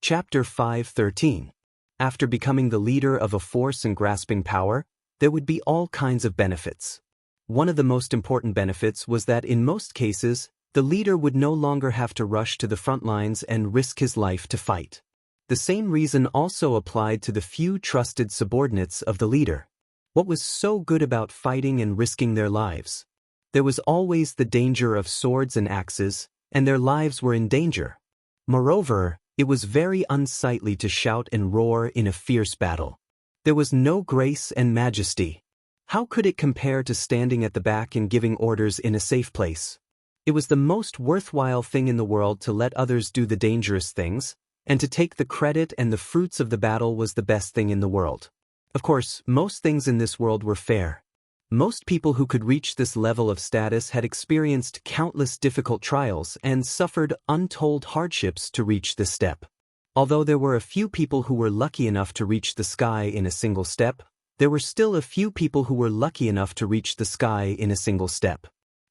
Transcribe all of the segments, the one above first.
Chapter 5:13. After becoming the leader of a force and grasping power, there would be all kinds of benefits. One of the most important benefits was that in most cases, the leader would no longer have to rush to the front lines and risk his life to fight. The same reason also applied to the few trusted subordinates of the leader. What was so good about fighting and risking their lives? There was always the danger of swords and axes, and their lives were in danger. Moreover, it was very unsightly to shout and roar in a fierce battle. There was no grace and majesty. How could it compare to standing at the back and giving orders in a safe place? It was the most worthwhile thing in the world to let others do the dangerous things, and to take the credit and the fruits of the battle was the best thing in the world. Of course, most things in this world were fair. Most people who could reach this level of status had experienced countless difficult trials and suffered untold hardships to reach this step. Although there were a few people who were lucky enough to reach the sky in a single step, there were still a few people who were lucky enough to reach the sky in a single step.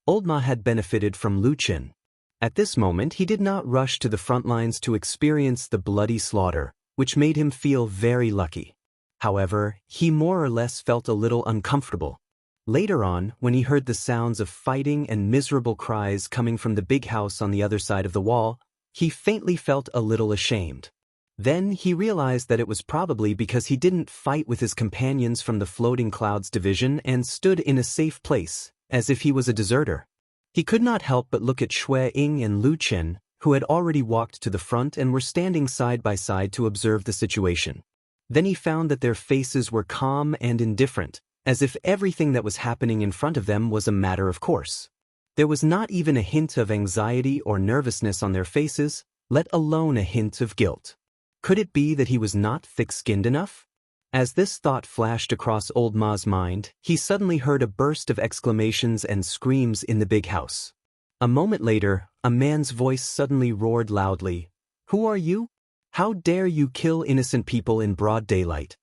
Old Ma had benefited from Lu Qin. At this moment he did not rush to the front lines to experience the bloody slaughter, which made him feel very lucky. However, he more or less felt a little uncomfortable. Later on, when he heard the sounds of fighting and miserable cries coming from the big house on the other side of the wall, he faintly felt a little ashamed. Then he realized that it was probably because he didn't fight with his companions from the Floating Clouds division and stood in a safe place, as if he was a deserter. He could not help but look at Shui Ying and Lu Qin, who had already walked to the front and were standing side by side to observe the situation. Then he found that their faces were calm and indifferent, as if everything that was happening in front of them was a matter of course. There was not even a hint of anxiety or nervousness on their faces, let alone a hint of guilt. Could it be that he was not thick-skinned enough? As this thought flashed across Old Ma's mind, he suddenly heard a burst of exclamations and screams in the big house. A moment later, a man's voice suddenly roared loudly, "Who are you? How dare you kill innocent people in broad daylight?"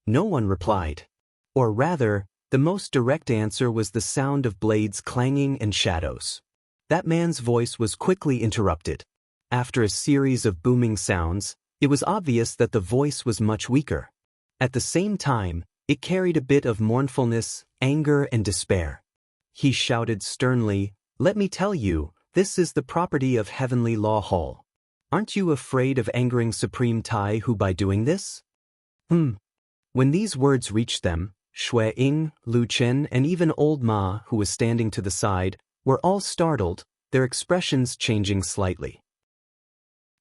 No one replied. Or rather, the most direct answer was the sound of blades clanging and shadows. That man's voice was quickly interrupted. After a series of booming sounds, it was obvious that the voice was much weaker. At the same time, it carried a bit of mournfulness, anger, and despair. He shouted sternly, "Let me tell you, this is the property of Heavenly Law Hall. Aren't you afraid of angering Supreme Tai Hu by doing this?" When these words reached them, Shui Ying, Lu Qin, and even Old Ma, who was standing to the side, were all startled, their expressions changing slightly.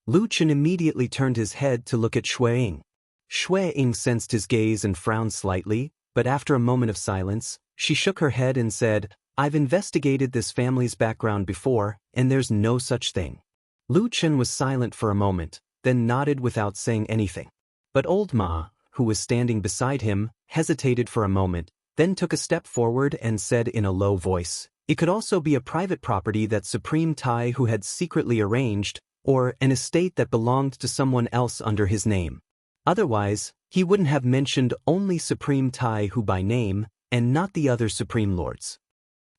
Lu Qin immediately turned his head to look at Shui Ying. Shui Ying sensed his gaze and frowned slightly, but after a moment of silence, she shook her head and said, "I've investigated this family's background before, and there's no such thing." Lu Qin was silent for a moment, then nodded without saying anything. But Old Ma, who was standing beside him, hesitated for a moment, then took a step forward and said in a low voice, "It could also be a private property that Supreme Tai Hu had secretly arranged, or an estate that belonged to someone else under his name. Otherwise, he wouldn't have mentioned only Supreme Tai Hu by name, and not the other Supreme Lords."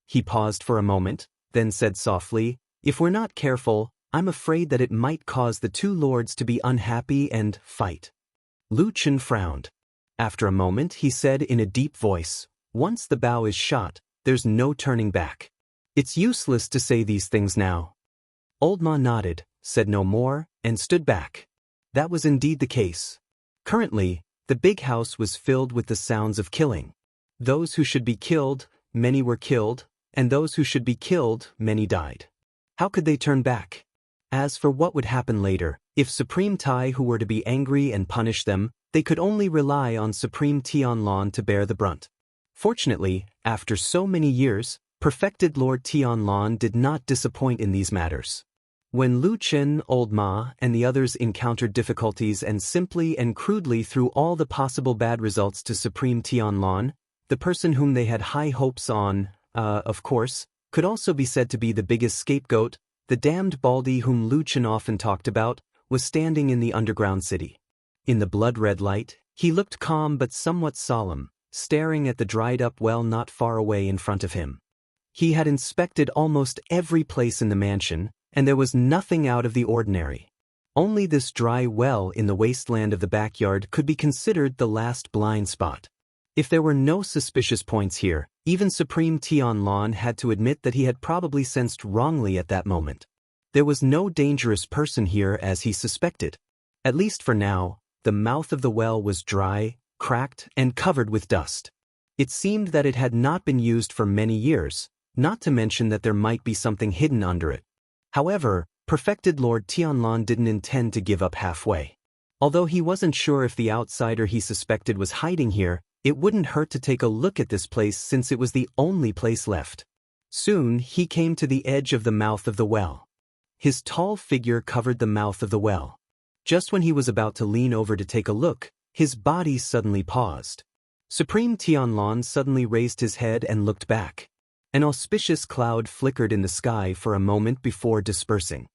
He paused for a moment, then said softly, "If we're not careful, I'm afraid that it might cause the two lords to be unhappy and fight." Lu Qin frowned. After a moment he said in a deep voice, "Once the bow is shot, there's no turning back. It's useless to say these things now." Old Ma nodded, said no more, and stood back. That was indeed the case. Currently, the big house was filled with the sounds of killing. Those who should be killed, many were killed, and those who should be killed, many died. How could they turn back? As for what would happen later, if Supreme Tai Hu were to be angry and punish them, they could only rely on Supreme Tianlan to bear the brunt. Fortunately, after so many years, perfected Lord Tianlan did not disappoint in these matters. When Lu Qin, Old Ma, and the others encountered difficulties and simply and crudely threw all the possible bad results to Supreme Tianlan, the person whom they had high hopes on, of course, could also be said to be the biggest scapegoat, the damned Baldy whom Lu Qin often talked about, was standing in the underground city. In the blood-red light, he looked calm but somewhat solemn, staring at the dried-up well not far away in front of him. He had inspected almost every place in the mansion, and there was nothing out of the ordinary. Only this dry well in the wasteland of the backyard could be considered the last blind spot. If there were no suspicious points here, even Supreme Tianlan had to admit that he had probably sensed wrongly at that moment. There was no dangerous person here as he suspected. At least for now, the mouth of the well was dry, cracked, and covered with dust. It seemed that it had not been used for many years, not to mention that there might be something hidden under it. However, Perfected Lord Tianlan didn't intend to give up halfway. Although he wasn't sure if the outsider he suspected was hiding here, it wouldn't hurt to take a look at this place since it was the only place left. Soon, he came to the edge of the mouth of the well. His tall figure covered the mouth of the well. Just when he was about to lean over to take a look, his body suddenly paused. Supreme Tianlan suddenly raised his head and looked back. An auspicious cloud flickered in the sky for a moment before dispersing.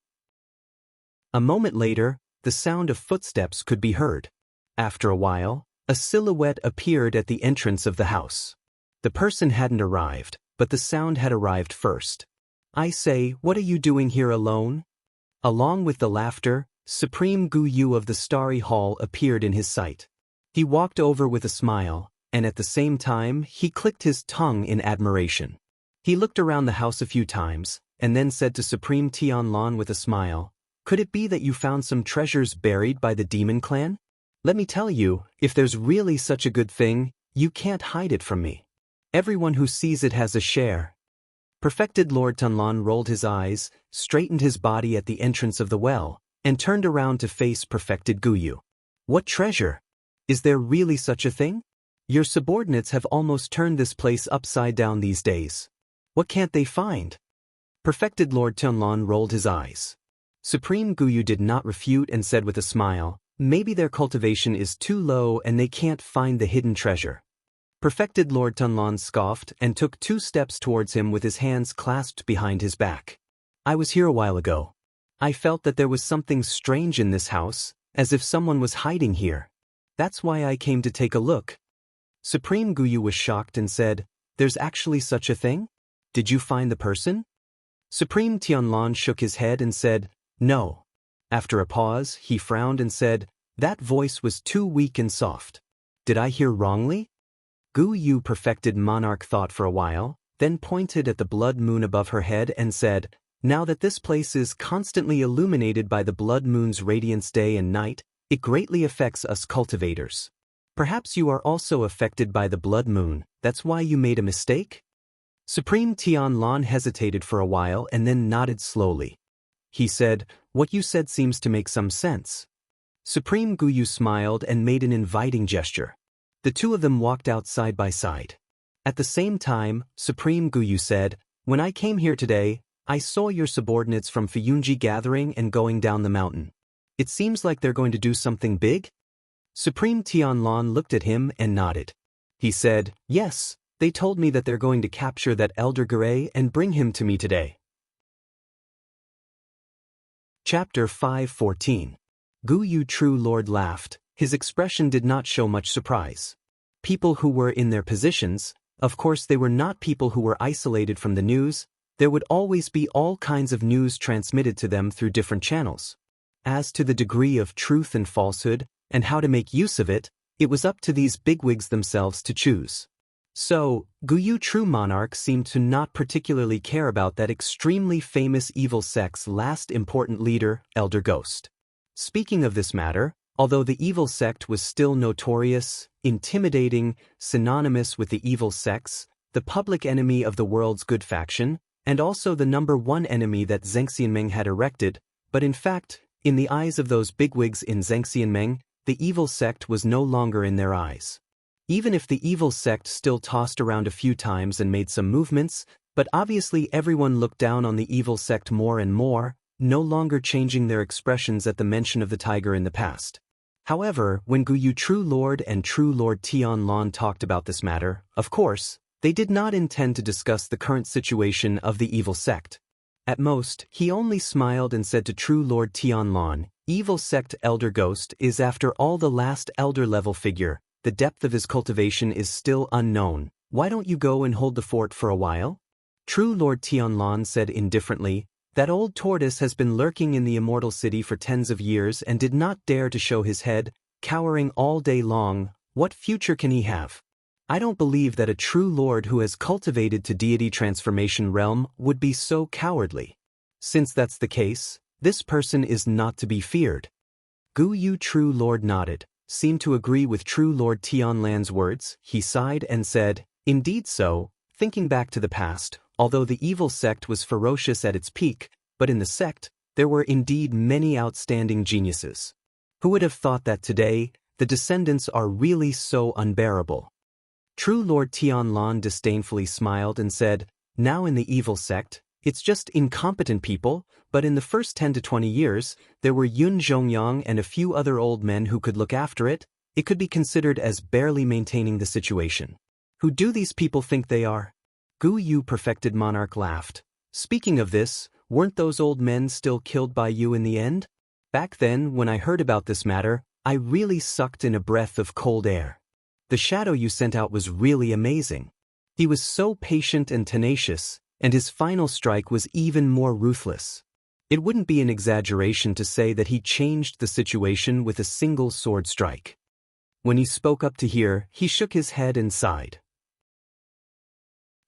A moment later, the sound of footsteps could be heard. After a while, a silhouette appeared at the entrance of the house. The person hadn't arrived, but the sound had arrived first. "I say, what are you doing here alone?" Along with the laughter, Supreme Gu Yu of the Starry Hall appeared in his sight. He walked over with a smile, and at the same time, he clicked his tongue in admiration. He looked around the house a few times, and then said to Supreme Tianlan with a smile, "Could it be that you found some treasures buried by the demon clan? Let me tell you, if there's really such a good thing, you can't hide it from me. Everyone who sees it has a share." Perfected Lord Tianlan rolled his eyes, straightened his body at the entrance of the well, and turned around to face Perfected Gu Yu. "What treasure? Is there really such a thing? Your subordinates have almost turned this place upside down these days. What can't they find?" Perfected Lord Tianlan rolled his eyes. Supreme Gu Yu did not refute and said with a smile, "Maybe their cultivation is too low and they can't find the hidden treasure." Perfected Lord Tianlan scoffed and took 2 steps towards him with his hands clasped behind his back. "I was here a while ago. I felt that there was something strange in this house, as if someone was hiding here. That's why I came to take a look." Supreme Gu Yu was shocked and said, "There's actually such a thing? Did you find the person?" Supreme Tianlan shook his head and said, "No." After a pause, he frowned and said, "That voice was too weak and soft. Did I hear wrongly?" Gu Yu Perfected Monarch thought for a while, then pointed at the blood moon above her head and said, "Now that this place is constantly illuminated by the blood moon's radiance day and night, it greatly affects us cultivators. Perhaps you are also affected by the blood moon, that's why you made a mistake?" Supreme Tianlan hesitated for a while and then nodded slowly. He said, "What you said seems to make some sense." Supreme Gu Yu smiled and made an inviting gesture. The two of them walked out side by side. At the same time, Supreme Gu Yu said, "When I came here today, I saw your subordinates from Fuyunji gathering and going down the mountain. It seems like they're going to do something big?" Supreme Tianlan looked at him and nodded. He said, "Yes, they told me that they're going to capture that Elder Gray and bring him to me today." Chapter 5:14. Gu Yu True Lord laughed. His expression did not show much surprise. People who were in their positions, of course they were not people who were isolated from the news, there would always be all kinds of news transmitted to them through different channels. As to the degree of truth and falsehood, and how to make use of it, it was up to these bigwigs themselves to choose. So, Gu Yu True Monarch seemed to not particularly care about that extremely famous evil sect's last important leader, Elder Ghost. Speaking of this matter, although the evil sect was still notorious, intimidating, synonymous with the evil sects, the public enemy of the world's good faction, and also the #1 enemy that Xianxia had erected, but in fact, in the eyes of those bigwigs in Xianxia, the evil sect was no longer in their eyes. Even if the evil sect still tossed around a few times and made some movements, but obviously everyone looked down on the evil sect more and more, no longer changing their expressions at the mention of the tiger in the past. However, when Gu Yu True Lord and True Lord Tianlan talked about this matter, of course, they did not intend to discuss the current situation of the evil sect. At most, he only smiled and said to True Lord Tianlan, "Evil sect Elder Ghost is after all the last elder level figure. The depth of his cultivation is still unknown. Why don't you go and hold the fort for a while?" True Lord Tianlan said indifferently, That old tortoise has been lurking in the immortal city for tens of years and did not dare to show his head, cowering all day long. What future can he have? I don't believe that a true lord who has cultivated to deity transformation realm would be so cowardly. Since that's the case, this person is not to be feared. Gu Yu True Lord nodded, seemed to agree with True Lord Tianlan's words. He sighed and said, "Indeed so, thinking back to the past, although the evil sect was ferocious at its peak, but in the sect, there were indeed many outstanding geniuses. Who would have thought that today, the descendants are really so unbearable?" True Lord Tianlan disdainfully smiled and said, "Now in the evil sect, it's just incompetent people, but in the first 10 to 20 years, there were Yun Zhongyang and a few other old men who could look after it. It could be considered as barely maintaining the situation. Who do these people think they are?" Gu Yu Perfected Monarch laughed. "Speaking of this, weren't those old men still killed by you in the end? Back then, when I heard about this matter, I really sucked in a breath of cold air. The shadow you sent out was really amazing. He was so patient and tenacious, and his final strike was even more ruthless. It wouldn't be an exaggeration to say that he changed the situation with a single sword strike." When he spoke up to hear, he shook his head and sighed.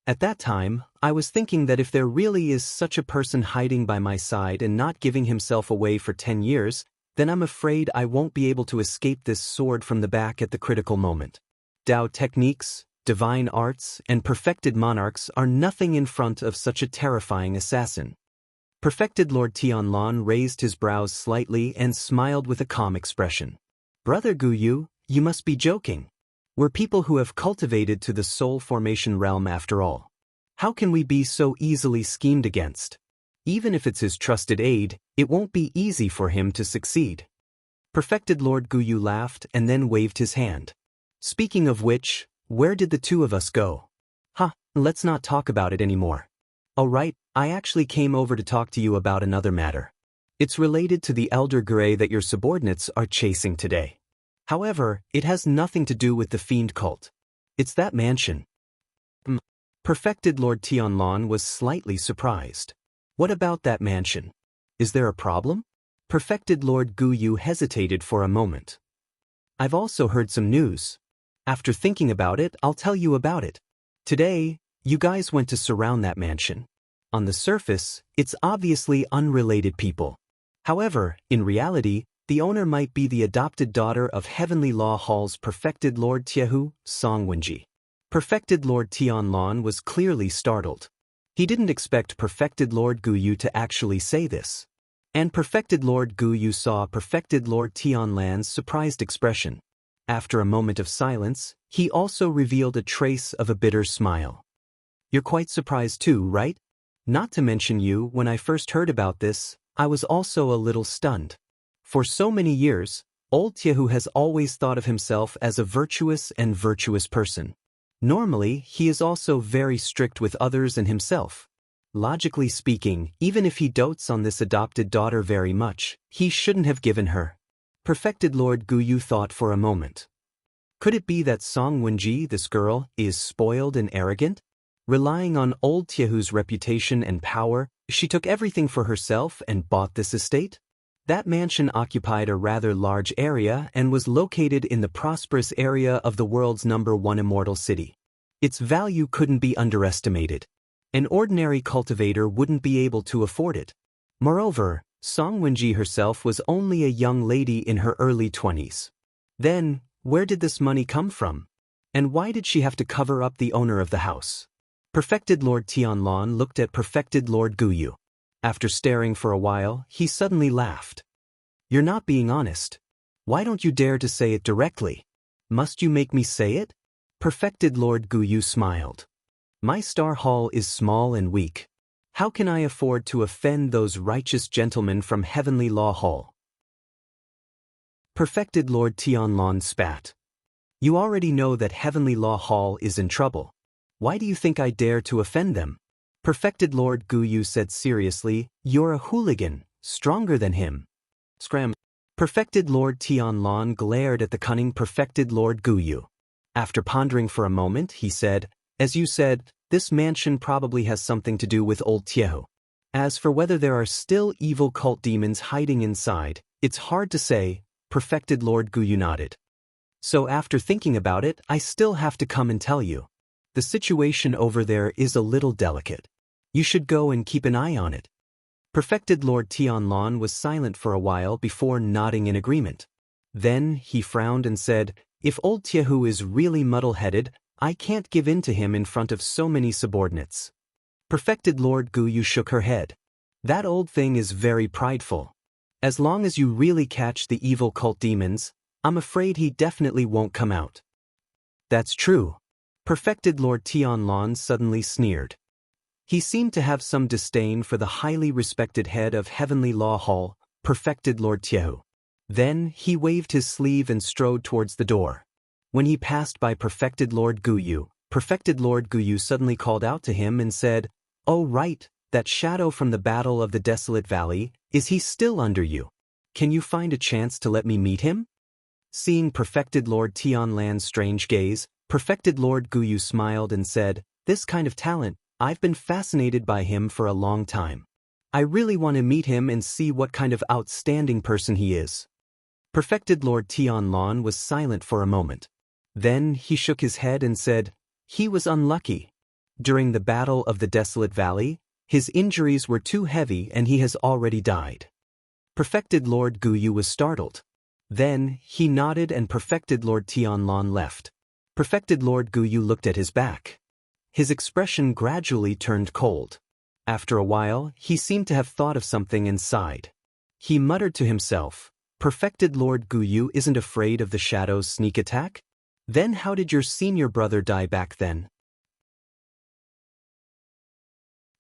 "At that time, I was thinking that if there really is such a person hiding by my side and not giving himself away for 10 years, then I'm afraid I won't be able to escape this sword from the back at the critical moment. Dao techniques, divine arts, and perfected monarchs are nothing in front of such a terrifying assassin." Perfected Lord Tianlan raised his brows slightly and smiled with a calm expression. "Brother Gu Yu, you must be joking. We're people who have cultivated to the soul formation realm after all. How can we be so easily schemed against? Even if it's his trusted aide, it won't be easy for him to succeed." Perfected Lord Gu Yu laughed and then waved his hand. "Speaking of which, where did the two of us go?" Let's not talk about it anymore. All right, I actually came over to talk to you about another matter. It's related to the elder Gray that your subordinates are chasing today. However, it has nothing to do with the fiend cult. It's that mansion." Perfected Lord Tianlan was slightly surprised. "What about that mansion? Is there a problem?" Perfected Lord Gu Yu hesitated for a moment. "I've also heard some news. After thinking about it, I'll tell you about it. Today, you guys went to surround that mansion. On the surface, it's obviously unrelated people. However, in reality, the owner might be the adopted daughter of Heavenly Law Hall's Perfected Lord Tiehu, Song Wenji." Perfected Lord Tianlan was clearly startled. He didn't expect Perfected Lord Gu Yu to actually say this. And Perfected Lord Gu Yu saw Perfected Lord Tianlan's surprised expression. After a moment of silence, he also revealed a trace of a bitter smile. "You're quite surprised too, right? Not to mention you, when I first heard about this, I was also a little stunned. For so many years, old Tiehu has always thought of himself as a virtuous person. Normally, he is also very strict with others and himself. Logically speaking, even if he dotes on this adopted daughter very much, he shouldn't have given her." Perfected Lord Gu Yu thought for a moment. Could it be that Song Wenji, this girl, is spoiled and arrogant? Relying on old Tiehu's reputation and power, she took everything for herself and bought this estate? That mansion occupied a rather large area and was located in the prosperous area of the world's #1 immortal city. Its value couldn't be underestimated. An ordinary cultivator wouldn't be able to afford it. Moreover, Song Wenji herself was only a young lady in her early 20s. Then, where did this money come from? And why did she have to cover up the owner of the house? Perfected Lord Tianlan looked at Perfected Lord Gu Yu. After staring for a while, he suddenly laughed. "You're not being honest. Why don't you dare to say it directly? Must you make me say it?" Perfected Lord Gu Yu smiled. "My star hall is small and weak. How can I afford to offend those righteous gentlemen from Heavenly Law Hall?" Perfected Lord Tianlan spat. "You already know that Heavenly Law Hall is in trouble. Why do you think I dare to offend them?" Perfected Lord Gu Yu said seriously, "You're a hooligan, stronger than him." Scram. Perfected Lord Tianlan glared at the cunning Perfected Lord Gu Yu. After pondering for a moment, he said, "As you said, this mansion probably has something to do with old Tiehu. As for whether there are still evil cult demons hiding inside, it's hard to say, Perfected Lord Guyu nodded. So after thinking about it, I still have to come and tell you. The situation over there is a little delicate. You should go and keep an eye on it. Perfected Lord Tianlon was silent for a while before nodding in agreement. Then he frowned and said, if old Tiehu is really muddle-headed, I can't give in to him in front of so many subordinates. Perfected Lord Guyu shook her head. That old thing is very prideful. As long as you really catch the evil cult demons, I'm afraid he definitely won't come out. That's true. Perfected Lord Tianlon suddenly sneered. He seemed to have some disdain for the highly respected head of Heavenly Law Hall, Perfected Lord Tiehu. Then he waved his sleeve and strode towards the door. When he passed by Perfected Lord Guyu suddenly called out to him and said, "Oh right, that shadow from the Battle of the Desolate Valley, is he still under you? Can you find a chance to let me meet him?" Seeing Perfected Lord Tianlan's strange gaze, Perfected Lord Guyu smiled and said, "This kind of talent, I've been fascinated by him for a long time. I really want to meet him and see what kind of outstanding person he is." Perfected Lord Tianlon was silent for a moment. Then he shook his head and said, "He was unlucky. During the Battle of the Desolate Valley, his injuries were too heavy and he has already died." Perfected Lord Guyu was startled. Then he nodded and Perfected Lord Tianlon left. Perfected Lord Guyu looked at his back. His expression gradually turned cold. After a while, he seemed to have thought of something and sighed. He muttered to himself, "Perfected Lord Guyu isn't afraid of the Shadow's sneak attack? Then how did your senior brother die back then?"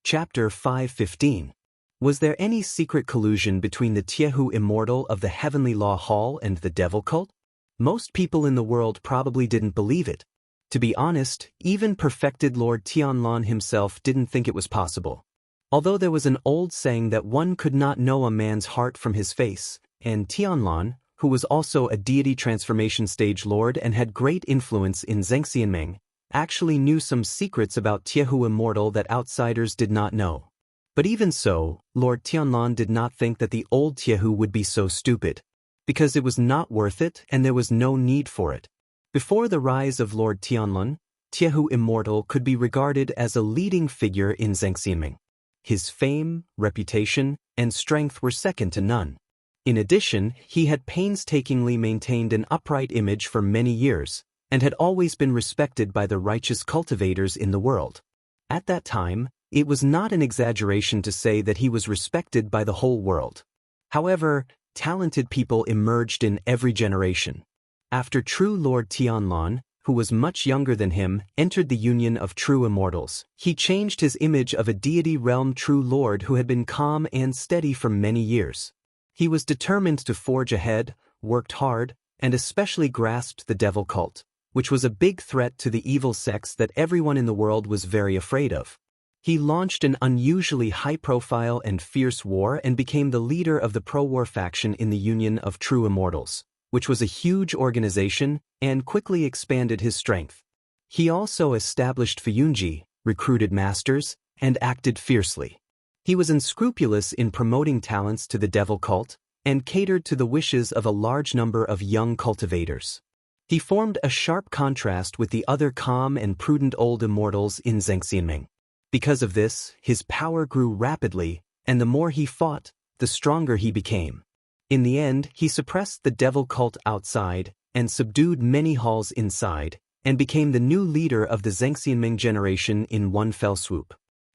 Chapter 5:15. Was there any secret collusion between the Tiehu Immortal of the Heavenly Law Hall and the Devil Cult? Most people in the world probably didn't believe it. To be honest, even Perfected Lord Tianlon himself didn't think it was possible. Although there was an old saying that one could not know a man's heart from his face, and Tianlon, who was also a deity transformation stage lord and had great influence in Xianxia, actually knew some secrets about Tiehu Immortal that outsiders did not know. But even so, Lord Tianlon did not think that the old Tiehu would be so stupid, because it was not worth it and there was no need for it. Before the rise of Lord Tianlon, Tiehu Immortal could be regarded as a leading figure in Xianxia. His fame, reputation, and strength were second to none. In addition, he had painstakingly maintained an upright image for many years, and had always been respected by the righteous cultivators in the world. At that time, it was not an exaggeration to say that he was respected by the whole world. However, talented people emerged in every generation. After true Lord Tianlon, who was much younger than him, entered the Union of True Immortals, he changed his image of a deity realm true lord who had been calm and steady for many years. He was determined to forge ahead, worked hard, and especially grasped the devil cult, which was a big threat to the evil sects that everyone in the world was very afraid of. He launched an unusually high-profile and fierce war and became the leader of the pro-war faction in the Union of True Immortals, which was a huge organization and quickly expanded his strength. He also established Fuyunji, recruited masters, and acted fiercely. He was unscrupulous in promoting talents to the devil cult and catered to the wishes of a large number of young cultivators. He formed a sharp contrast with the other calm and prudent old immortals in Xianxia. Because of this, his power grew rapidly, and the more he fought, the stronger he became. In the end, he suppressed the devil cult outside and subdued many halls inside, and became the new leader of the Xianxia generation in one fell swoop.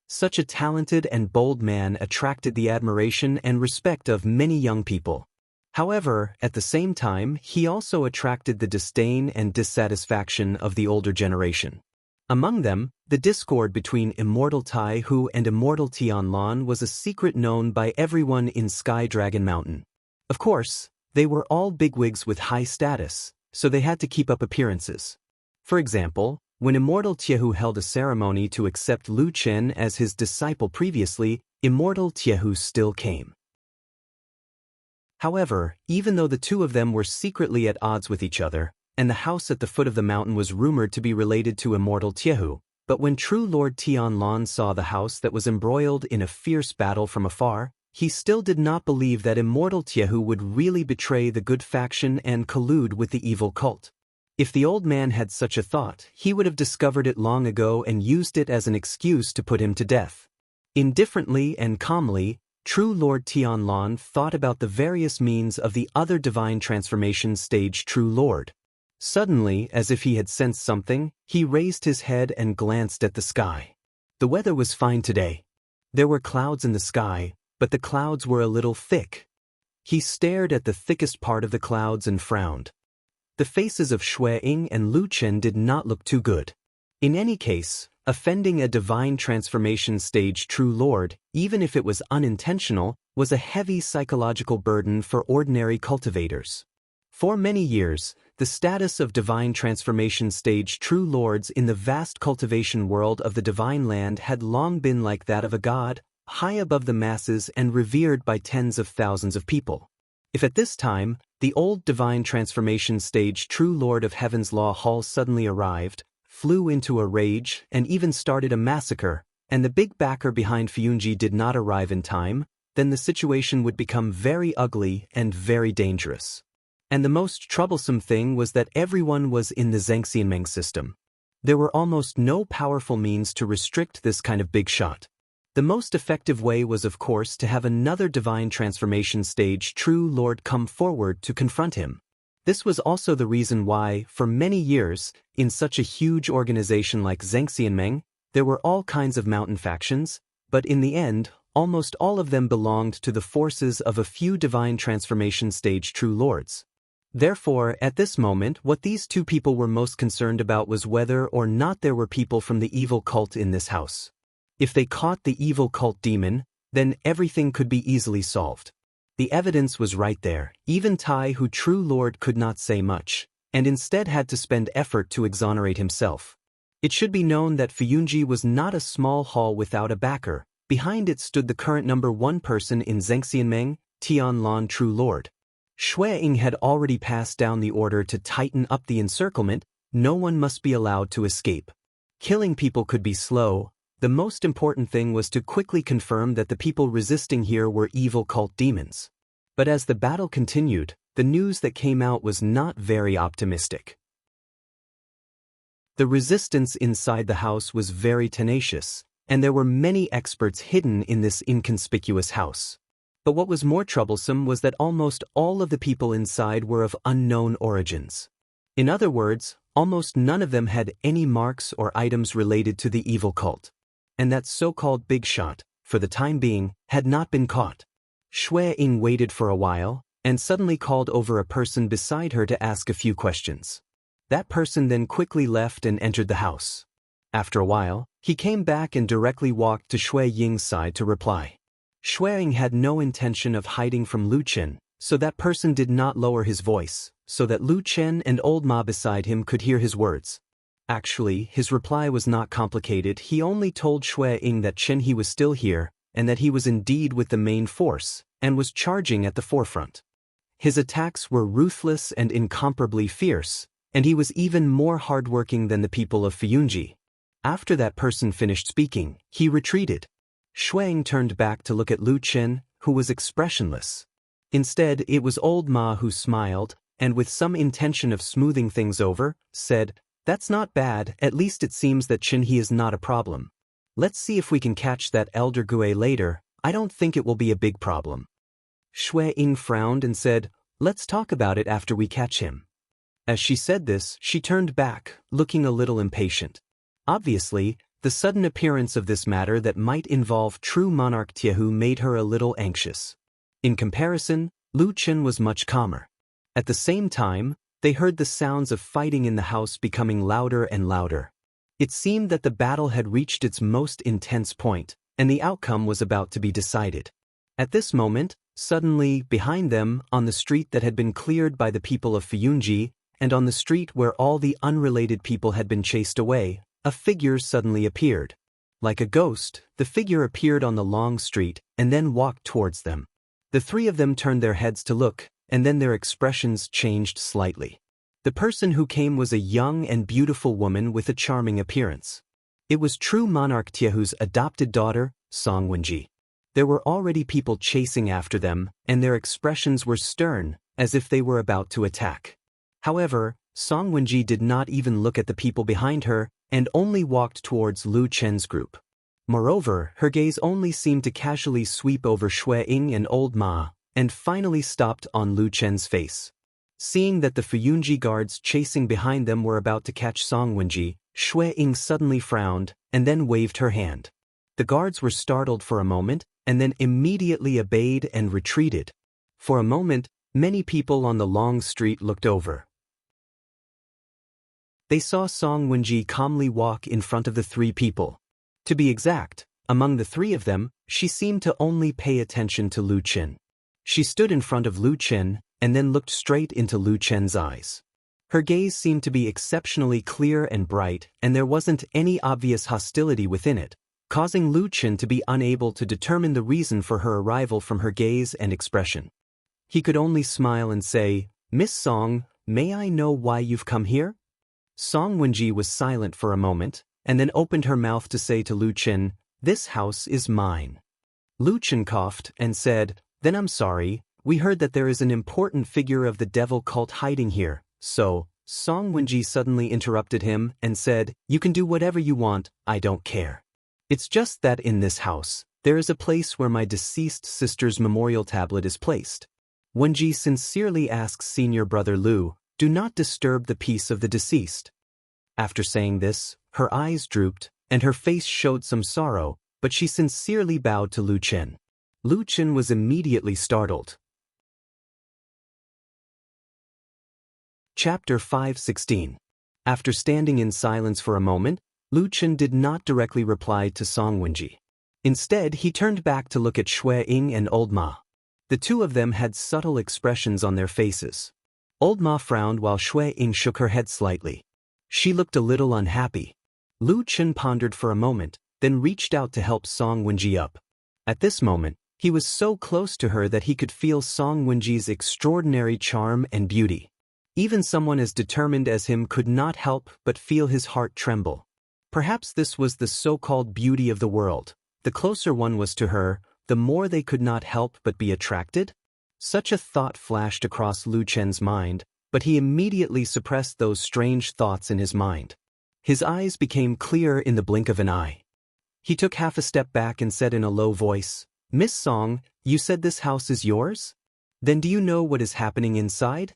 Such a talented and bold man attracted the admiration and respect of many young people. However, at the same time, he also attracted the disdain and dissatisfaction of the older generation. Among them, the discord between Immortal Taihu and Immortal Tianlon was a secret known by everyone in Sky Dragon Mountain. Of course, they were all bigwigs with high status, so they had to keep up appearances. For example, when Immortal Tiehu held a ceremony to accept Lu Chen as his disciple previously, Immortal Tiehu still came. However, even though the two of them were secretly at odds with each other, and the house at the foot of the mountain was rumored to be related to Immortal Tiehu, But when true Lord Tianlan saw the house that was embroiled in a fierce battle from afar, he still did not believe that immortal Tiehu would really betray the good faction and collude with the evil cult. If the old man had such a thought, he would have discovered it long ago and used it as an excuse to put him to death. Indifferently and calmly, true Lord Tianlan thought about the various means of the other divine transformation stage true Lord. Suddenly, as if he had sensed something, he raised his head and glanced at the sky. The weather was fine today. There were clouds in the sky, but the clouds were a little thick. He stared at the thickest part of the clouds and frowned. The faces of Xue Ying and Lu Chen did not look too good. In any case, offending a divine transformation stage true lord, even if it was unintentional, was a heavy psychological burden for ordinary cultivators. For many years, the status of divine transformation stage true lords in the vast cultivation world of the divine land had long been like that of a god, high above the masses and revered by tens of thousands of people. If at this time, the old divine transformation stage true lord of Heaven's Law Hall suddenly arrived, flew into a rage, and even started a massacre, and the big backer behind Fuyunji did not arrive in time, then the situation would become very ugly and very dangerous. And the most troublesome thing was that everyone was in the Xianxia system. There were almost no powerful means to restrict this kind of big shot. The most effective way was of course to have another divine transformation stage true lord come forward to confront him. This was also the reason why, for many years, in such a huge organization like Xianxia, there were all kinds of mountain factions, but in the end, almost all of them belonged to the forces of a few divine transformation stage true lords. Therefore, at this moment, what these two people were most concerned about was whether or not there were people from the evil cult in this house. If they caught the evil cult demon, then everything could be easily solved. The evidence was right there. Even Tai, who true lord, could not say much, and instead had to spend effort to exonerate himself. It should be known that Fuyunji was not a small hall without a backer. Behind it stood the current number one person in Xianxia, Tianlan true lord. Xue Ying had already passed down the order to tighten up the encirclement. No one must be allowed to escape. Killing people could be slow. The most important thing was to quickly confirm that the people resisting here were evil cult demons. But as the battle continued, the news that came out was not very optimistic. The resistance inside the house was very tenacious, and there were many experts hidden in this inconspicuous house. But what was more troublesome was that almost all of the people inside were of unknown origins. In other words, almost none of them had any marks or items related to the evil cult. And that so-called big shot, for the time being, had not been caught. Xue Ying waited for a while, and suddenly called over a person beside her to ask a few questions. That person then quickly left and entered the house. After a while, he came back and directly walked to Xue Ying's side to reply. Xue Ying had no intention of hiding from Lu Chen, so that person did not lower his voice, so that Lu Chen and old Ma beside him could hear his words. Actually, his reply was not complicated. He only told Xue Ying that Chen He was still here, and that he was indeed with the main force, and was charging at the forefront. His attacks were ruthless and incomparably fierce, and he was even more hardworking than the people of Fuyunji. After that person finished speaking, he retreated. Xue Ying turned back to look at Lu Chen, who was expressionless. Instead, it was old Ma who smiled, and with some intention of smoothing things over, said, "That's not bad, at least it seems that Chen He is not a problem. Let's see if we can catch that elder Gue later. I don't think it will be a big problem." Xue Ying frowned and said, "Let's talk about it after we catch him." As she said this, she turned back, looking a little impatient. Obviously, the sudden appearance of this matter that might involve true monarch Tiehu made her a little anxious. In comparison, Lu Chen was much calmer. At the same time, they heard the sounds of fighting in the house becoming louder and louder. It seemed that the battle had reached its most intense point, and the outcome was about to be decided. At this moment, suddenly, behind them, on the street that had been cleared by the people of Fuyunji, and on the street where all the unrelated people had been chased away, a figure suddenly appeared. Like a ghost, the figure appeared on the long street, and then walked towards them. The three of them turned their heads to look, and then their expressions changed slightly. The person who came was a young and beautiful woman with a charming appearance. It was true monarch Tiehu's adopted daughter, Song Wenji. There were already people chasing after them, and their expressions were stern, as if they were about to attack. However, Song Wenji did not even look at the people behind her, and only walked towards Lu Chen's group. Moreover, her gaze only seemed to casually sweep over Xue Ying and Old Ma, and finally stopped on Lu Chen's face. Seeing that the Fuyunji guards chasing behind them were about to catch Song Wenji, Xue Ying suddenly frowned, and then waved her hand. The guards were startled for a moment, and then immediately obeyed and retreated. For a moment, many people on the long street looked over. They saw Song Wenji calmly walk in front of the three people. To be exact, among the three of them, she seemed to only pay attention to Lu Chen. She stood in front of Lu Chen, and then looked straight into Lu Chen's eyes. Her gaze seemed to be exceptionally clear and bright, and there wasn't any obvious hostility within it, causing Lu Chen to be unable to determine the reason for her arrival from her gaze and expression. He could only smile and say, "Miss Song, may I know why you've come here?" Song Wenji was silent for a moment, and then opened her mouth to say to Lu Chen, "This house is mine." Lu Chen coughed and said, "Then I'm sorry, we heard that there is an important figure of the devil cult hiding here, so..." Song Wenji suddenly interrupted him and said, "You can do whatever you want, I don't care. It's just that in this house, there is a place where my deceased sister's memorial tablet is placed. Wenji sincerely asks senior brother Lu, do not disturb the peace of the deceased." After saying this, her eyes drooped, and her face showed some sorrow, but she sincerely bowed to Lu Chen. Lu Chen was immediately startled. Chapter 5:16. After standing in silence for a moment, Lu Chen did not directly reply to Song Wenji. Instead, he turned back to look at Xue Ying and Old Ma. The two of them had subtle expressions on their faces. Old Ma frowned while Xue Ying shook her head slightly. She looked a little unhappy. Lu Chen pondered for a moment, then reached out to help Song Wenji up. At this moment, he was so close to her that he could feel Song Wenji's extraordinary charm and beauty. Even someone as determined as him could not help but feel his heart tremble. Perhaps this was the so-called beauty of the world. The closer one was to her, the more they could not help but be attracted. Such a thought flashed across Lu Chen's mind, but he immediately suppressed those strange thoughts in his mind. His eyes became clear in the blink of an eye. He took half a step back and said in a low voice, "Miss Song, you said this house is yours? Then do you know what is happening inside?"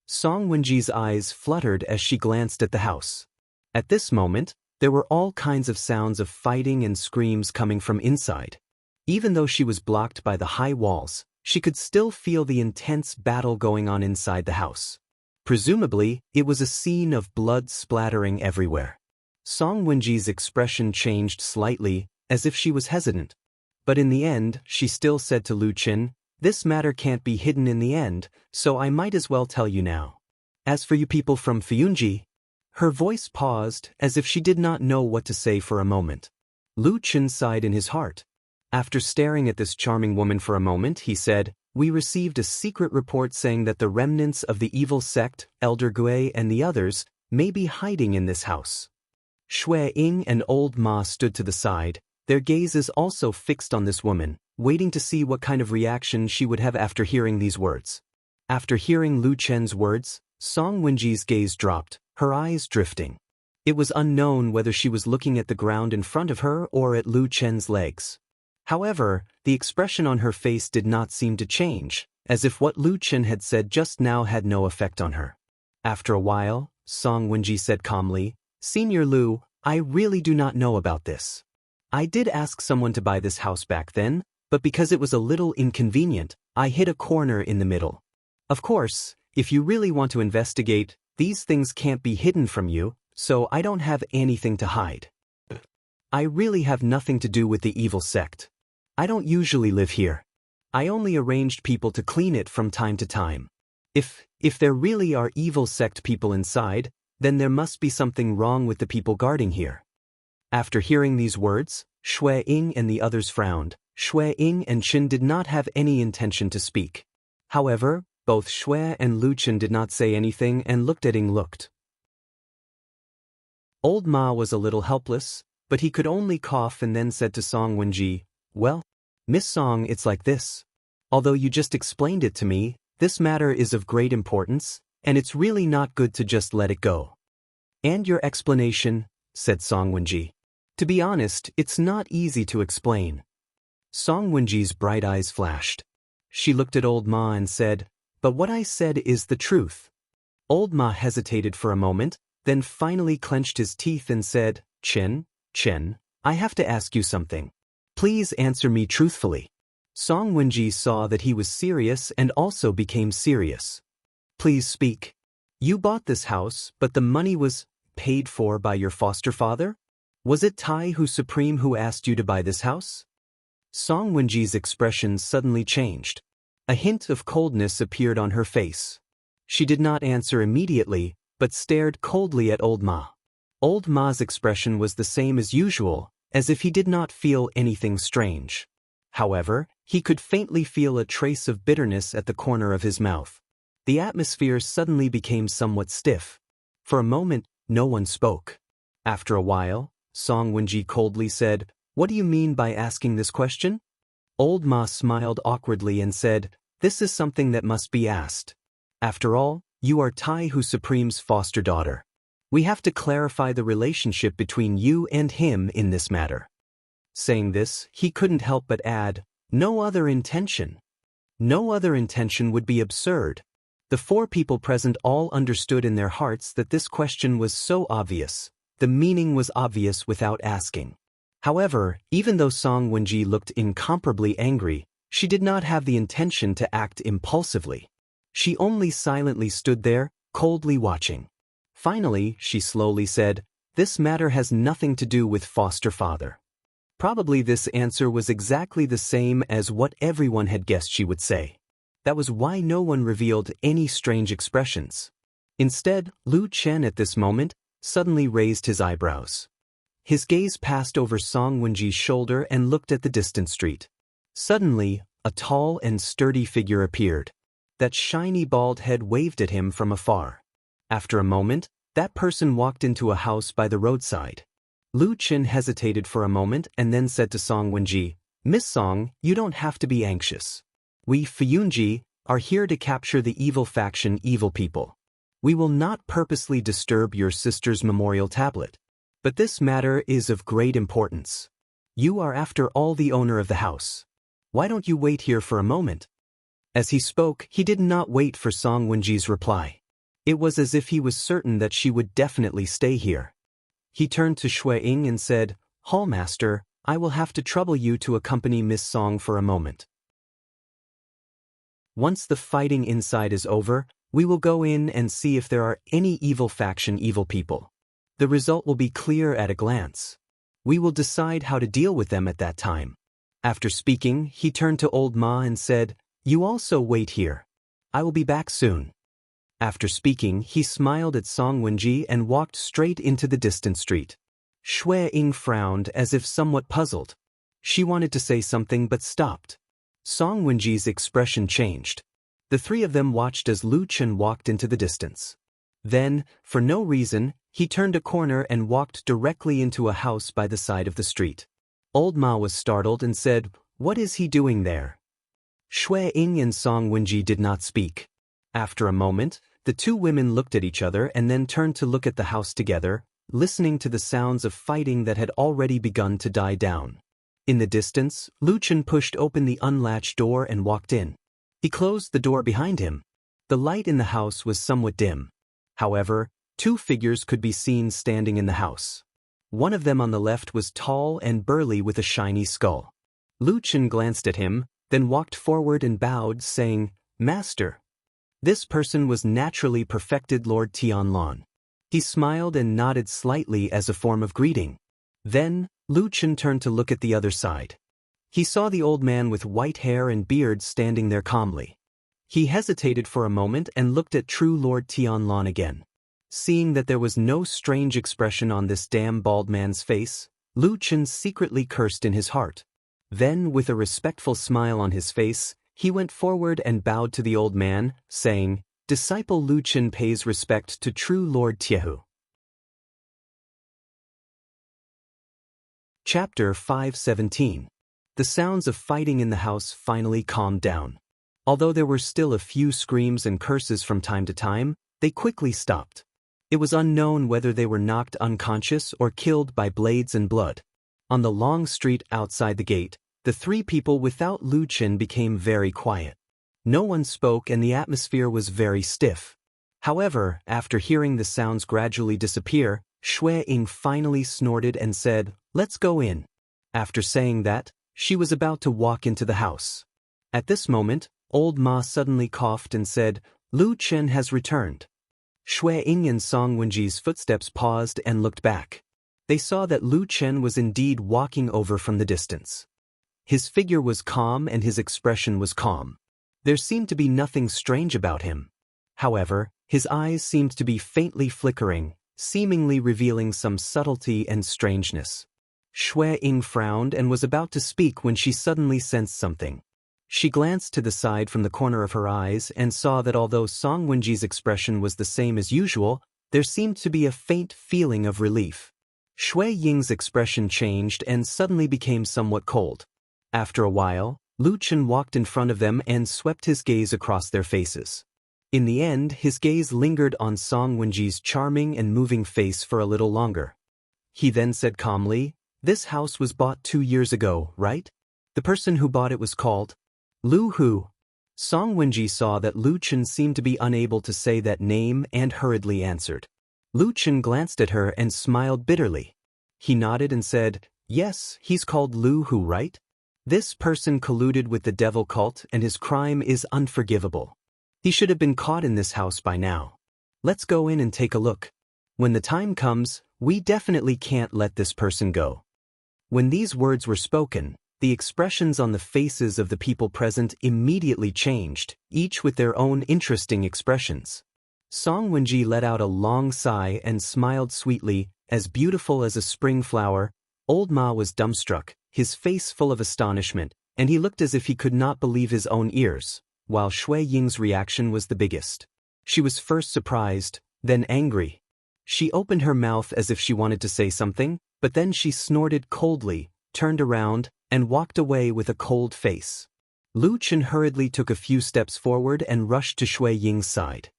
Song Wenji's eyes fluttered as she glanced at the house. At this moment, there were all kinds of sounds of fighting and screams coming from inside. Even though she was blocked by the high walls, she could still feel the intense battle going on inside the house. Presumably, it was a scene of blood splattering everywhere. Song Wenji's expression changed slightly, as if she was hesitant. But in the end, she still said to Lu Chen, "This matter can't be hidden in the end, so I might as well tell you now. As for you people from Fuyunji..." Her voice paused, as if she did not know what to say for a moment. Lu Chen sighed in his heart. After staring at this charming woman for a moment, he said, "We received a secret report saying that the remnants of the evil sect, Elder Gui and the others, may be hiding in this house." Xue Ying and Old Ma stood to the side, their gazes also fixed on this woman, waiting to see what kind of reaction she would have after hearing these words. After hearing Lu Chen's words, Song Wenji's gaze dropped, her eyes drifting. It was unknown whether she was looking at the ground in front of her or at Lu Chen's legs. However, the expression on her face did not seem to change, as if what Lu Chen had said just now had no effect on her. After a while, Song Wenji said calmly, "Senior Lu, I really do not know about this. I did ask someone to buy this house back then, but because it was a little inconvenient, I hit a corner in the middle. Of course, if you really want to investigate, these things can't be hidden from you, so I don't have anything to hide. I really have nothing to do with the evil sect. I don't usually live here. I only arranged people to clean it from time to time. If there really are evil sect people inside, then there must be something wrong with the people guarding here." After hearing these words, Xue Ying and the others frowned. Xue Ying and Chen did not have any intention to speak. However, both Xue and Lu Chen did not say anything and looked at Ying. Old Ma was a little helpless, but he could only cough and then said to Song Wenji, "Well, Miss Song, it's like this. Although you just explained it to me, this matter is of great importance, and it's really not good to just let it go." "And your explanation," said Song Wenji. "To be honest, it's not easy to explain." Song Wenji's bright eyes flashed. She looked at Old Ma and said, "But what I said is the truth." Old Ma hesitated for a moment, then finally clenched his teeth and said, Chen, I have to ask you something. Please answer me truthfully." Song Wenji saw that he was serious and also became serious. "Please speak. You bought this house, but the money was paid for by your foster father? Was it Tai Hu Supreme who asked you to buy this house?" Song Wenji's expression suddenly changed. A hint of coldness appeared on her face. She did not answer immediately, but stared coldly at Old Ma. Old Ma's expression was the same as usual, as if he did not feel anything strange. However, he could faintly feel a trace of bitterness at the corner of his mouth. The atmosphere suddenly became somewhat stiff. For a moment, no one spoke. After a while, Song Wenji coldly said, "What do you mean by asking this question?" Old Ma smiled awkwardly and said, "This is something that must be asked. After all, you are Tai Hu Supreme's foster daughter. We have to clarify the relationship between you and him in this matter." Saying this, he couldn't help but add, "No other intention." No other intention would be absurd. The four people present all understood in their hearts that this question was so obvious. The meaning was obvious without asking. However, even though Song Wenji looked incomparably angry, she did not have the intention to act impulsively. She only silently stood there, coldly watching. Finally, she slowly said, "This matter has nothing to do with foster father." Probably this answer was exactly the same as what everyone had guessed she would say. That was why no one revealed any strange expressions. Instead, Lu Chen at this moment suddenly raised his eyebrows. His gaze passed over Song Wenji's shoulder and looked at the distant street. Suddenly, a tall and sturdy figure appeared. That shiny bald head waved at him from afar. After a moment, that person walked into a house by the roadside. Lu Chen hesitated for a moment and then said to Song Wenji, "Miss Song, you don't have to be anxious. We, Fuyunji, are here to capture the evil faction evil people. We will not purposely disturb your sister's memorial tablet. But this matter is of great importance. You are after all the owner of the house. Why don't you wait here for a moment?" As he spoke, he did not wait for Song Wenji's reply. It was as if he was certain that she would definitely stay here. He turned to Shui Ying and said, "Hallmaster, I will have to trouble you to accompany Miss Song for a moment. Once the fighting inside is over, we will go in and see if there are any evil faction evil people. The result will be clear at a glance. We will decide how to deal with them at that time." After speaking, he turned to Old Ma and said, "You also wait here. I will be back soon." After speaking, he smiled at Song Wenji and walked straight into the distant street. Shui Ying frowned as if somewhat puzzled. She wanted to say something but stopped. Song Wenji's expression changed. The three of them watched as Lu Chen walked into the distance. Then, for no reason, he turned a corner and walked directly into a house by the side of the street. Old Ma was startled and said, "What is he doing there?" Shui Ying and Song Wenji did not speak. After a moment, the two women looked at each other and then turned to look at the house together, listening to the sounds of fighting that had already begun to die down. In the distance, Lu Chen pushed open the unlatched door and walked in. He closed the door behind him. The light in the house was somewhat dim. However, two figures could be seen standing in the house. One of them on the left was tall and burly with a shiny skull. Lu Chen glanced at him, then walked forward and bowed, saying, "Master." This person was naturally perfected Lord Tianlan. He smiled and nodded slightly as a form of greeting. Then, Lu Chen turned to look at the other side. He saw the old man with white hair and beard standing there calmly. He hesitated for a moment and looked at true Lord Tianlan again. Seeing that there was no strange expression on this damn bald man's face, Lu Chen secretly cursed in his heart. Then, with a respectful smile on his face, he went forward and bowed to the old man, saying, "Disciple Lu Chen pays respect to true Lord Tiehu." Chapter 517. The sounds of fighting in the house finally calmed down. Although there were still a few screams and curses from time to time, they quickly stopped. It was unknown whether they were knocked unconscious or killed by blades and blood. On the long street outside the gate, the three people without Lu Qin became very quiet. No one spoke and the atmosphere was very stiff. However, after hearing the sounds gradually disappear, Xue Ying finally snorted and said, "Let's go in." After saying that, she was about to walk into the house. At this moment, Old Ma suddenly coughed and said, "Lu Qin has returned." Xue Ying and Song Wenji's footsteps paused and looked back. They saw that Lu Qin was indeed walking over from the distance. His figure was calm and his expression was calm. There seemed to be nothing strange about him. However, his eyes seemed to be faintly flickering, seemingly revealing some subtlety and strangeness. Xue Ying frowned and was about to speak when she suddenly sensed something. She glanced to the side from the corner of her eyes and saw that although Song Wenji's expression was the same as usual, there seemed to be a faint feeling of relief. Xue Ying's expression changed and suddenly became somewhat cold. After a while, Lu Qin walked in front of them and swept his gaze across their faces. In the end, his gaze lingered on Song Wenji's charming and moving face for a little longer. He then said calmly, "This house was bought 2 years ago, right? The person who bought it was called Lu Hu." Song Wenji saw that Lu Qin seemed to be unable to say that name and hurriedly answered. Lu Qin glanced at her and smiled bitterly. He nodded and said, "Yes, he's called Lu Hu, right? This person colluded with the devil cult and his crime is unforgivable. He should have been caught in this house by now. Let's go in and take a look. When the time comes, we definitely can't let this person go." When these words were spoken, the expressions on the faces of the people present immediately changed, each with their own interesting expressions. Song Wenji let out a long sigh and smiled sweetly, as beautiful as a spring flower. Old Ma was dumbstruck, his face full of astonishment, and he looked as if he could not believe his own ears, while Xue Ying's reaction was the biggest. She was first surprised, then angry. She opened her mouth as if she wanted to say something, but then she snorted coldly, turned around, and walked away with a cold face. Lu Qin hurriedly took a few steps forward and rushed to Xue Ying's side.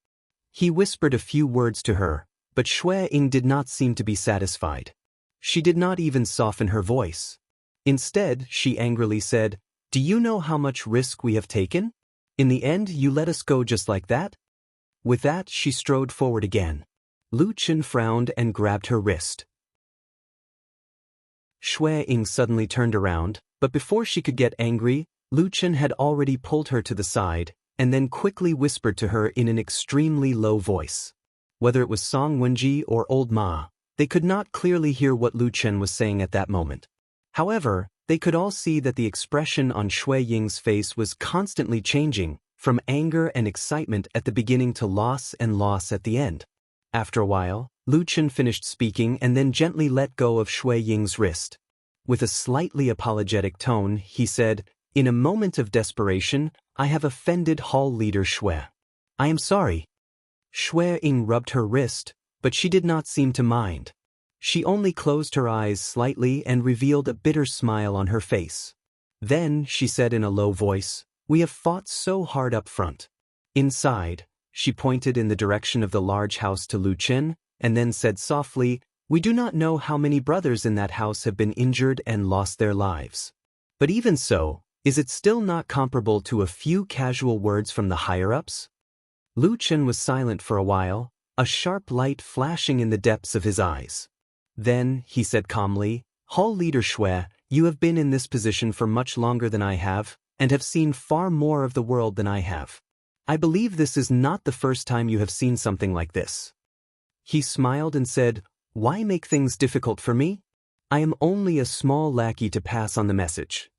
He whispered a few words to her, but Xue Ying did not seem to be satisfied. She did not even soften her voice. Instead, she angrily said, "Do you know how much risk we have taken? In the end, you let us go just like that?" With that, she strode forward again. Lu Qin frowned and grabbed her wrist. Xue Ying suddenly turned around, but before she could get angry, Lu Qin had already pulled her to the side, and then quickly whispered to her in an extremely low voice. Whether it was Song Wenji or Old Ma, they could not clearly hear what Lu Qin was saying at that moment. However, they could all see that the expression on Xue Ying's face was constantly changing, from anger and excitement at the beginning to loss and loss at the end. After a while, Lu Qin finished speaking and then gently let go of Xue Ying's wrist. With a slightly apologetic tone, he said, "In a moment of desperation, I have offended Hall Leader Xue. I am sorry." Xue Ying rubbed her wrist, but she did not seem to mind. She only closed her eyes slightly and revealed a bitter smile on her face. Then, she said in a low voice, "We have fought so hard up front. Inside," she pointed in the direction of the large house to Lu Qin, and then said softly, "We do not know how many brothers in that house have been injured and lost their lives. But even so, is it still not comparable to a few casual words from the higher-ups?" Lu Qin was silent for a while, a sharp light flashing in the depths of his eyes. Then, he said calmly, "Hall Leader Xue, you have been in this position for much longer than I have, and have seen far more of the world than I have. I believe this is not the first time you have seen something like this." He smiled and said, "Why make things difficult for me? I am only a small lackey to pass on the message."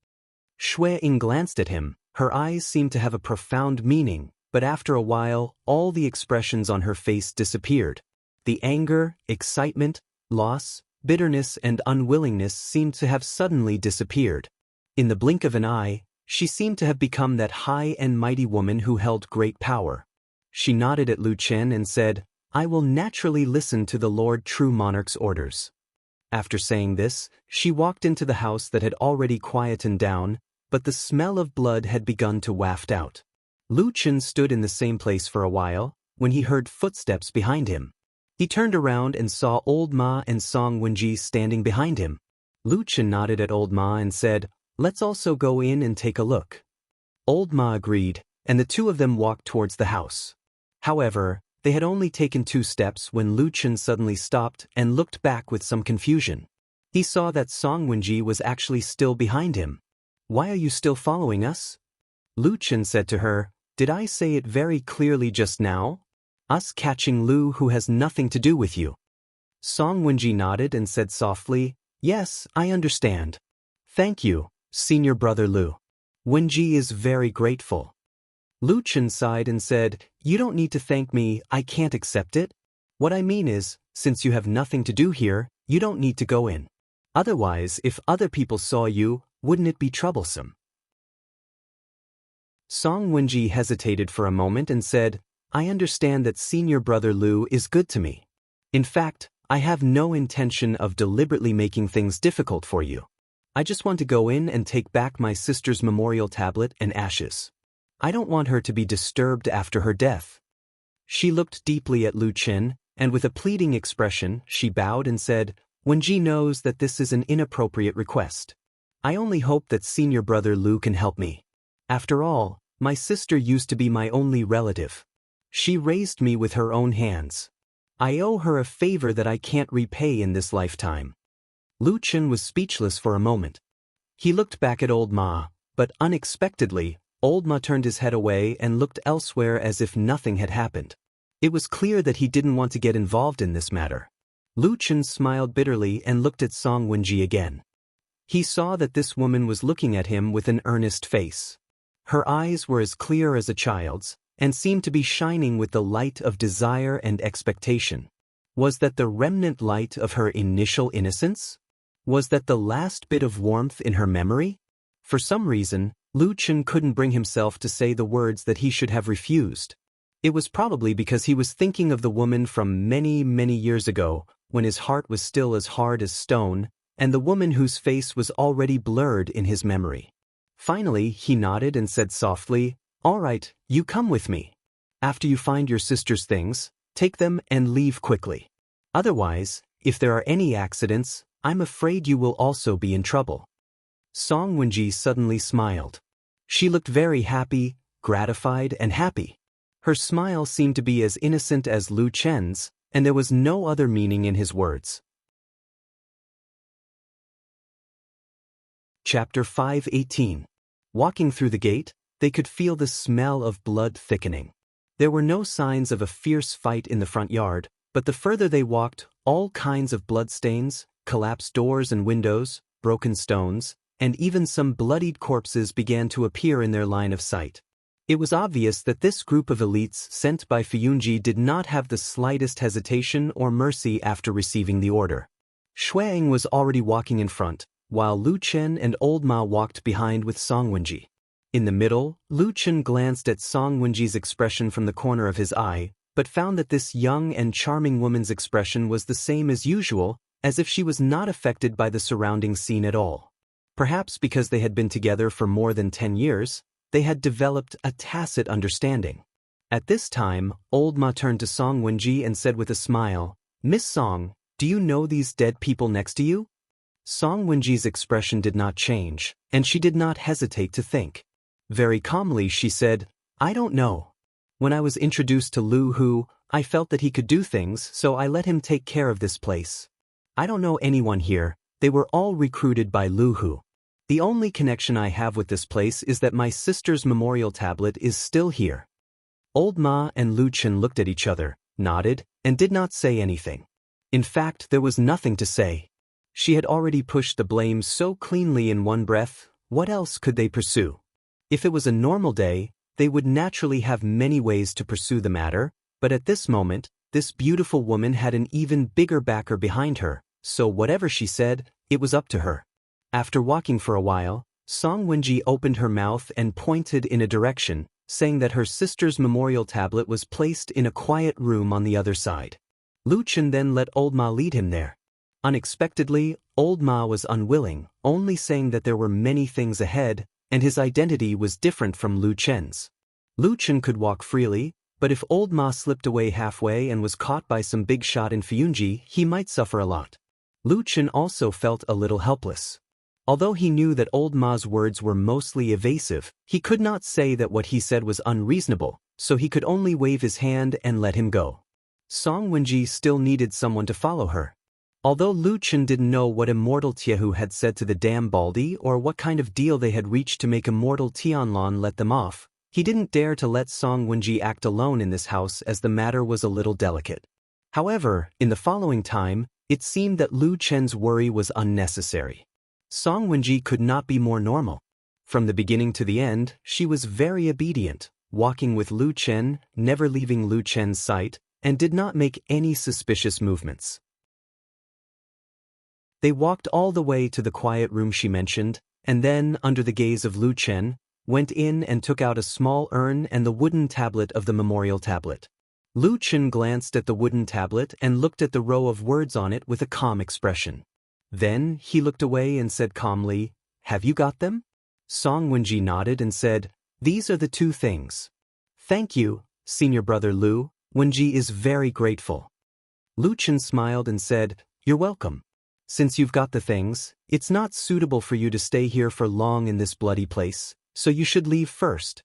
Xue Ying glanced at him. Her eyes seemed to have a profound meaning, but after a while, all the expressions on her face disappeared. The anger, excitement, loss, bitterness, and unwillingness seemed to have suddenly disappeared. In the blink of an eye, she seemed to have become that high and mighty woman who held great power. She nodded at Lu Qin and said, "I will naturally listen to the Lord True Monarch's orders." After saying this, she walked into the house that had already quietened down, but the smell of blood had begun to waft out. Lu Chen stood in the same place for a while, when he heard footsteps behind him. He turned around and saw Old Ma and Song Wenji standing behind him. Lu Chen nodded at Old Ma and said, "Let's also go in and take a look." Old Ma agreed, and the two of them walked towards the house. However, they had only taken 2 steps when Lu Chen suddenly stopped and looked back with some confusion. He saw that Song Wenji was actually still behind him. "Why are you still following us?" Lu Chen said to her, "Did I say it very clearly just now? Us catching Lu who has nothing to do with you." Song Wenji nodded and said softly, "Yes, I understand. Thank you, Senior Brother Lu. Wenji is very grateful." Lu Chen sighed and said, "You don't need to thank me, I can't accept it. What I mean is, since you have nothing to do here, you don't need to go in. Otherwise, if other people saw you, wouldn't it be troublesome?" Song Wenji hesitated for a moment and said, "I understand that Senior Brother Lu is good to me. In fact, I have no intention of deliberately making things difficult for you. I just want to go in and take back my sister's memorial tablet and ashes. I don't want her to be disturbed after her death." She looked deeply at Lu Chen, and with a pleading expression, she bowed and said, "Wenji knows that this is an inappropriate request. I only hope that Senior Brother Lu can help me. After all, my sister used to be my only relative. She raised me with her own hands. I owe her a favor that I can't repay in this lifetime." Lu Chen was speechless for a moment. He looked back at Old Ma, but unexpectedly, Old Ma turned his head away and looked elsewhere as if nothing had happened. It was clear that he didn't want to get involved in this matter. Lu Chen smiled bitterly and looked at Song Wenji again. He saw that this woman was looking at him with an earnest face. Her eyes were as clear as a child's, and seemed to be shining with the light of desire and expectation. Was that the remnant light of her initial innocence? Was that the last bit of warmth in her memory? For some reason, Lu Chen couldn't bring himself to say the words that he should have refused. It was probably because he was thinking of the woman from many, many years ago, when his heart was still as hard as stone, and the woman whose face was already blurred in his memory. Finally, he nodded and said softly, "All right, you come with me. After you find your sister's things, take them and leave quickly. Otherwise, if there are any accidents, I'm afraid you will also be in trouble." Song Wenji suddenly smiled. She looked very happy, gratified, and happy. Her smile seemed to be as innocent as Lu Chen's, and there was no other meaning in his words. Chapter 5:18. Walking through the gate, they could feel the smell of blood thickening. There were no signs of a fierce fight in the front yard, but the further they walked, all kinds of bloodstains, collapsed doors and windows, broken stones, and even some bloodied corpses began to appear in their line of sight. It was obvious that this group of elites sent by Fuyunji did not have the slightest hesitation or mercy after receiving the order. Shuang was already walking in front, while Lu Chen and Old Ma walked behind with Song Wenji. In the middle, Lu Chen glanced at Song Wenji's expression from the corner of his eye, but found that this young and charming woman's expression was the same as usual, as if she was not affected by the surrounding scene at all. Perhaps because they had been together for more than 10 years, they had developed a tacit understanding. At this time, Old Ma turned to Song Wenji and said with a smile, "Miss Song, do you know these dead people next to you?" Song Wenji's expression did not change, and she did not hesitate to think. Very calmly she said, "I don't know. When I was introduced to Lu Hu, I felt that he could do things, so I let him take care of this place. I don't know anyone here, they were all recruited by Lu Hu. The only connection I have with this place is that my sister's memorial tablet is still here." Old Ma and Lu Chen looked at each other, nodded, and did not say anything. In fact, there was nothing to say. She had already pushed the blame so cleanly in one breath, what else could they pursue? If it was a normal day, they would naturally have many ways to pursue the matter, but at this moment, this beautiful woman had an even bigger backer behind her, so whatever she said, it was up to her. After walking for a while, Song Wenji opened her mouth and pointed in a direction, saying that her sister's memorial tablet was placed in a quiet room on the other side. Lu Chen then let Old Ma lead him there. Unexpectedly, old Ma was unwilling, only saying that there were many things ahead, and his identity was different from Lu Chen's. Lu Chen could walk freely, but if old Ma slipped away halfway and was caught by some big shot in Fuyunji, he might suffer a lot. Lu Chen also felt a little helpless. Although he knew that old Ma's words were mostly evasive, he could not say that what he said was unreasonable, so he could only wave his hand and let him go. Song Wenji still needed someone to follow her. Although Lu Chen didn't know what Immortal Tiehu had said to the damn Baldi or what kind of deal they had reached to make Immortal Tianlan let them off, he didn't dare to let Song Wenji act alone in this house as the matter was a little delicate. However, in the following time, it seemed that Lu Chen's worry was unnecessary. Song Wenji could not be more normal. From the beginning to the end, she was very obedient, walking with Lu Chen, never leaving Lu Chen's sight, and did not make any suspicious movements. They walked all the way to the quiet room she mentioned, and then, under the gaze of Lu Chen, went in and took out a small urn and the wooden tablet of the memorial tablet. Lu Chen glanced at the wooden tablet and looked at the row of words on it with a calm expression. Then, he looked away and said calmly, "Have you got them?" Song Wenji nodded and said, "These are the two things." "Thank you, Senior Brother Lu, Wenji is very grateful." Lu Chen smiled and said, "You're welcome. Since you've got the things, it's not suitable for you to stay here for long in this bloody place, so you should leave first."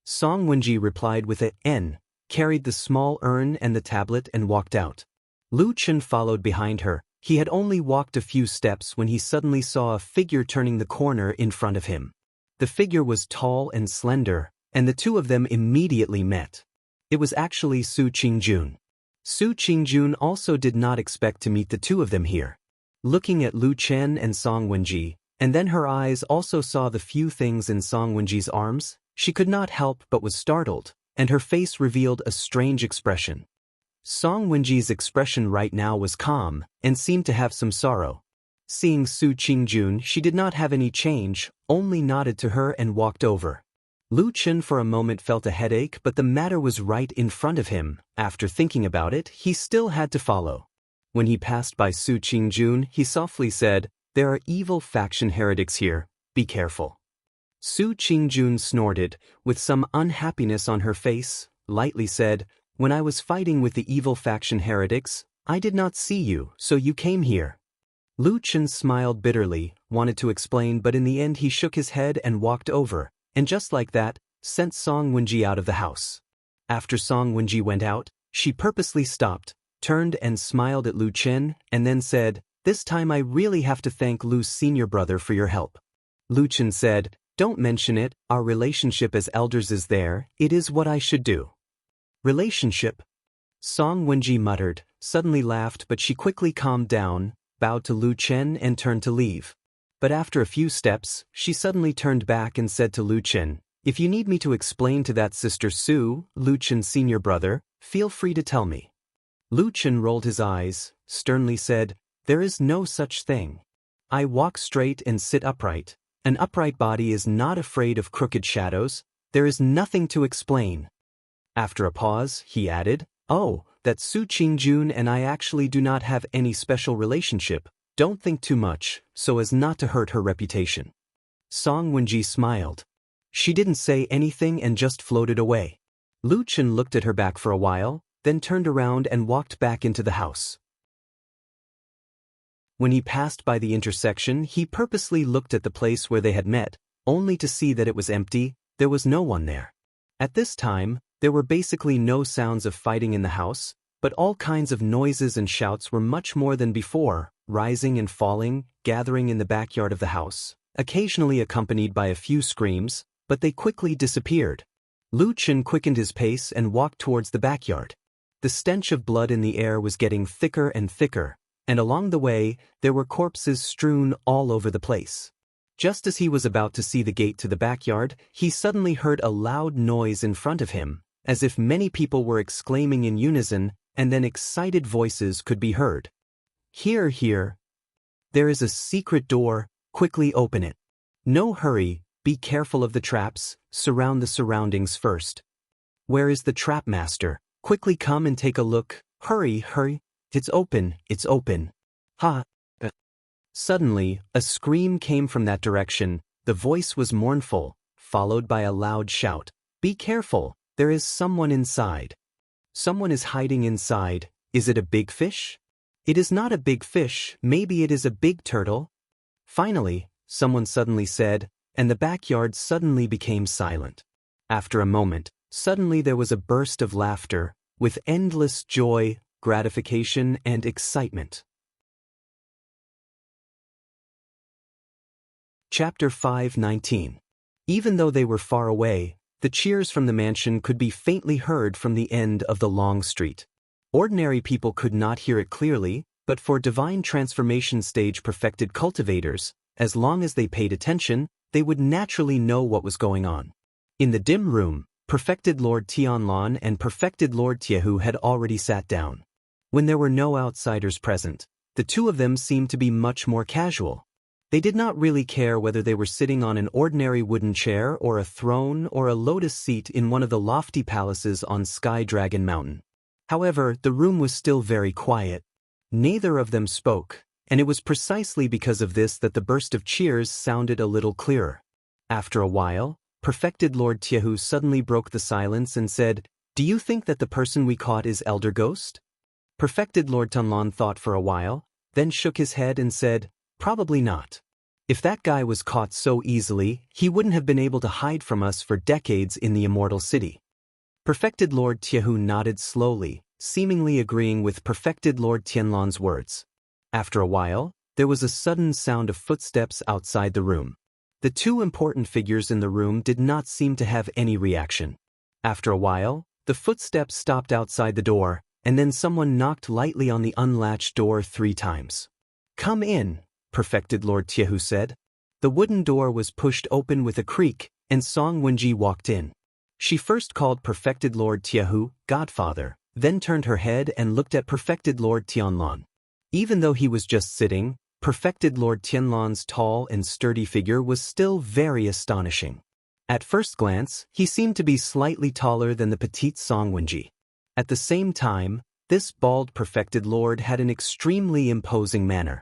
Song Wenji replied with a "N," carried the small urn and the tablet and walked out. Lu Chen followed behind her. He had only walked a few steps when he suddenly saw a figure turning the corner in front of him. The figure was tall and slender, and the two of them immediately met. It was actually Su Qingjun. Su Qingjun also did not expect to meet the two of them here. Looking at Lu Chen and Song Wenji, and then her eyes also saw the few things in Song Wenji's arms, she could not help but was startled, and her face revealed a strange expression. Song Wenji's expression right now was calm, and seemed to have some sorrow. Seeing Su Qingjun, she did not have any change, only nodded to her and walked over. Lu Chen for a moment felt a headache, but the matter was right in front of him. After thinking about it, he still had to follow. When he passed by Su Qingjun, he softly said, "There are evil faction heretics here, be careful." Su Qingjun snorted, with some unhappiness on her face, lightly said, "When I was fighting with the evil faction heretics, I did not see you, so you came here." Lu Chen smiled bitterly, wanted to explain, but in the end he shook his head and walked over, and just like that, sent Song Wenji out of the house. After Song Wenji went out, she purposely stopped, turned and smiled at Lu Chen, and then said, "This time I really have to thank Lu's senior brother for your help." Lu Chen said, "Don't mention it, our relationship as elders is there, it is what I should do." "Relationship?" Song Wenji muttered, suddenly laughed, but she quickly calmed down, bowed to Lu Chen and turned to leave. But after a few steps, she suddenly turned back and said to Lu Chen, "If you need me to explain to that Sister Su, Lu Chen's senior brother, feel free to tell me." Lu Chen rolled his eyes, sternly said, "There is no such thing. I walk straight and sit upright. An upright body is not afraid of crooked shadows. There is nothing to explain." After a pause, he added, "Oh, that Su Qingjun and I actually do not have any special relationship. Don't think too much, so as not to hurt her reputation." Song Wenji smiled. She didn't say anything and just floated away. Lu Chen looked at her back for a while, then turned around and walked back into the house. When he passed by the intersection, he purposely looked at the place where they had met, only to see that it was empty. There was no one there. At this time, there were basically no sounds of fighting in the house, but all kinds of noises and shouts were much more than before, rising and falling, gathering in the backyard of the house, occasionally accompanied by a few screams, but they quickly disappeared. Lu Chen quickened his pace and walked towards the backyard. The stench of blood in the air was getting thicker and thicker, and along the way, there were corpses strewn all over the place. Just as he was about to see the gate to the backyard, he suddenly heard a loud noise in front of him, as if many people were exclaiming in unison, and then excited voices could be heard. "Here, here. There is a secret door, quickly open it. No hurry, be careful of the traps, surround the surroundings first. Where is the trap master? Quickly come and take a look, hurry, hurry. It's open, it's open. Ha, Suddenly, a scream came from that direction. The voice was mournful, followed by a loud shout. "Be careful, there is someone inside. Someone is hiding inside. Is it a big fish? It is not a big fish, maybe it is a big turtle." Finally, someone suddenly said, and the backyard suddenly became silent. After a moment, suddenly there was a burst of laughter, with endless joy, gratification, and excitement. Chapter 5:19. Even though they were far away, the cheers from the mansion could be faintly heard from the end of the long street. Ordinary people could not hear it clearly, but for divine transformation stage perfected cultivators, as long as they paid attention, they would naturally know what was going on. In the dim room, perfected Lord Tianlan and perfected Lord Tiehu had already sat down. When there were no outsiders present, the two of them seemed to be much more casual. They did not really care whether they were sitting on an ordinary wooden chair or a throne or a lotus seat in one of the lofty palaces on Sky Dragon Mountain. However, the room was still very quiet. Neither of them spoke, and it was precisely because of this that the burst of cheers sounded a little clearer. After a while, perfected Lord Tiehu suddenly broke the silence and said, "Do you think that the person we caught is Elder Ghost?" Perfected Lord Tianlan thought for a while, then shook his head and said, "Probably not. If that guy was caught so easily, he wouldn't have been able to hide from us for decades in the Immortal City." Perfected Lord Tiehu nodded slowly, seemingly agreeing with perfected Lord Tianlan's words. After a while, there was a sudden sound of footsteps outside the room. The two important figures in the room did not seem to have any reaction. After a while, the footsteps stopped outside the door, and then someone knocked lightly on the unlatched door 3 times. "Come in," perfected Lord Tiehu said. The wooden door was pushed open with a creak, and Song Wenji walked in. She first called perfected Lord Tiehu Godfather, then turned her head and looked at perfected Lord Tianlan. Even though he was just sitting, perfected Lord Tianlan's tall and sturdy figure was still very astonishing. At first glance, he seemed to be slightly taller than the petite Song Wenji. At the same time, this bald perfected lord had an extremely imposing manner.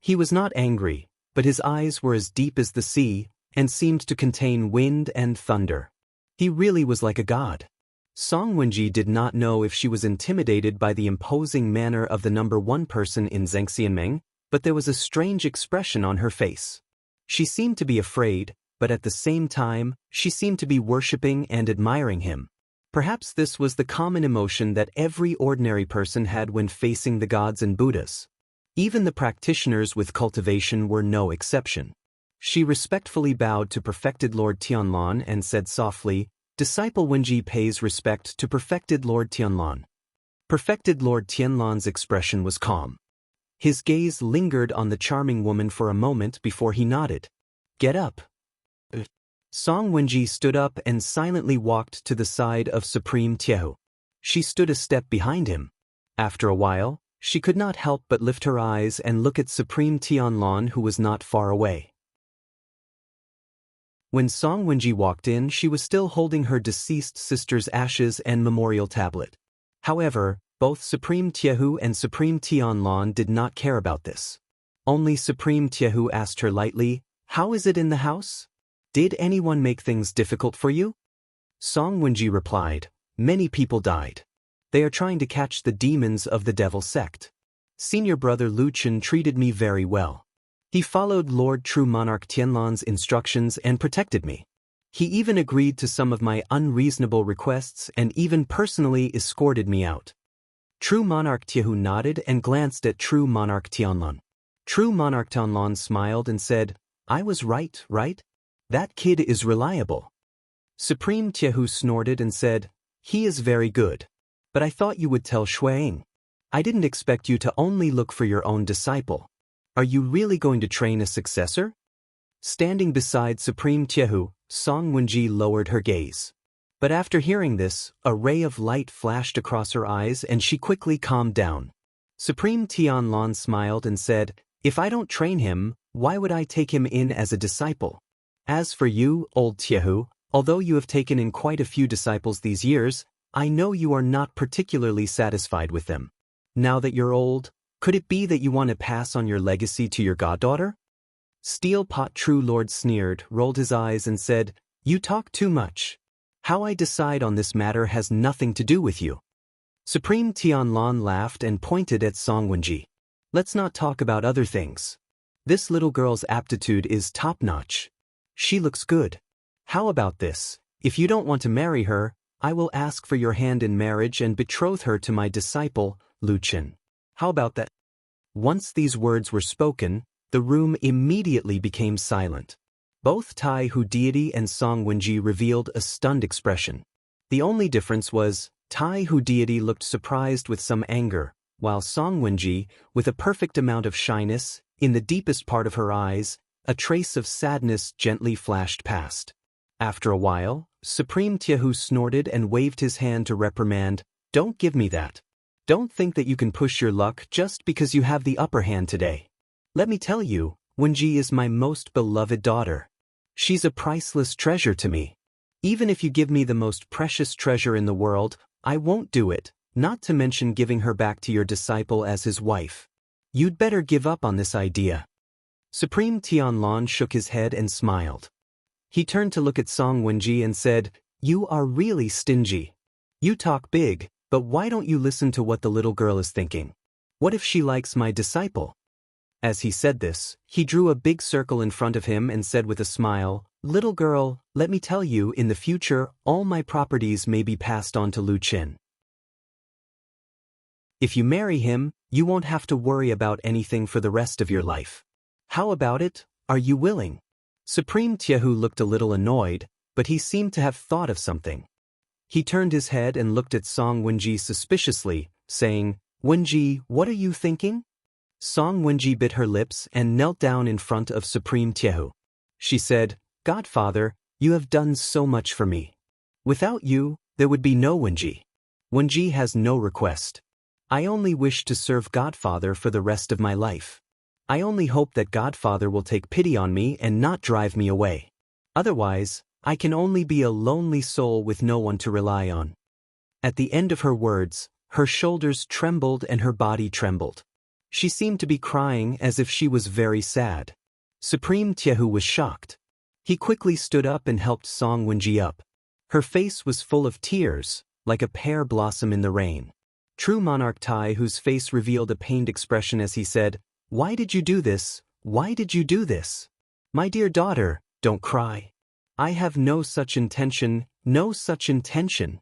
He was not angry, but his eyes were as deep as the sea, and seemed to contain wind and thunder. He really was like a god. Song Wenji did not know if she was intimidated by the imposing manner of the number 1 person in Xianxia, but there was a strange expression on her face. She seemed to be afraid, but at the same time, she seemed to be worshipping and admiring him. Perhaps this was the common emotion that every ordinary person had when facing the gods and Buddhas. Even the practitioners with cultivation were no exception. She respectfully bowed to perfected Lord Tianlan and said softly, "Disciple Wenji pays respect to perfected Lord Tianlan." Perfected Lord Tianlan's expression was calm. His gaze lingered on the charming woman for a moment before he nodded. "Get up." Song Wenji stood up and silently walked to the side of Supreme Tiehu. She stood a step behind him. After a while, she could not help but lift her eyes and look at Supreme Tianlan, who was not far away. When Song Wenji walked in, she was still holding her deceased sister's ashes and memorial tablet. However, both Supreme Tiehu and Supreme Tianlan did not care about this. Only Supreme Tiehu asked her lightly, "How is it in the house? Did anyone make things difficult for you?" Song Wenji replied, "Many people died. They are trying to catch the demons of the devil sect. Senior brother Lu Chen treated me very well. He followed Lord True Monarch Tianlan's instructions and protected me. He even agreed to some of my unreasonable requests and even personally escorted me out." True Monarch Tiehu nodded and glanced at True Monarch Tianlan. True Monarch Tianlan smiled and said, "I was right, right? That kid is reliable." Supreme Tiehu snorted and said, "He is very good. But I thought you would tell Shuang. I didn't expect you to only look for your own disciple. Are you really going to train a successor?" Standing beside Supreme Tiehu, Song Wenji lowered her gaze. But after hearing this, a ray of light flashed across her eyes and she quickly calmed down. Supreme Tianlan smiled and said, "If I don't train him, why would I take him in as a disciple? As for you, old Tiehu, although you have taken in quite a few disciples these years, I know you are not particularly satisfied with them. Now that you're old, Could it be that you want to pass on your legacy to your goddaughter? Steel Pot True Lord sneered, rolled his eyes and said, "You talk too much. How I decide on this matter has nothing to do with you." Supreme Tianlan laughed and pointed at Song Wenji. "Let's not talk about other things. This little girl's aptitude is top-notch. She looks good. How about this? If you don't want to marry her, I will ask for your hand in marriage and betroth her to my disciple, Lu Chen. How about that?" Once these words were spoken, the room immediately became silent. Both Tai Hu deity and Song Wenji revealed a stunned expression. The only difference was, Tai Hu deity looked surprised with some anger, while Song Wenji, with a perfect amount of shyness, in the deepest part of her eyes, a trace of sadness gently flashed past. After a while, Supreme Tiehu snorted and waved his hand to reprimand, "Don't give me that. Don't think that you can push your luck just because you have the upper hand today. Let me tell you, Wenji is my most beloved daughter. She's a priceless treasure to me. Even if you give me the most precious treasure in the world, I won't do it, not to mention giving her back to your disciple as his wife. You'd better give up on this idea." Supreme Tianlan shook his head and smiled. He turned to look at Song Wenji and said, "You are really stingy. You talk big, but why don't you listen to what the little girl is thinking? What if she likes my disciple?" As he said this, he drew a big circle in front of him and said with a smile, "Little girl, let me tell you, in the future, all my properties may be passed on to Lu Chen. If you marry him, you won't have to worry about anything for the rest of your life. How about it? Are you willing?" Supreme Tiehu looked a little annoyed, but he seemed to have thought of something. He turned his head and looked at Song Wenji suspiciously, saying, "Wenji, what are you thinking?" Song Wenji bit her lips and knelt down in front of Supreme Tiehu. She said, "Godfather, you have done so much for me. Without you, there would be no Wenji. Wenji has no request. I only wish to serve Godfather for the rest of my life. I only hope that Godfather will take pity on me and not drive me away. Otherwise, I can only be a lonely soul with no one to rely on." At the end of her words, her shoulders trembled and her body trembled. She seemed to be crying as if she was very sad. Supreme Tiehu was shocked. He quickly stood up and helped Song Wenji up. Her face was full of tears, like a pear blossom in the rain. True Monarch Tai, whose face revealed a pained expression as he said, "Why did you do this? Why did you do this? My dear daughter, don't cry. I have no such intention, no such intention."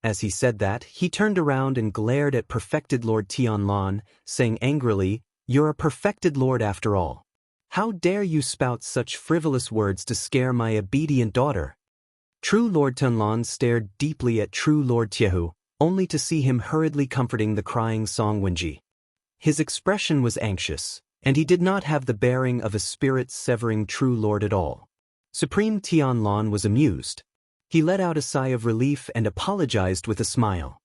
As he said that, he turned around and glared at perfected Lord Tianlan, saying angrily, "You're a perfected lord after all. How dare you spout such frivolous words to scare my obedient daughter?" True Lord Tianlan stared deeply at True Lord Tiehu, only to see him hurriedly comforting the crying Song Wenji. His expression was anxious, and he did not have the bearing of a spirit-severing true lord at all. Supreme Tianlan was amused. He let out a sigh of relief and apologized with a smile.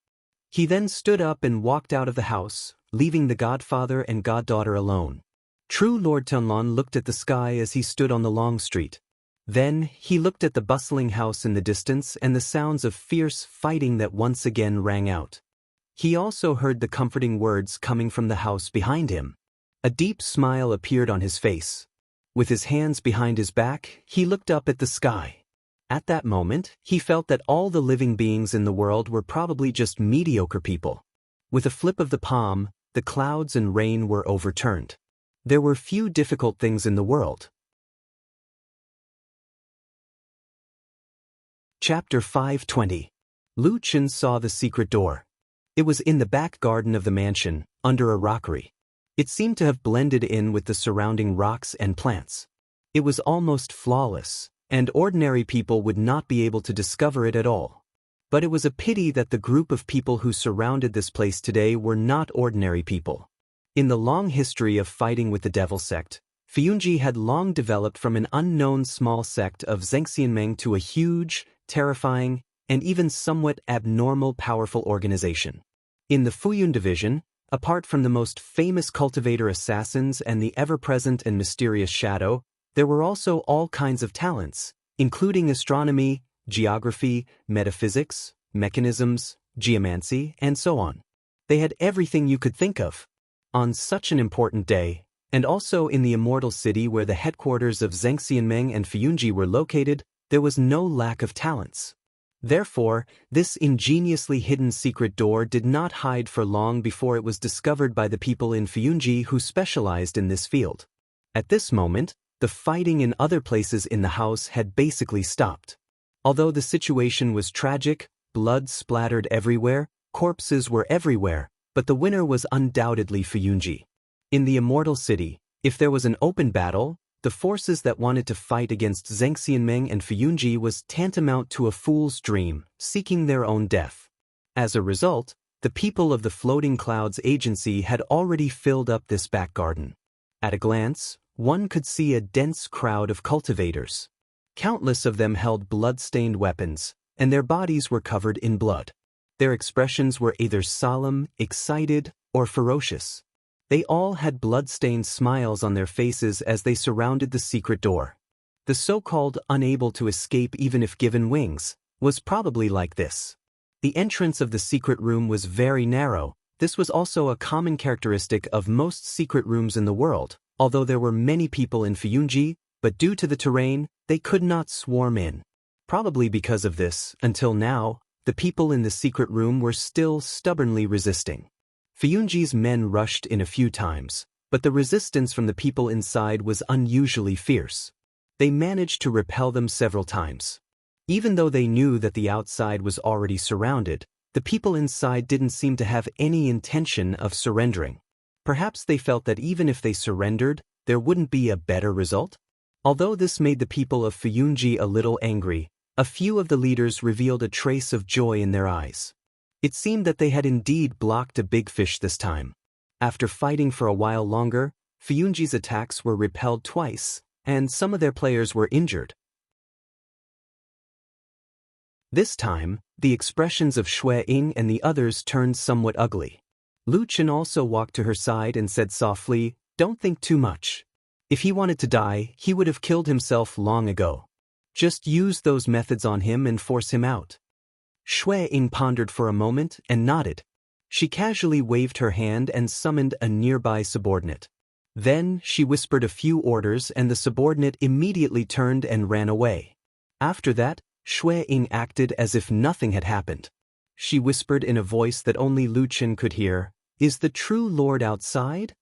He then stood up and walked out of the house, leaving the godfather and goddaughter alone. True Lord Tianlan looked at the sky as he stood on the long street. Then, he looked at the bustling house in the distance and the sounds of fierce fighting that once again rang out. He also heard the comforting words coming from the house behind him. A deep smile appeared on his face. With his hands behind his back, he looked up at the sky. At that moment, he felt that all the living beings in the world were probably just mediocre people. With a flip of the palm, the clouds and rain were overturned. There were few difficult things in the world. Chapter 520. Lu Chen saw the secret door. It was in the back garden of the mansion, under a rockery. It seemed to have blended in with the surrounding rocks and plants. It was almost flawless, and ordinary people would not be able to discover it at all. But it was a pity that the group of people who surrounded this place today were not ordinary people. In the long history of fighting with the devil sect, Fuyunji had long developed from an unknown small sect of Zhengxianmeng to a huge, terrifying, and even somewhat abnormal powerful organization. In the Fuyun division, apart from the most famous cultivator assassins and the ever-present and mysterious shadow, there were also all kinds of talents, including astronomy, geography, metaphysics, mechanisms, geomancy, and so on. They had everything you could think of. On such an important day, and also in the immortal city where the headquarters of Xianxia and Fiyunji were located, there was no lack of talents. Therefore, this ingeniously hidden secret door did not hide for long before it was discovered by the people in Fiyunji who specialized in this field. At this moment, the fighting in other places in the house had basically stopped. Although the situation was tragic, blood splattered everywhere, corpses were everywhere, but the winner was undoubtedly Fiyunji. In the immortal city, if there was an open battle, the forces that wanted to fight against Zhengxianmeng and Fiyunji was tantamount to a fool's dream, seeking their own death. As a result, the people of the Floating Clouds Agency had already filled up this back garden. At a glance, one could see a dense crowd of cultivators. Countless of them held blood-stained weapons, and their bodies were covered in blood. Their expressions were either solemn, excited, or ferocious. They all had blood-stained smiles on their faces as they surrounded the secret door. The so-called unable to escape even if given wings was probably like this. The entrance of the secret room was very narrow. This was also a common characteristic of most secret rooms in the world, although there were many people in Fiyunji, but due to the terrain, they could not swarm in. Probably because of this, until now, the people in the secret room were still stubbornly resisting. Fiyunji's men rushed in a few times, but the resistance from the people inside was unusually fierce. They managed to repel them several times. Even though they knew that the outside was already surrounded, the people inside didn't seem to have any intention of surrendering. Perhaps they felt that even if they surrendered, there wouldn't be a better result? Although this made the people of Fiyunji a little angry, a few of the leaders revealed a trace of joy in their eyes. It seemed that they had indeed blocked a big fish this time. After fighting for a while longer, Fiyunji's attacks were repelled twice, and some of their players were injured. This time, the expressions of Xue Ying and the others turned somewhat ugly. Lu Chen also walked to her side and said softly, "Don't think too much. If he wanted to die, he would have killed himself long ago. Just use those methods on him and force him out." Xue Ying pondered for a moment and nodded. She casually waved her hand and summoned a nearby subordinate. Then she whispered a few orders and the subordinate immediately turned and ran away. After that, Xue Ying acted as if nothing had happened. She whispered in a voice that only Lu Chen could hear, "Is the true lord outside?"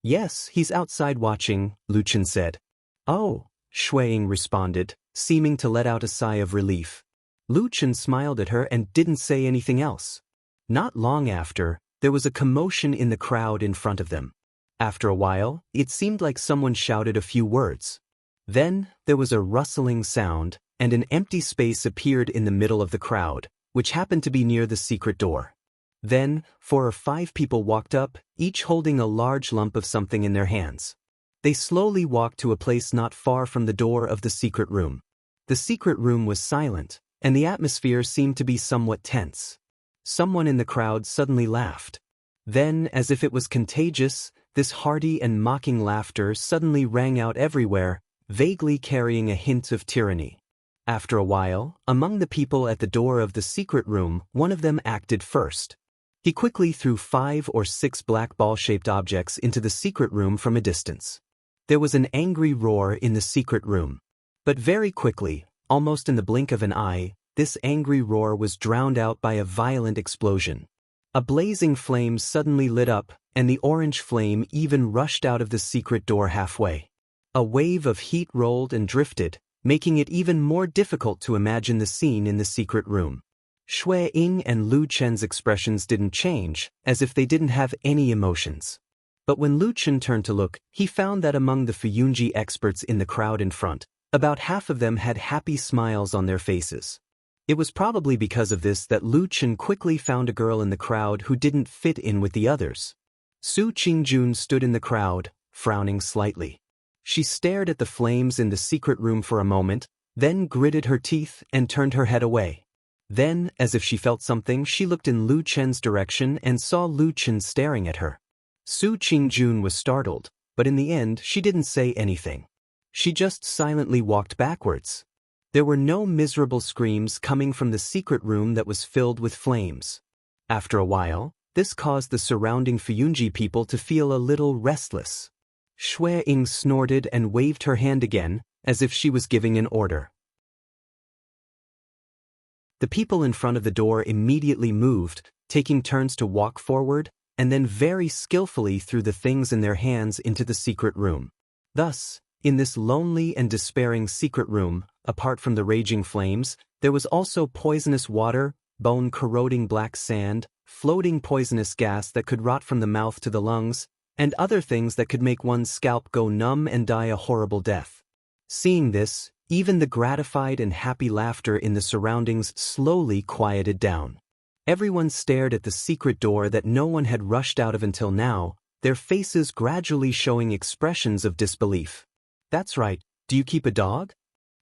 "Yes, he's outside watching," Lu Chen said. "Oh," Xue Ying responded, seeming to let out a sigh of relief. Lu Chen smiled at her and didn't say anything else. Not long after, there was a commotion in the crowd in front of them. After a while, it seemed like someone shouted a few words. Then, there was a rustling sound, and an empty space appeared in the middle of the crowd, which happened to be near the secret door. Then, 4 or 5 people walked up, each holding a large lump of something in their hands. They slowly walked to a place not far from the door of the secret room. The secret room was silent, and the atmosphere seemed to be somewhat tense. Someone in the crowd suddenly laughed. Then, as if it was contagious, this hearty and mocking laughter suddenly rang out everywhere, vaguely carrying a hint of tyranny. After a while, among the people at the door of the secret room, one of them acted first. He quickly threw 5 or 6 black ball-shaped objects into the secret room from a distance. There was an angry roar in the secret room. But very quickly, almost in the blink of an eye, this angry roar was drowned out by a violent explosion. A blazing flame suddenly lit up, and the orange flame even rushed out of the secret door halfway. A wave of heat rolled and drifted, making it even more difficult to imagine the scene in the secret room. Xue Ying and Lu Chen's expressions didn't change, as if they didn't have any emotions. But when Lu Chen turned to look, he found that among the Fiyunji experts in the crowd in front, about half of them had happy smiles on their faces. It was probably because of this that Lu Chen quickly found a girl in the crowd who didn't fit in with the others. Su Qingjun stood in the crowd, frowning slightly. She stared at the flames in the secret room for a moment, then gritted her teeth and turned her head away. Then, as if she felt something, she looked in Lu Chen's direction and saw Lu Chen staring at her. Su Qingjun was startled, but in the end she didn't say anything. She just silently walked backwards. There were no miserable screams coming from the secret room that was filled with flames. After a while, This caused the surrounding Fuyunji people to feel a little restless. Shui Ying snorted and waved her hand again, as if she was giving an order. The people in front of the door immediately moved, taking turns to walk forward, and then very skillfully threw the things in their hands into the secret room. Thus, in this lonely and despairing secret room, apart from the raging flames, there was also poisonous water, bone-corroding black sand, floating poisonous gas that could rot from the mouth to the lungs, and other things that could make one's scalp go numb and die a horrible death. Seeing this, even the gratified and happy laughter in the surroundings slowly quieted down. Everyone stared at the secret door that no one had rushed out of until now, their faces gradually showing expressions of disbelief. "That's right, do you keep a dog?"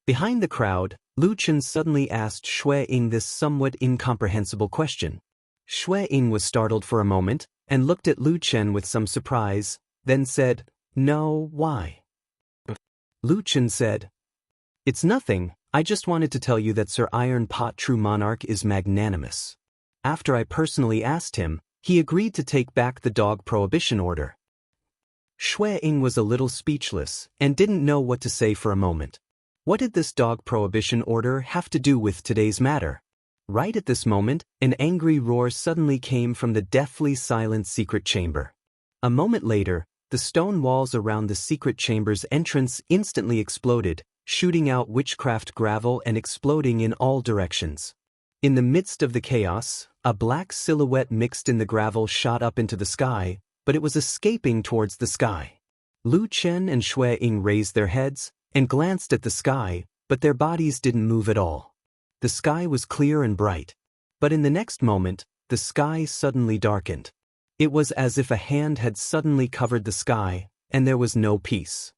Behind the crowd, Lu Chen suddenly asked Shui Ying this somewhat incomprehensible question. Shui Ying was startled for a moment, and looked at Lu Chen with some surprise, then said, "No, why?" Lu Chen said, "It's nothing, I just wanted to tell you that Sir Iron Pot True Monarch is magnanimous. After I personally asked him, he agreed to take back the dog prohibition order." Shui Ying was a little speechless, and didn't know what to say for a moment. What did this dog prohibition order have to do with today's matter? Right at this moment, an angry roar suddenly came from the deathly silent secret chamber. A moment later, the stone walls around the secret chamber's entrance instantly exploded, shooting out witchcraft gravel and exploding in all directions. In the midst of the chaos, a black silhouette mixed in the gravel shot up into the sky, but it was escaping towards the sky. Lu Chen and Shui Ying raised their heads and glanced at the sky, but their bodies didn't move at all. The sky was clear and bright. But in the next moment, the sky suddenly darkened. It was as if a hand had suddenly covered the sky, and there was no peace.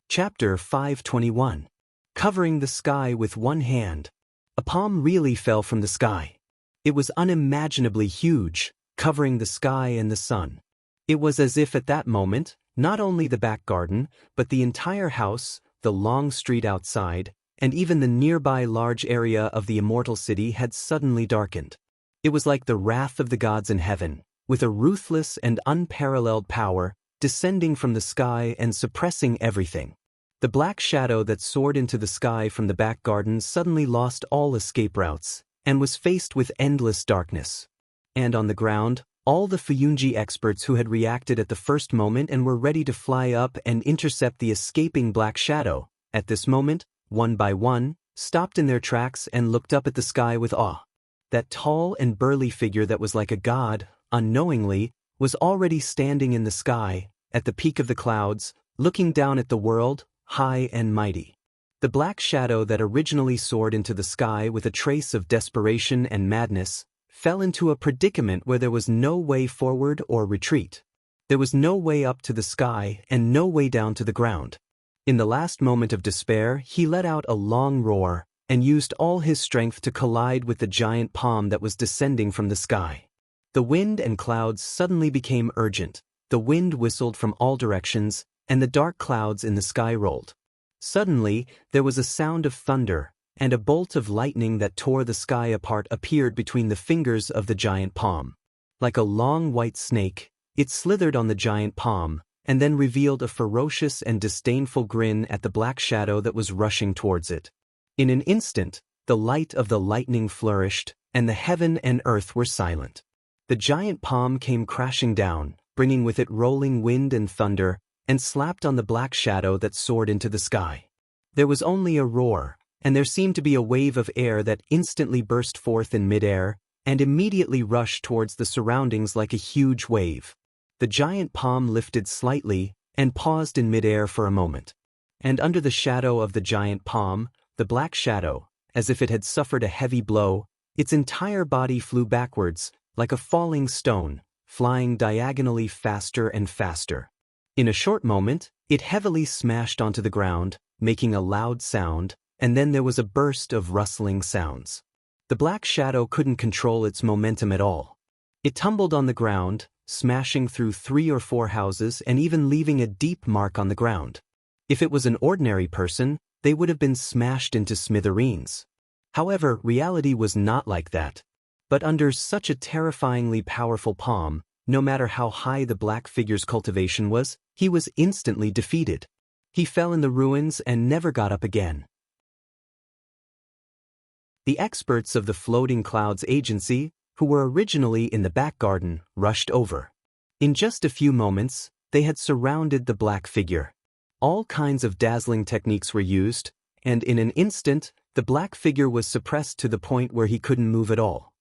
Chapter 521. Covering the sky with one hand. A palm really fell from the sky. It was unimaginably huge, covering the sky and the sun. It was as if at that moment, not only the back garden, but the entire house, the long street outside, and even the nearby large area of the immortal city had suddenly darkened. It was like the wrath of the gods in heaven, with a ruthless and unparalleled power, descending from the sky and suppressing everything. The black shadow that soared into the sky from the back garden suddenly lost all escape routes, and was faced with endless darkness. And on the ground, all the Fuyunji experts who had reacted at the first moment and were ready to fly up and intercept the escaping black shadow, at this moment, one by one, stopped in their tracks and looked up at the sky with awe. That tall and burly figure that was like a god, unknowingly, was already standing in the sky, at the peak of the clouds, looking down at the world, high and mighty. The black shadow that originally soared into the sky with a trace of desperation and madness, fell into a predicament where there was no way forward or retreat. There was no way up to the sky and no way down to the ground. In the last moment of despair, he let out a long roar, and used all his strength to collide with the giant palm that was descending from the sky. The wind and clouds suddenly became urgent, the wind whistled from all directions, and the dark clouds in the sky rolled. Suddenly, there was a sound of thunder, and a bolt of lightning that tore the sky apart appeared between the fingers of the giant palm. Like a long white snake, it slithered on the giant palm, and then revealed a ferocious and disdainful grin at the black shadow that was rushing towards it. In an instant, the light of the lightning flourished, and the heaven and earth were silent. The giant palm came crashing down, bringing with it rolling wind and thunder, and slapped on the black shadow that soared into the sky. There was only a roar, and there seemed to be a wave of air that instantly burst forth in midair, and immediately rushed towards the surroundings like a huge wave. The giant palm lifted slightly, and paused in midair for a moment. And under the shadow of the giant palm, the black shadow, as if it had suffered a heavy blow, its entire body flew backwards, like a falling stone, flying diagonally faster and faster. In a short moment, it heavily smashed onto the ground, making a loud sound, and then there was a burst of rustling sounds. The black shadow couldn't control its momentum at all. It tumbled on the ground, smashing through 3 or 4 houses and even leaving a deep mark on the ground. If it was an ordinary person, they would have been smashed into smithereens. However, reality was not like that. But under such a terrifyingly powerful palm, no matter how high the black figure's cultivation was, he was instantly defeated. He fell in the ruins and never got up again. The experts of the Floating Clouds Agency, who were originally in the back garden, rushed over. In just a few moments, they had surrounded the black figure. All kinds of dazzling techniques were used, and in an instant, the black figure was suppressed to the point where he couldn't move at all.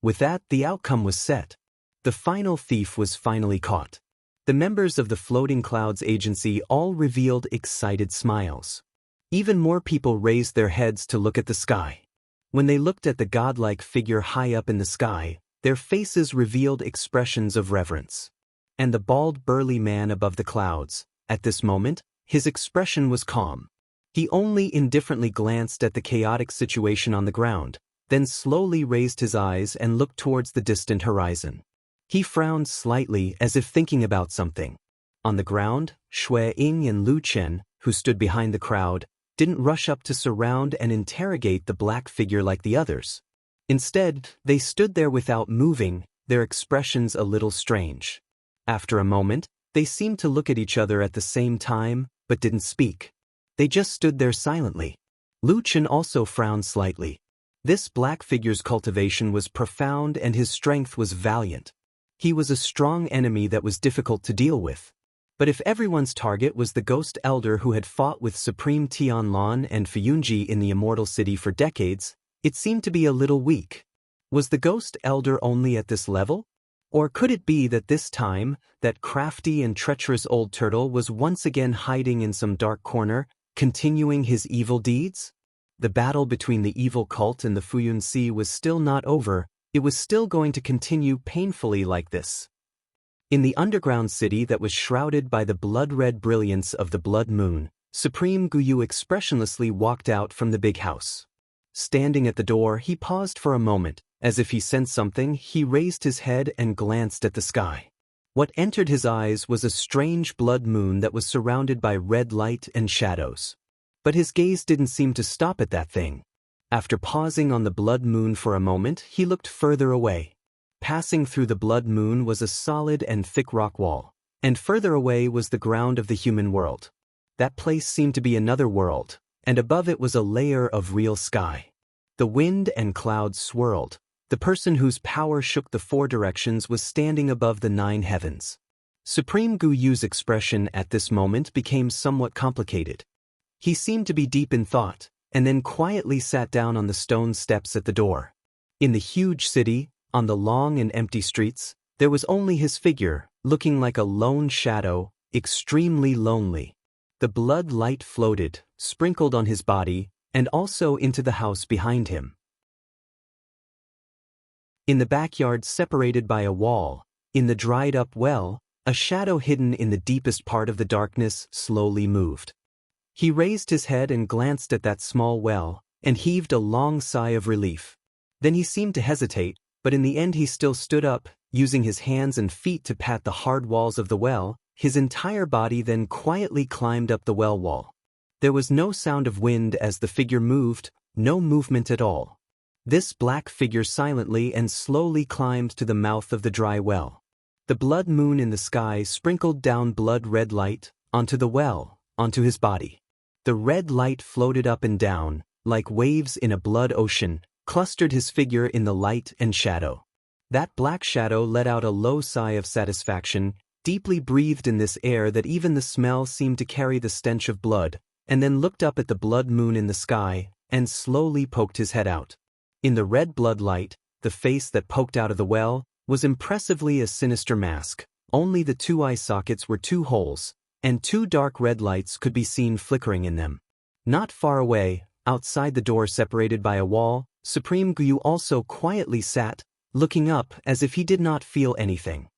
With that, the outcome was set. The final thief was finally caught. The members of the Floating Clouds Agency all revealed excited smiles. Even more people raised their heads to look at the sky. When they looked at the godlike figure high up in the sky, their faces revealed expressions of reverence. And the bald, burly man above the clouds, at this moment, his expression was calm. He only indifferently glanced at the chaotic situation on the ground, then slowly raised his eyes and looked towards the distant horizon. He frowned slightly as if thinking about something. On the ground, Shui Ying and Lu Chen, who stood behind the crowd, didn't rush up to surround and interrogate the black figure like the others. Instead, they stood there without moving, their expressions a little strange. After a moment, they seemed to look at each other at the same time, but didn't speak. They just stood there silently. Lu Chen also frowned slightly. This black figure's cultivation was profound and his strength was valiant. He was a strong enemy that was difficult to deal with. But if everyone's target was the ghost elder who had fought with Supreme Tianlan and Fuyunji in the Immortal City for decades, it seemed to be a little weak. Was the ghost elder only at this level? Or could it be that this time, that crafty and treacherous old turtle was once again hiding in some dark corner, continuing his evil deeds? The battle between the evil cult and the Fuyunci was still not over, it was still going to continue painfully like this. In the underground city that was shrouded by the blood-red brilliance of the blood moon, Supreme Guyu expressionlessly walked out from the big house. Standing at the door, he paused for a moment. As if he sensed something, he raised his head and glanced at the sky. What entered his eyes was a strange blood moon that was surrounded by red light and shadows. But his gaze didn't seem to stop at that thing. After pausing on the blood moon for a moment, he looked further away. Passing through the blood moon was a solid and thick rock wall, and further away was the ground of the human world. That place seemed to be another world, and above it was a layer of real sky. The wind and clouds swirled. The person whose power shook the four directions was standing above the 9 heavens. Supreme Guyu's expression at this moment became somewhat complicated. He seemed to be deep in thought, and then quietly sat down on the stone steps at the door. In the huge city, on the long and empty streets, there was only his figure, looking like a lone shadow, extremely lonely. The blood light floated, sprinkled on his body, and also into the house behind him. In the backyard separated by a wall, in the dried-up well, a shadow hidden in the deepest part of the darkness slowly moved. He raised his head and glanced at that small well, and heaved a long sigh of relief. Then he seemed to hesitate, but in the end he still stood up, using his hands and feet to pat the hard walls of the well. His entire body then quietly climbed up the well wall. There was no sound of wind as the figure moved, no movement at all. This black figure silently and slowly climbed to the mouth of the dry well. The blood moon in the sky sprinkled down blood-red light, onto the well, onto his body. The red light floated up and down, like waves in a blood ocean, clustered his figure in the light and shadow. That black shadow let out a low sigh of satisfaction, deeply breathed in this air that even the smell seemed to carry the stench of blood, and then looked up at the blood moon in the sky, and slowly poked his head out. In the red blood light, the face that poked out of the well was impressively a sinister mask. Only the 2 eye sockets were 2 holes, and 2 dark red lights could be seen flickering in them. Not far away, outside the door separated by a wall, Supreme Guyu also quietly sat, looking up as if he did not feel anything.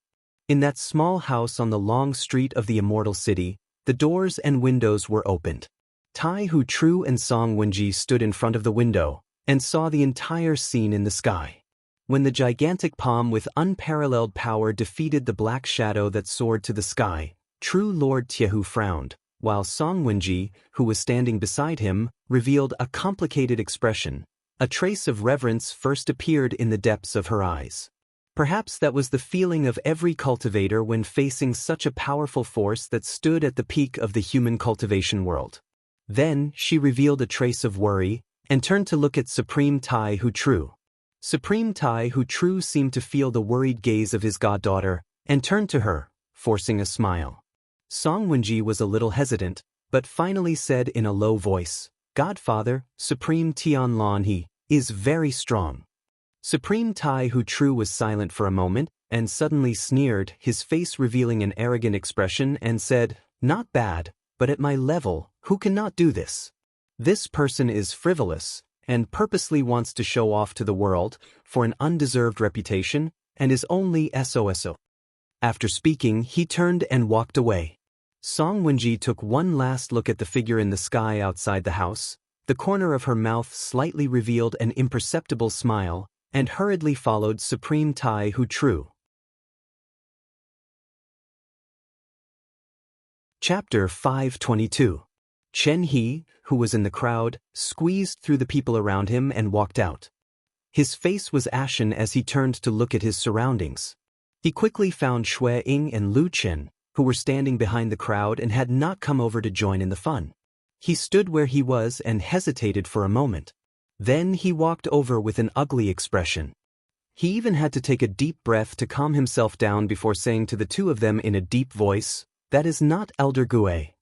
In that small house on the long street of the Immortal City, the doors and windows were opened. Tai Hu Tru and Song Wenji stood in front of the window, and saw the entire scene in the sky. When the gigantic palm with unparalleled power defeated the black shadow that soared to the sky, True Lord Tiehu frowned, while Song Wenji, who was standing beside him, revealed a complicated expression, A trace of reverence first appeared in the depths of her eyes. Perhaps that was the feeling of every cultivator when facing such a powerful force that stood at the peak of the human cultivation world. Then, she revealed a trace of worry, and turned to look at Supreme Tai Hu Tru. Supreme Tai Hu Tru seemed to feel the worried gaze of his goddaughter, and turned to her, forcing a smile. Song Wenji was a little hesitant, but finally said in a low voice, "Godfather, Supreme Tianlan he is very strong." Supreme Tai Hu Tru was silent for a moment, and suddenly sneered, his face revealing an arrogant expression, and said, "Not bad, but at my level, who cannot do this? This person is frivolous, and purposely wants to show off to the world, for an undeserved reputation, and is only SOSO. After speaking, he turned and walked away. Song Wenji took one last look at the figure in the sky outside the house. The corner of her mouth slightly revealed an imperceptible smile, and hurriedly followed Supreme Tai Hu Tru. Chapter 522. Chen He, who was in the crowd, squeezed through the people around him and walked out. His face was ashen as he turned to look at his surroundings. He quickly found Shui Ying and Lu Chen, who were standing behind the crowd and had not come over to join in the fun. He stood where he was and hesitated for a moment. Then he walked over with an ugly expression. He even had to take a deep breath to calm himself down before saying to the two of them in a deep voice, "That is not Elder Gue."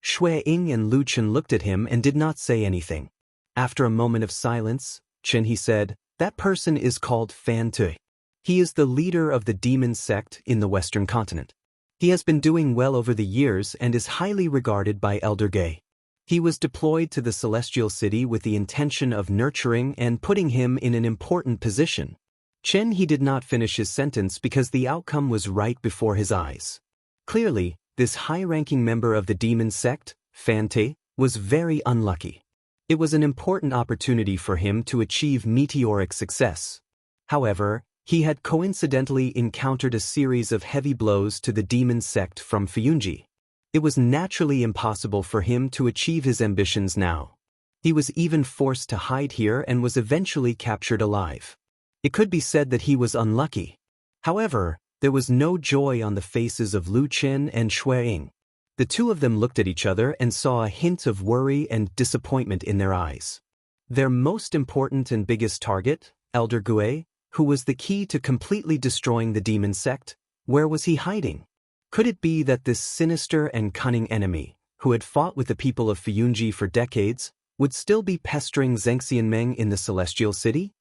Shui Ying and Lu Chen looked at him and did not say anything. After a moment of silence, Chen He said, "That person is called Fan Tui. He is the leader of the demon sect in the Western continent. He has been doing well over the years and is highly regarded by Elder Gue. He was deployed to the Celestial City with the intention of nurturing and putting him in an important position." Chen He did not finish his sentence because the outcome was right before his eyes. Clearly, this high-ranking member of the demon sect, Fan Te, was very unlucky. It was an important opportunity for him to achieve meteoric success. However, he had coincidentally encountered a series of heavy blows to the demon sect from Fuyunji. It was naturally impossible for him to achieve his ambitions now. He was even forced to hide here and was eventually captured alive. It could be said that he was unlucky. However, there was no joy on the faces of Lu Chen and Shui Ying. The two of them looked at each other and saw a hint of worry and disappointment in their eyes. Their most important and biggest target, Elder Gue, who was the key to completely destroying the demon sect, where was he hiding? Could it be that this sinister and cunning enemy, who had fought with the people of Fuyunji for decades, would still be pestering Xianxia in the Celestial City?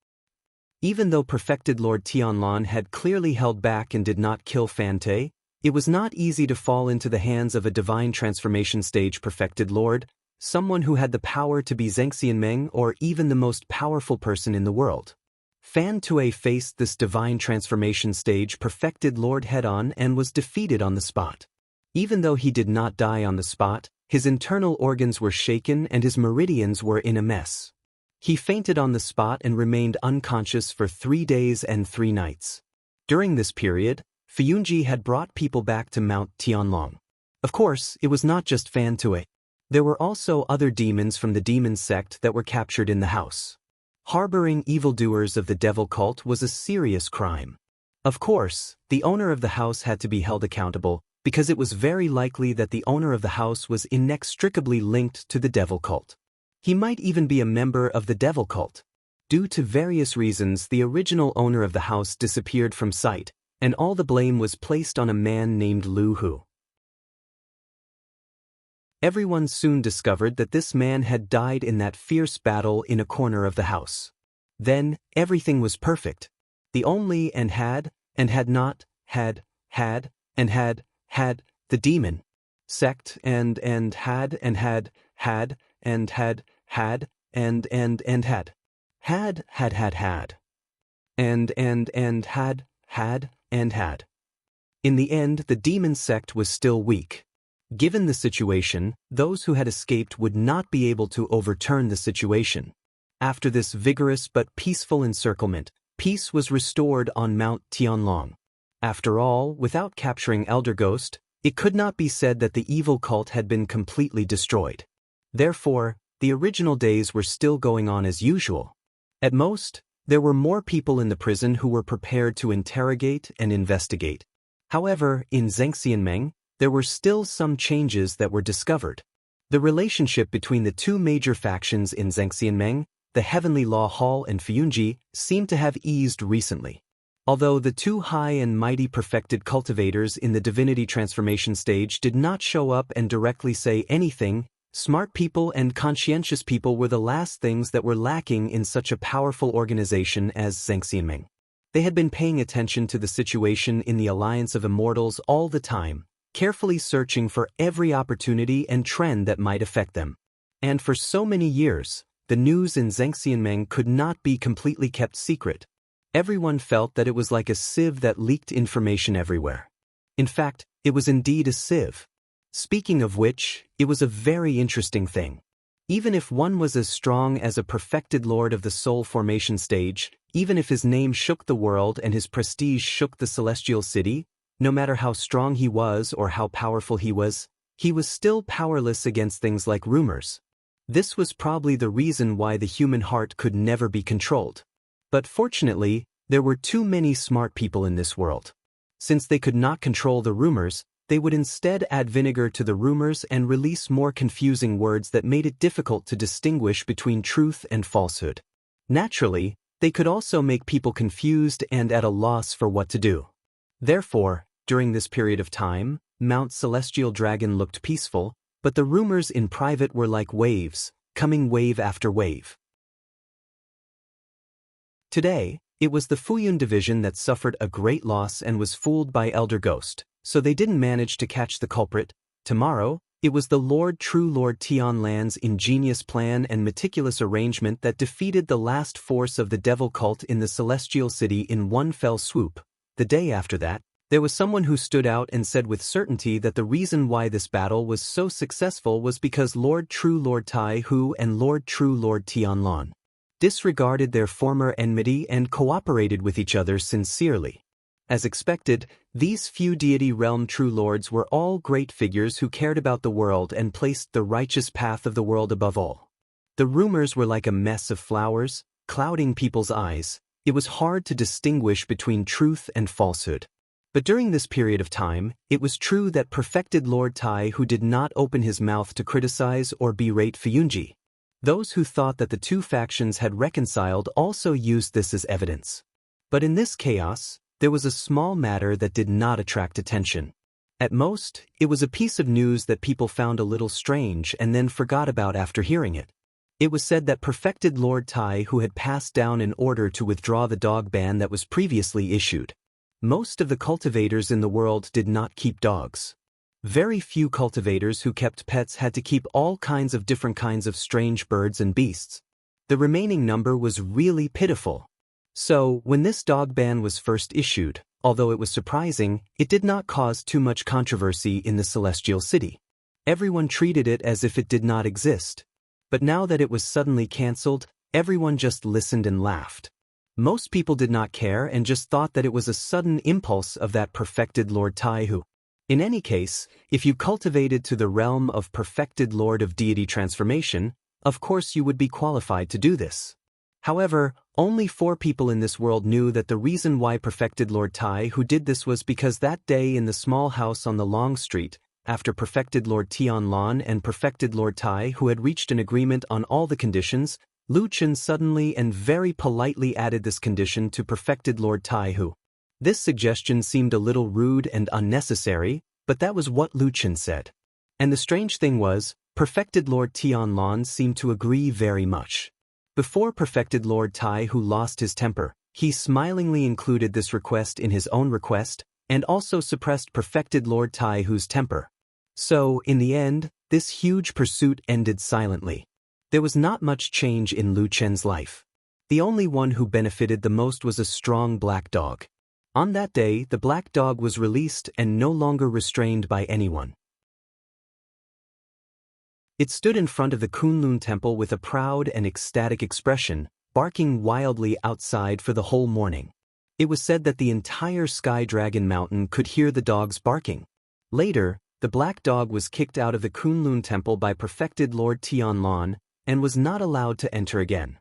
Even though perfected Lord Tianlan had clearly held back and did not kill Fan Te, it was not easy to fall into the hands of a divine transformation stage perfected lord, someone who had the power to be Xianxia or even the most powerful person in the world. Fan Tue faced this divine transformation stage perfected lord head-on and was defeated on the spot. Even though he did not die on the spot, his internal organs were shaken and his meridians were in a mess. He fainted on the spot and remained unconscious for 3 days and 3 nights. During this period, Fuyunji had brought people back to Mount Tianlong. Of course, it was not just Fan Tue. There were also other demons from the demon sect that were captured in the house. Harboring evildoers of the devil cult was a serious crime. Of course, the owner of the house had to be held accountable, because it was very likely that the owner of the house was inextricably linked to the devil cult. He might even be a member of the devil cult. Due to various reasons, the original owner of the house disappeared from sight, and all the blame was placed on a man named Lu Hu. Everyone soon discovered that this man had died in that fierce battle in a corner of the house. Then, everything was perfect. The only and had not, had, and had, the demon sect and had, and had, and had, and had, and had. In the end, the demon sect was still weak. Given the situation, those who had escaped would not be able to overturn the situation. After this vigorous but peaceful encirclement, peace was restored on Mount Tianlong. After all, without capturing Elder Ghost, it could not be said that the evil cult had been completely destroyed. Therefore, the original days were still going on as usual. At most, there were more people in the prison who were prepared to interrogate and investigate. However, in Xianxia, there were still some changes that were discovered. The relationship between the two major factions in Xianxia, the Heavenly Law Hall and Fuyunji, seemed to have eased recently. Although the two high and mighty perfected cultivators in the divinity transformation stage did not show up and directly say anything, smart people and conscientious people were the last things that were lacking in such a powerful organization as Xianxia. They had been paying attention to the situation in the Alliance of Immortals all the time, carefully searching for every opportunity and trend that might affect them. And for so many years, the news in Xianxia could not be completely kept secret. Everyone felt that it was like a sieve that leaked information everywhere. In fact, it was indeed a sieve. Speaking of which, it was a very interesting thing. Even if one was as strong as a perfected lord of the soul formation stage, even if his name shook the world and his prestige shook the celestial city, no matter how strong he was or how powerful he was still powerless against things like rumors. This was probably the reason why the human heart could never be controlled. But fortunately, there were too many smart people in this world. Since they could not control the rumors, they would instead add vinegar to the rumors and release more confusing words that made it difficult to distinguish between truth and falsehood. Naturally, they could also make people confused and at a loss for what to do. Therefore, during this period of time, Mount Celestial Dragon looked peaceful, but the rumors in private were like waves, coming wave after wave. Today, it was the Fuyun division that suffered a great loss and was fooled by Elder Ghost, so they didn't manage to catch the culprit. Tomorrow, it was the True Lord Tianlan's ingenious plan and meticulous arrangement that defeated the last force of the devil cult in the Celestial City in one fell swoop. The day after that, there was someone who stood out and said with certainty that the reason why this battle was so successful was because True Lord Tai Hu and True Lord Tianlan disregarded their former enmity and cooperated with each other sincerely. As expected, these few deity realm true lords were all great figures who cared about the world and placed the righteous path of the world above all. The rumors were like a mess of flowers, clouding people's eyes. It was hard to distinguish between truth and falsehood. But during this period of time, it was true that perfected Lord Tai Hu did not open his mouth to criticize or berate Fuyunji. Those who thought that the two factions had reconciled also used this as evidence. But in this chaos, there was a small matter that did not attract attention. At most, it was a piece of news that people found a little strange and then forgot about after hearing it. It was said that perfected Lord Tai Hu had passed down an order to withdraw the dog ban that was previously issued. Most of the cultivators in the world did not keep dogs. Very few cultivators who kept pets had to keep all kinds of different kinds of strange birds and beasts. The remaining number was really pitiful. So, when this dog ban was first issued, although it was surprising, it did not cause too much controversy in the Celestial City. Everyone treated it as if it did not exist. But now that it was suddenly cancelled, everyone just listened and laughed. Most people did not care and just thought that it was a sudden impulse of that perfected Lord Tai Hu. In any case, if you cultivated to the realm of perfected Lord of Deity Transformation, of course you would be qualified to do this. However, only 4 people in this world knew that the reason why perfected Lord Tai Hu did this was because that day in the small house on the long street, after perfected Lord Tianlan and perfected Lord Tai Hu had reached an agreement on all the conditions, Lu Chen suddenly and very politely added this condition to perfected Lord Tai Hu. This suggestion seemed a little rude and unnecessary, but that was what Lu Chen said. And the strange thing was, perfected Lord Tianlan seemed to agree very much. Before perfected Lord Tai Hu lost his temper, he smilingly included this request in his own request, and also suppressed perfected Lord Tai Hu's temper. So, in the end, this huge pursuit ended silently. There was not much change in Lu Chen's life. The only one who benefited the most was a strong black dog. On that day, the black dog was released and no longer restrained by anyone. It stood in front of the Kunlun temple with a proud and ecstatic expression, barking wildly outside for the whole morning. It was said that the entire Sky Dragon Mountain could hear the dog's barking. Later, the black dog was kicked out of the Kunlun temple by perfected Lord Tianlan and was not allowed to enter again.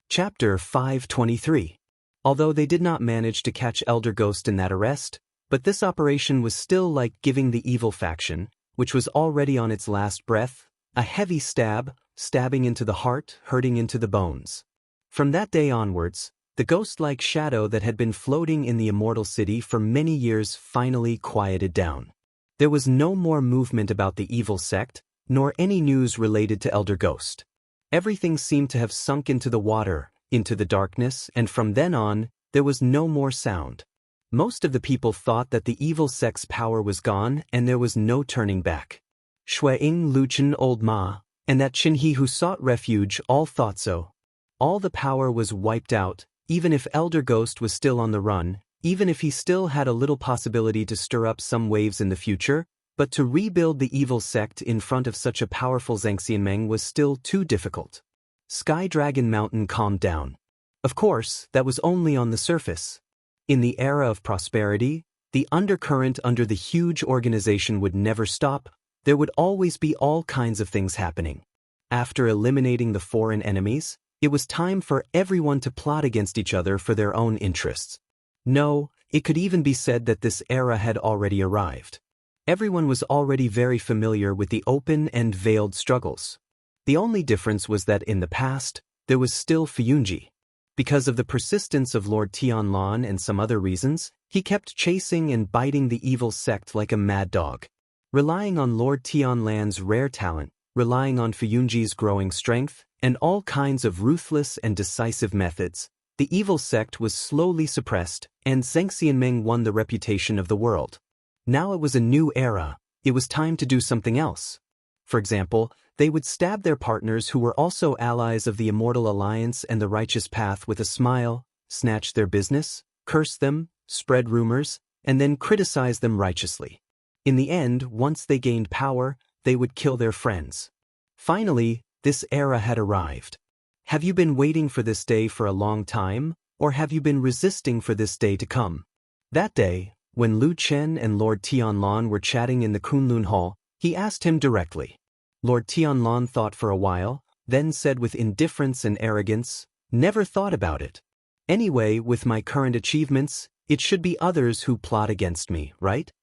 Chapter 523. Although they did not manage to catch Elder Ghost in that arrest, but this operation was still like giving the evil faction, which was already on its last breath, a heavy stab, stabbing into the heart, hurting into the bones. From that day onwards, the ghost-like shadow that had been floating in the immortal city for many years finally quieted down. There was no more movement about the evil sect, nor any news related to Elder Ghost. Everything seemed to have sunk into the water, into the darkness, and from then on, there was no more sound. Most of the people thought that the evil sect's power was gone and there was no turning back. Shui-Ing, Luchen, Old Ma, and that Qinhe who sought refuge all thought so. All the power was wiped out, even if Elder Ghost was still on the run, even if he still had a little possibility to stir up some waves in the future, but to rebuild the evil sect in front of such a powerful Xianxia was still too difficult. Sky Dragon Mountain calmed down. Of course, that was only on the surface. In the era of prosperity, the undercurrent under the huge organization would never stop. There would always be all kinds of things happening. After eliminating the foreign enemies, it was time for everyone to plot against each other for their own interests. No, it could even be said that this era had already arrived. Everyone was already very familiar with the open and veiled struggles. The only difference was that in the past, there was still Fuyunji. Because of the persistence of Lord Tianlan and some other reasons, he kept chasing and biting the evil sect like a mad dog. Relying on Lord Tianlan's rare talent, relying on Fuyunji's growing strength, and all kinds of ruthless and decisive methods, the evil sect was slowly suppressed, and Xianxia won the reputation of the world. Now it was a new era. It was time to do something else. For example, they would stab their partners who were also allies of the Immortal Alliance and the Righteous Path with a smile, snatch their business, curse them, spread rumors, and then criticize them righteously. In the end, once they gained power, they would kill their friends. Finally, this era had arrived. Have you been waiting for this day for a long time, or have you been resisting for this day to come? That day, when Lu Chen and Lord Tianlan were chatting in the Kunlun Hall, he asked him directly. Lord Tianlan thought for a while, then said with indifference and arrogance, "Never thought about it. Anyway, with my current achievements, it should be others who plot against me, right?"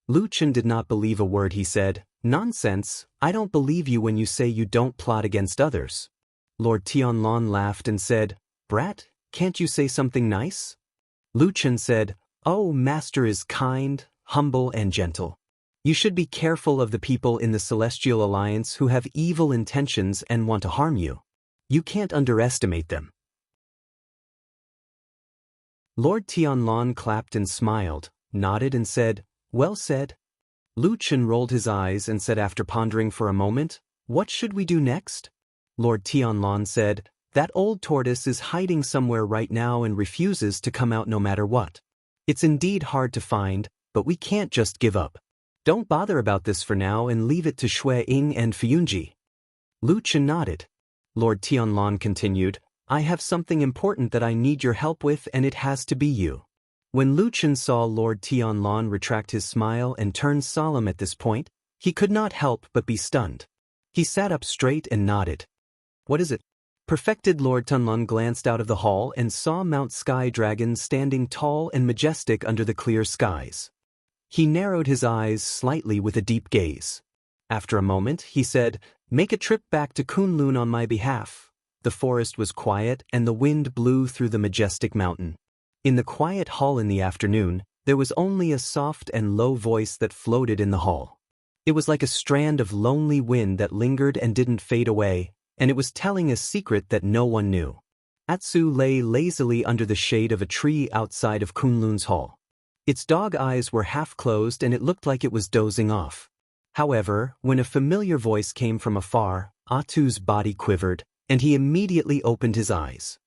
Lu Chen did not believe a word he said. "Nonsense, I don't believe you when you say you don't plot against others." Lord Tianlan laughed and said, "Brat, can't you say something nice?" Lu Chen said, "Oh, Master is kind, humble, and gentle. You should be careful of the people in the Celestial Alliance who have evil intentions and want to harm you. You can't underestimate them." Lord Tianlan clapped and smiled, nodded and said, "Well said." Lu Chen rolled his eyes and said after pondering for a moment, "What should we do next?" Lord Tianlan said, "That old tortoise is hiding somewhere right now and refuses to come out no matter what. It's indeed hard to find, but we can't just give up. Don't bother about this for now and leave it to Shui-Ing and Fuyunji." Lu Chen nodded. Lord Tianlan continued, "I have something important that I need your help with, and it has to be you." When Lu Chen saw Lord Tianlan retract his smile and turn solemn at this point, he could not help but be stunned. He sat up straight and nodded. "What is it?" Perfected Lord Tianlan glanced out of the hall and saw Mount Sky Dragon standing tall and majestic under the clear skies. He narrowed his eyes slightly with a deep gaze. After a moment, he said, "Make a trip back to Kunlun on my behalf." The forest was quiet and the wind blew through the majestic mountain. In the quiet hall in the afternoon, there was only a soft and low voice that floated in the hall. It was like a strand of lonely wind that lingered and didn't fade away, and it was telling a secret that no one knew. Atsu lay lazily under the shade of a tree outside of Kunlun's hall. Its dog eyes were half closed and it looked like it was dozing off. However, when a familiar voice came from afar, Atsu's body quivered, and he immediately opened his eyes.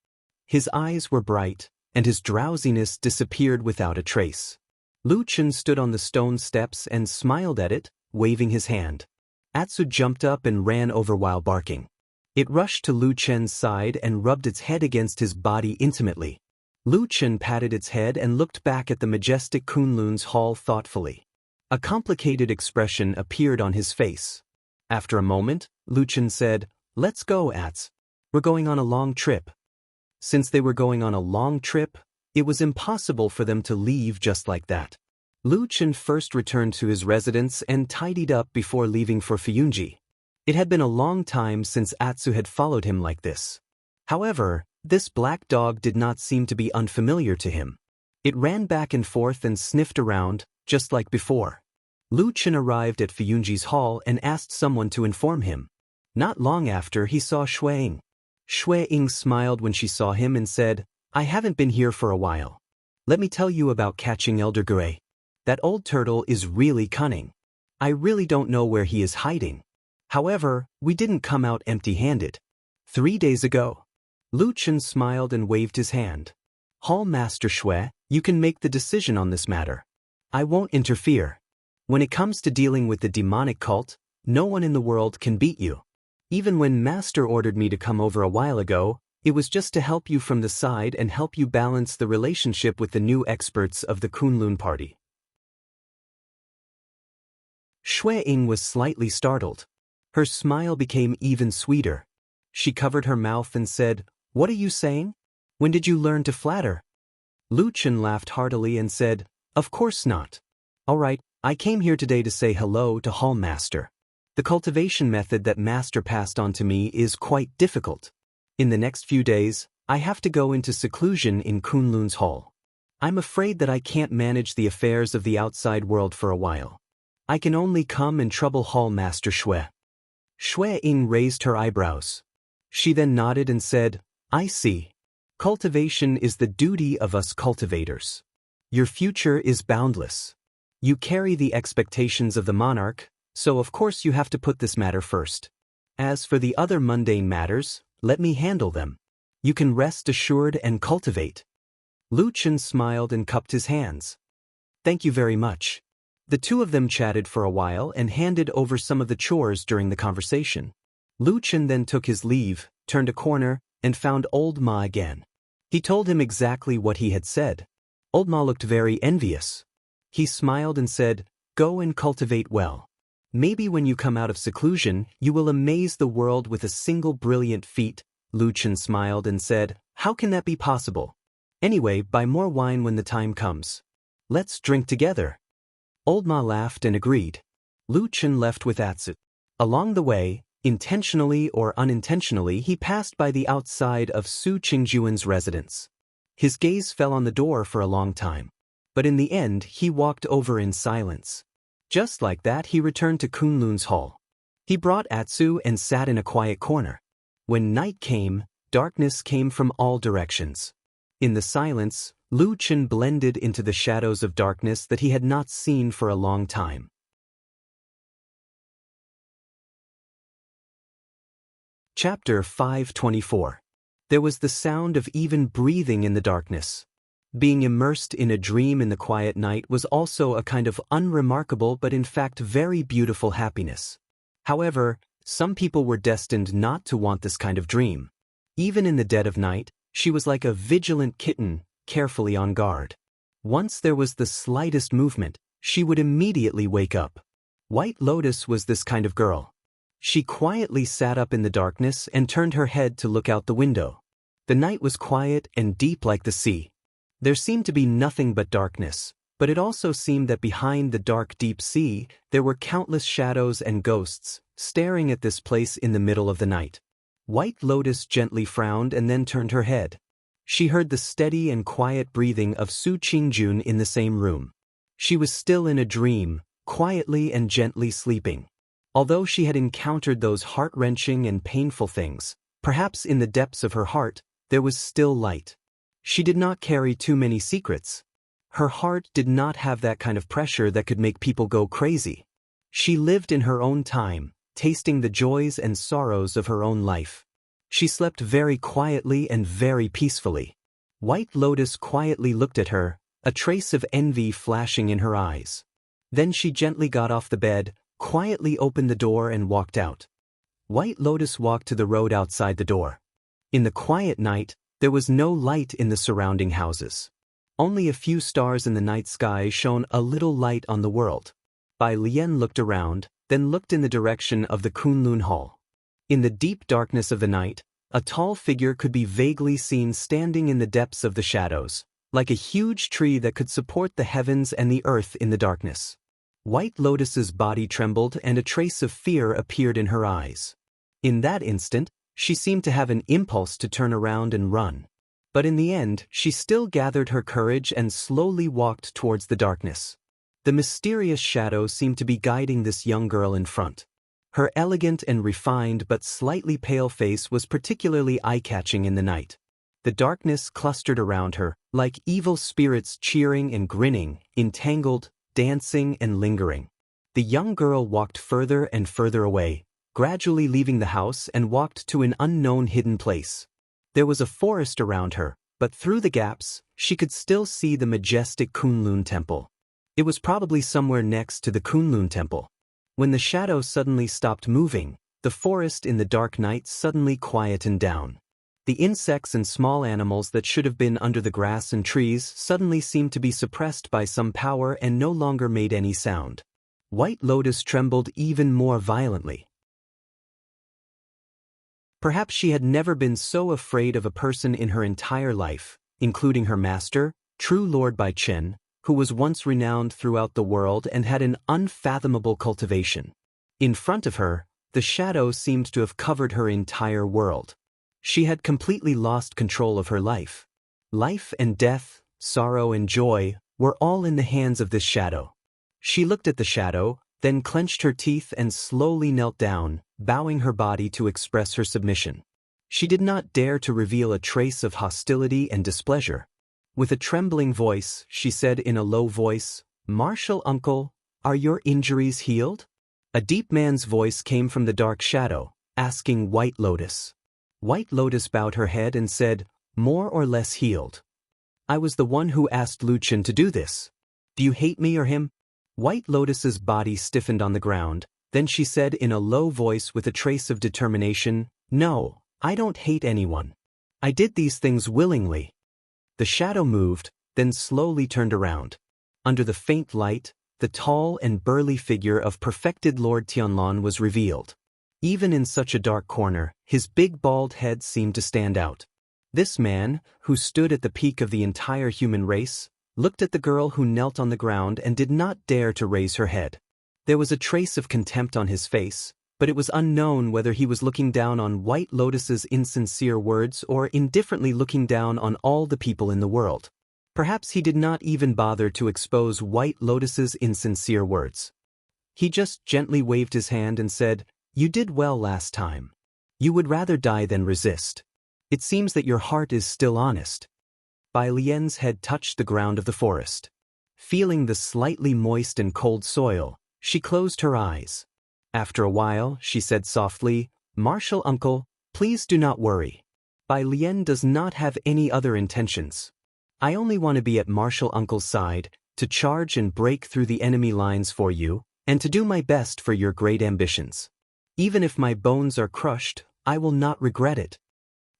His eyes were bright, and his drowsiness disappeared without a trace. Lu Chen stood on the stone steps and smiled at it, waving his hand. Atsu jumped up and ran over while barking. It rushed to Lu Chen's side and rubbed its head against his body intimately. Lu Chen patted its head and looked back at the majestic Kunlun's hall thoughtfully. A complicated expression appeared on his face. After a moment, Lu Chen said, "Let's go, Ats. We're going on a long trip." Since they were going on a long trip, it was impossible for them to leave just like that. Lu Chen first returned to his residence and tidied up before leaving for Fiyunji. It had been a long time since Atsu had followed him like this. However, this black dog did not seem to be unfamiliar to him. It ran back and forth and sniffed around, just like before. Lu Chen arrived at Fiyunji's hall and asked someone to inform him. Not long after, he saw Xueying. Xueying smiled when she saw him and said, "I haven't been here for a while. Let me tell you about catching Elder Gray. That old turtle is really cunning. I really don't know where he is hiding. However, we didn't come out empty-handed. 3 days ago." Lu Chen smiled and waved his hand. "Hall Master Xue, you can make the decision on this matter. I won't interfere. When it comes to dealing with the demonic cult, no one in the world can beat you. Even when Master ordered me to come over a while ago, it was just to help you from the side and help you balance the relationship with the new experts of the Kunlun party." Xueying was slightly startled. Her smile became even sweeter. She covered her mouth and said, "What are you saying? When did you learn to flatter?" Lu Chen laughed heartily and said, "Of course not. All right, I came here today to say hello to Hall Master. The cultivation method that Master passed on to me is quite difficult. In the next few days, I have to go into seclusion in Kunlun's hall. I'm afraid that I can't manage the affairs of the outside world for a while. I can only come and trouble Hall Master Xue." Xueying raised her eyebrows. She then nodded and said, "I see. Cultivation is the duty of us cultivators. Your future is boundless. You carry the expectations of the monarch, so of course you have to put this matter first. As for the other mundane matters, let me handle them. You can rest assured and cultivate." Lu Chen smiled and cupped his hands. "Thank you very much." The two of them chatted for a while and handed over some of the chores during the conversation. Lu Chen then took his leave, turned a corner, and found Old Ma again. He told him exactly what he had said. Old Ma looked very envious. He smiled and said, "Go and cultivate well. Maybe when you come out of seclusion, you will amaze the world with a single brilliant feat." Lu Chen smiled and said, "How can that be possible? Anyway, buy more wine when the time comes. Let's drink together." Old Ma laughed and agreed. Lu Chen left with Atsu. Along the way, intentionally or unintentionally, he passed by the outside of Su Qingjuan's residence. His gaze fell on the door for a long time. But in the end, he walked over in silence. Just like that, he returned to Kunlun's hall. He brought Atsu and sat in a quiet corner. When night came, darkness came from all directions. In the silence, Lu Chen blended into the shadows of darkness that he had not seen for a long time. Chapter 524. There was the sound of even breathing in the darkness. Being immersed in a dream in the quiet night was also a kind of unremarkable but in fact very beautiful happiness. However, some people were destined not to want this kind of dream. Even in the dead of night, she was like a vigilant kitten, carefully on guard. Once there was the slightest movement, she would immediately wake up. White Lotus was this kind of girl. She quietly sat up in the darkness and turned her head to look out the window. The night was quiet and deep like the sea. There seemed to be nothing but darkness, but it also seemed that behind the dark deep sea, there were countless shadows and ghosts, staring at this place in the middle of the night. White Lotus gently frowned and then turned her head. She heard the steady and quiet breathing of Su Qingjun in the same room. She was still in a dream, quietly and gently sleeping. Although she had encountered those heart-wrenching and painful things, perhaps in the depths of her heart, there was still light. She did not carry too many secrets. Her heart did not have that kind of pressure that could make people go crazy. She lived in her own time, tasting the joys and sorrows of her own life. She slept very quietly and very peacefully. White Lotus quietly looked at her, a trace of envy flashing in her eyes. Then she gently got off the bed, quietly opened the door and walked out. White Lotus walked to the road outside the door. In the quiet night, there was no light in the surrounding houses. Only a few stars in the night sky shone a little light on the world. Bai Lian looked around, then looked in the direction of the Kunlun Hall. In the deep darkness of the night, A tall figure could be vaguely seen standing in the depths of the shadows, like a huge tree that could support the heavens and the earth in the darkness. White Lotus's body trembled and a trace of fear appeared in her eyes. In that instant, she seemed to have an impulse to turn around and run. But in the end, she still gathered her courage and slowly walked towards the darkness. The mysterious shadow seemed to be guiding this young girl in front. Her elegant and refined but slightly pale face was particularly eye-catching in the night. The darkness clustered around her, like evil spirits cheering and grinning, entangled, dancing and lingering. The young girl walked further and further away, gradually leaving the house and walked to an unknown hidden place. There was a forest around her, but through the gaps, she could still see the majestic Kunlun Temple. It was probably somewhere next to the Kunlun Temple. When the shadow suddenly stopped moving, the forest in the dark night suddenly quietened down. The insects and small animals that should have been under the grass and trees suddenly seemed to be suppressed by some power and no longer made any sound. White Lotus trembled even more violently. Perhaps she had never been so afraid of a person in her entire life, including her master, True Lord Bai Chen, who was once renowned throughout the world and had an unfathomable cultivation. In front of her, the shadow seemed to have covered her entire world. She had completely lost control of her life. Life and death, sorrow and joy, were all in the hands of this shadow. She looked at the shadow, then clenched her teeth and slowly knelt down, bowing her body to express her submission. She did not dare to reveal a trace of hostility and displeasure. With a trembling voice, she said in a low voice, "Martial uncle, are your injuries healed?" A deep man's voice came from the dark shadow, asking White Lotus. White Lotus bowed her head and said, "More or less healed. I was the one who asked Lu Chen to do this. Do you hate me or him?" White Lotus's body stiffened on the ground, then she said in a low voice with a trace of determination, "No, I don't hate anyone. I did these things willingly." The shadow moved, then slowly turned around. Under the faint light, the tall and burly figure of perfected Lord Tianlan was revealed. Even in such a dark corner, his big bald head seemed to stand out. This man, who stood at the peak of the entire human race, looked at the girl who knelt on the ground and did not dare to raise her head. There was a trace of contempt on his face, but it was unknown whether he was looking down on White Lotus's insincere words or indifferently looking down on all the people in the world. Perhaps he did not even bother to expose White Lotus's insincere words. He just gently waved his hand and said, "You did well last time. You would rather die than resist. It seems that your heart is still honest." Bai Lian's head touched the ground of the forest. Feeling the slightly moist and cold soil, she closed her eyes. After a while, she said softly, "Martial uncle, please do not worry. Bai Lian does not have any other intentions. I only want to be at Martial uncle's side, to charge and break through the enemy lines for you, and to do my best for your great ambitions. Even if my bones are crushed, I will not regret it."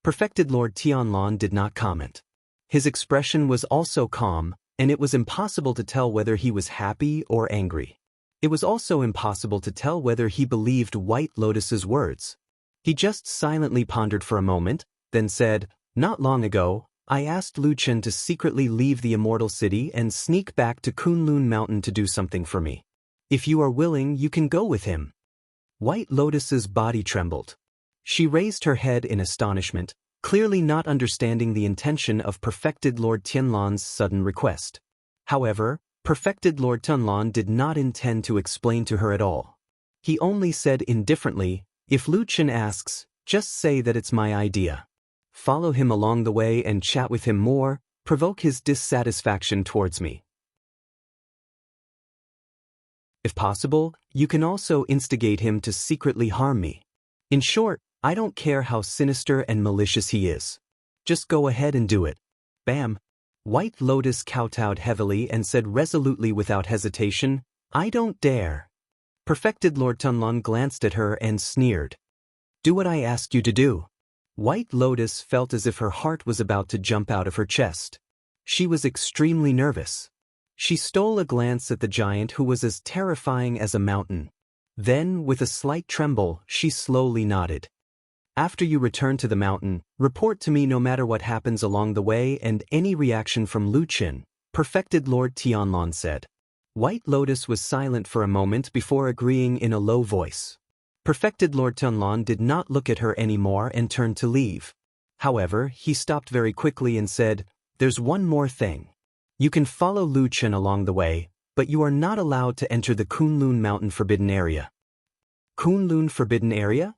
Perfected Lord Tianlan did not comment. His expression was also calm, and it was impossible to tell whether he was happy or angry. It was also impossible to tell whether he believed White Lotus's words. He just silently pondered for a moment, then said, "Not long ago, I asked Lu Chen to secretly leave the Immortal City and sneak back to Kunlun Mountain to do something for me. If you are willing, you can go with him." White Lotus's body trembled. She raised her head in astonishment, clearly not understanding the intention of Perfected Lord Tianlan's sudden request. However, Perfected Lord Tianlan did not intend to explain to her at all. He only said indifferently, "If Lu Chen asks, just say that it's my idea. Follow him along the way and chat with him more, provoke his dissatisfaction towards me. If possible, you can also instigate him to secretly harm me. In short, I don't care how sinister and malicious he is. Just go ahead and do it." Bam! White Lotus kowtowed heavily and said resolutely without hesitation, "I don't dare." Perfected Lord Tianlan glanced at her and sneered. "Do what I asked you to do." White Lotus felt as if her heart was about to jump out of her chest. She was extremely nervous. She stole a glance at the giant who was as terrifying as a mountain. Then, with a slight tremble, she slowly nodded. After you return to the mountain, report to me no matter what happens along the way and any reaction from Lu Qin, perfected Lord Tianlan said. White Lotus was silent for a moment before agreeing in a low voice. Perfected Lord Tianlan did not look at her anymore and turned to leave. However, he stopped very quickly and said, "There's one more thing. You can follow Lu Qin along the way, but you are not allowed to enter the Kunlun Mountain Forbidden Area." Kunlun Forbidden Area?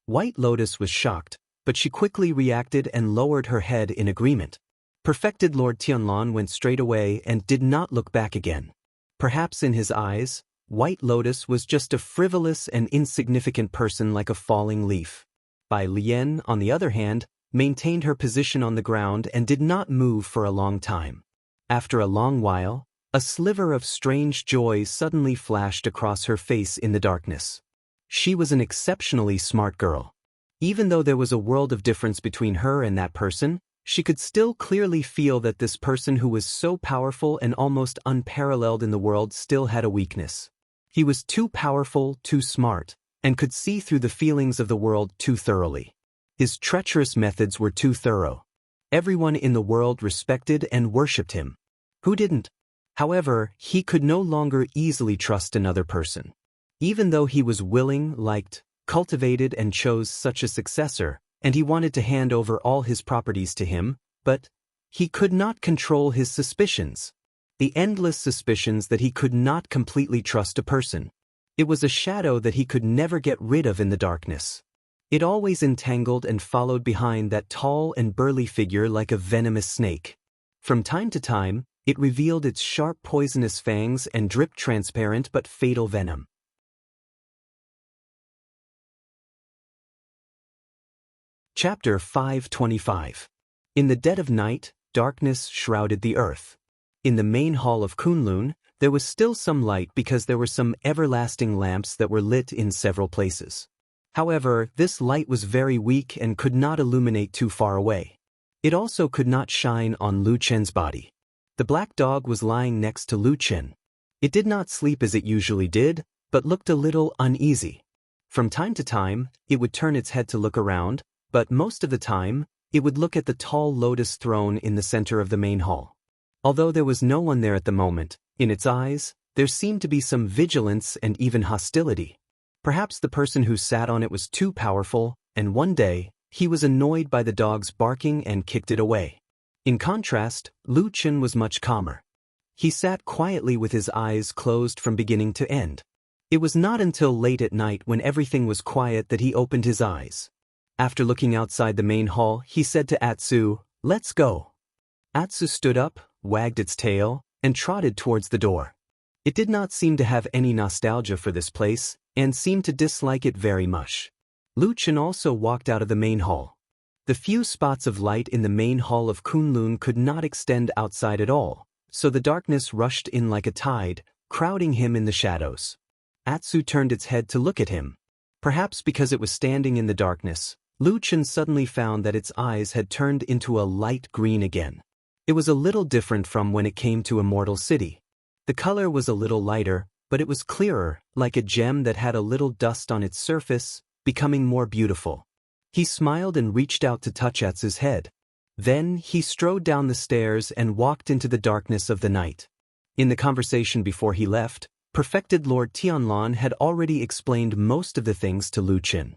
White Lotus was shocked, but she quickly reacted and lowered her head in agreement. Perfected Lord Tianlan went straight away and did not look back again. Perhaps in his eyes, White Lotus was just a frivolous and insignificant person like a falling leaf. Bai Lian, on the other hand, maintained her position on the ground and did not move for a long time. After a long while, a sliver of strange joy suddenly flashed across her face in the darkness. She was an exceptionally smart girl. Even though there was a world of difference between her and that person, she could still clearly feel that this person who was so powerful and almost unparalleled in the world still had a weakness. He was too powerful, too smart, and could see through the feelings of the world too thoroughly. His treacherous methods were too thorough. Everyone in the world respected and worshipped him. Who didn't? However, he could no longer easily trust another person. Even though he was willing, liked, cultivated and chose such a successor, and he wanted to hand over all his properties to him, but he could not control his suspicions. The endless suspicions that he could not completely trust a person. It was a shadow that he could never get rid of in the darkness. It always entangled and followed behind that tall and burly figure like a venomous snake. From time to time, it revealed its sharp poisonous fangs and dripped transparent but fatal venom. Chapter 525. In the dead of night, darkness shrouded the earth. In the main hall of Kunlun, there was still some light because there were some everlasting lamps that were lit in several places. However, this light was very weak and could not illuminate too far away. It also could not shine on Lu Qin's body. The black dog was lying next to Lu Qin. It did not sleep as it usually did, but looked a little uneasy. From time to time, it would turn its head to look around, but most of the time, it would look at the tall lotus throne in the center of the main hall. Although there was no one there at the moment, in its eyes, there seemed to be some vigilance and even hostility. Perhaps the person who sat on it was too powerful, and one day, he was annoyed by the dog's barking and kicked it away. In contrast, Lu Qin was much calmer. He sat quietly with his eyes closed from beginning to end. It was not until late at night when everything was quiet that he opened his eyes. After looking outside the main hall, he said to Atsu, "Let's go." Atsu stood up, wagged its tail, and trotted towards the door. It did not seem to have any nostalgia for this place, and seemed to dislike it very much. Lu Qin also walked out of the main hall. The few spots of light in the main hall of Kunlun could not extend outside at all, so the darkness rushed in like a tide, crowding him in the shadows. Atsu turned its head to look at him. Perhaps because it was standing in the darkness, Lu Qin suddenly found that its eyes had turned into a light green again. It was a little different from when it came to Immortal City. The color was a little lighter, but it was clearer, like a gem that had a little dust on its surface, becoming more beautiful. He smiled and reached out to touch Atsu's head. Then he strode down the stairs and walked into the darkness of the night. In the conversation before he left, perfected Lord Tianlan had already explained most of the things to Lu Qin.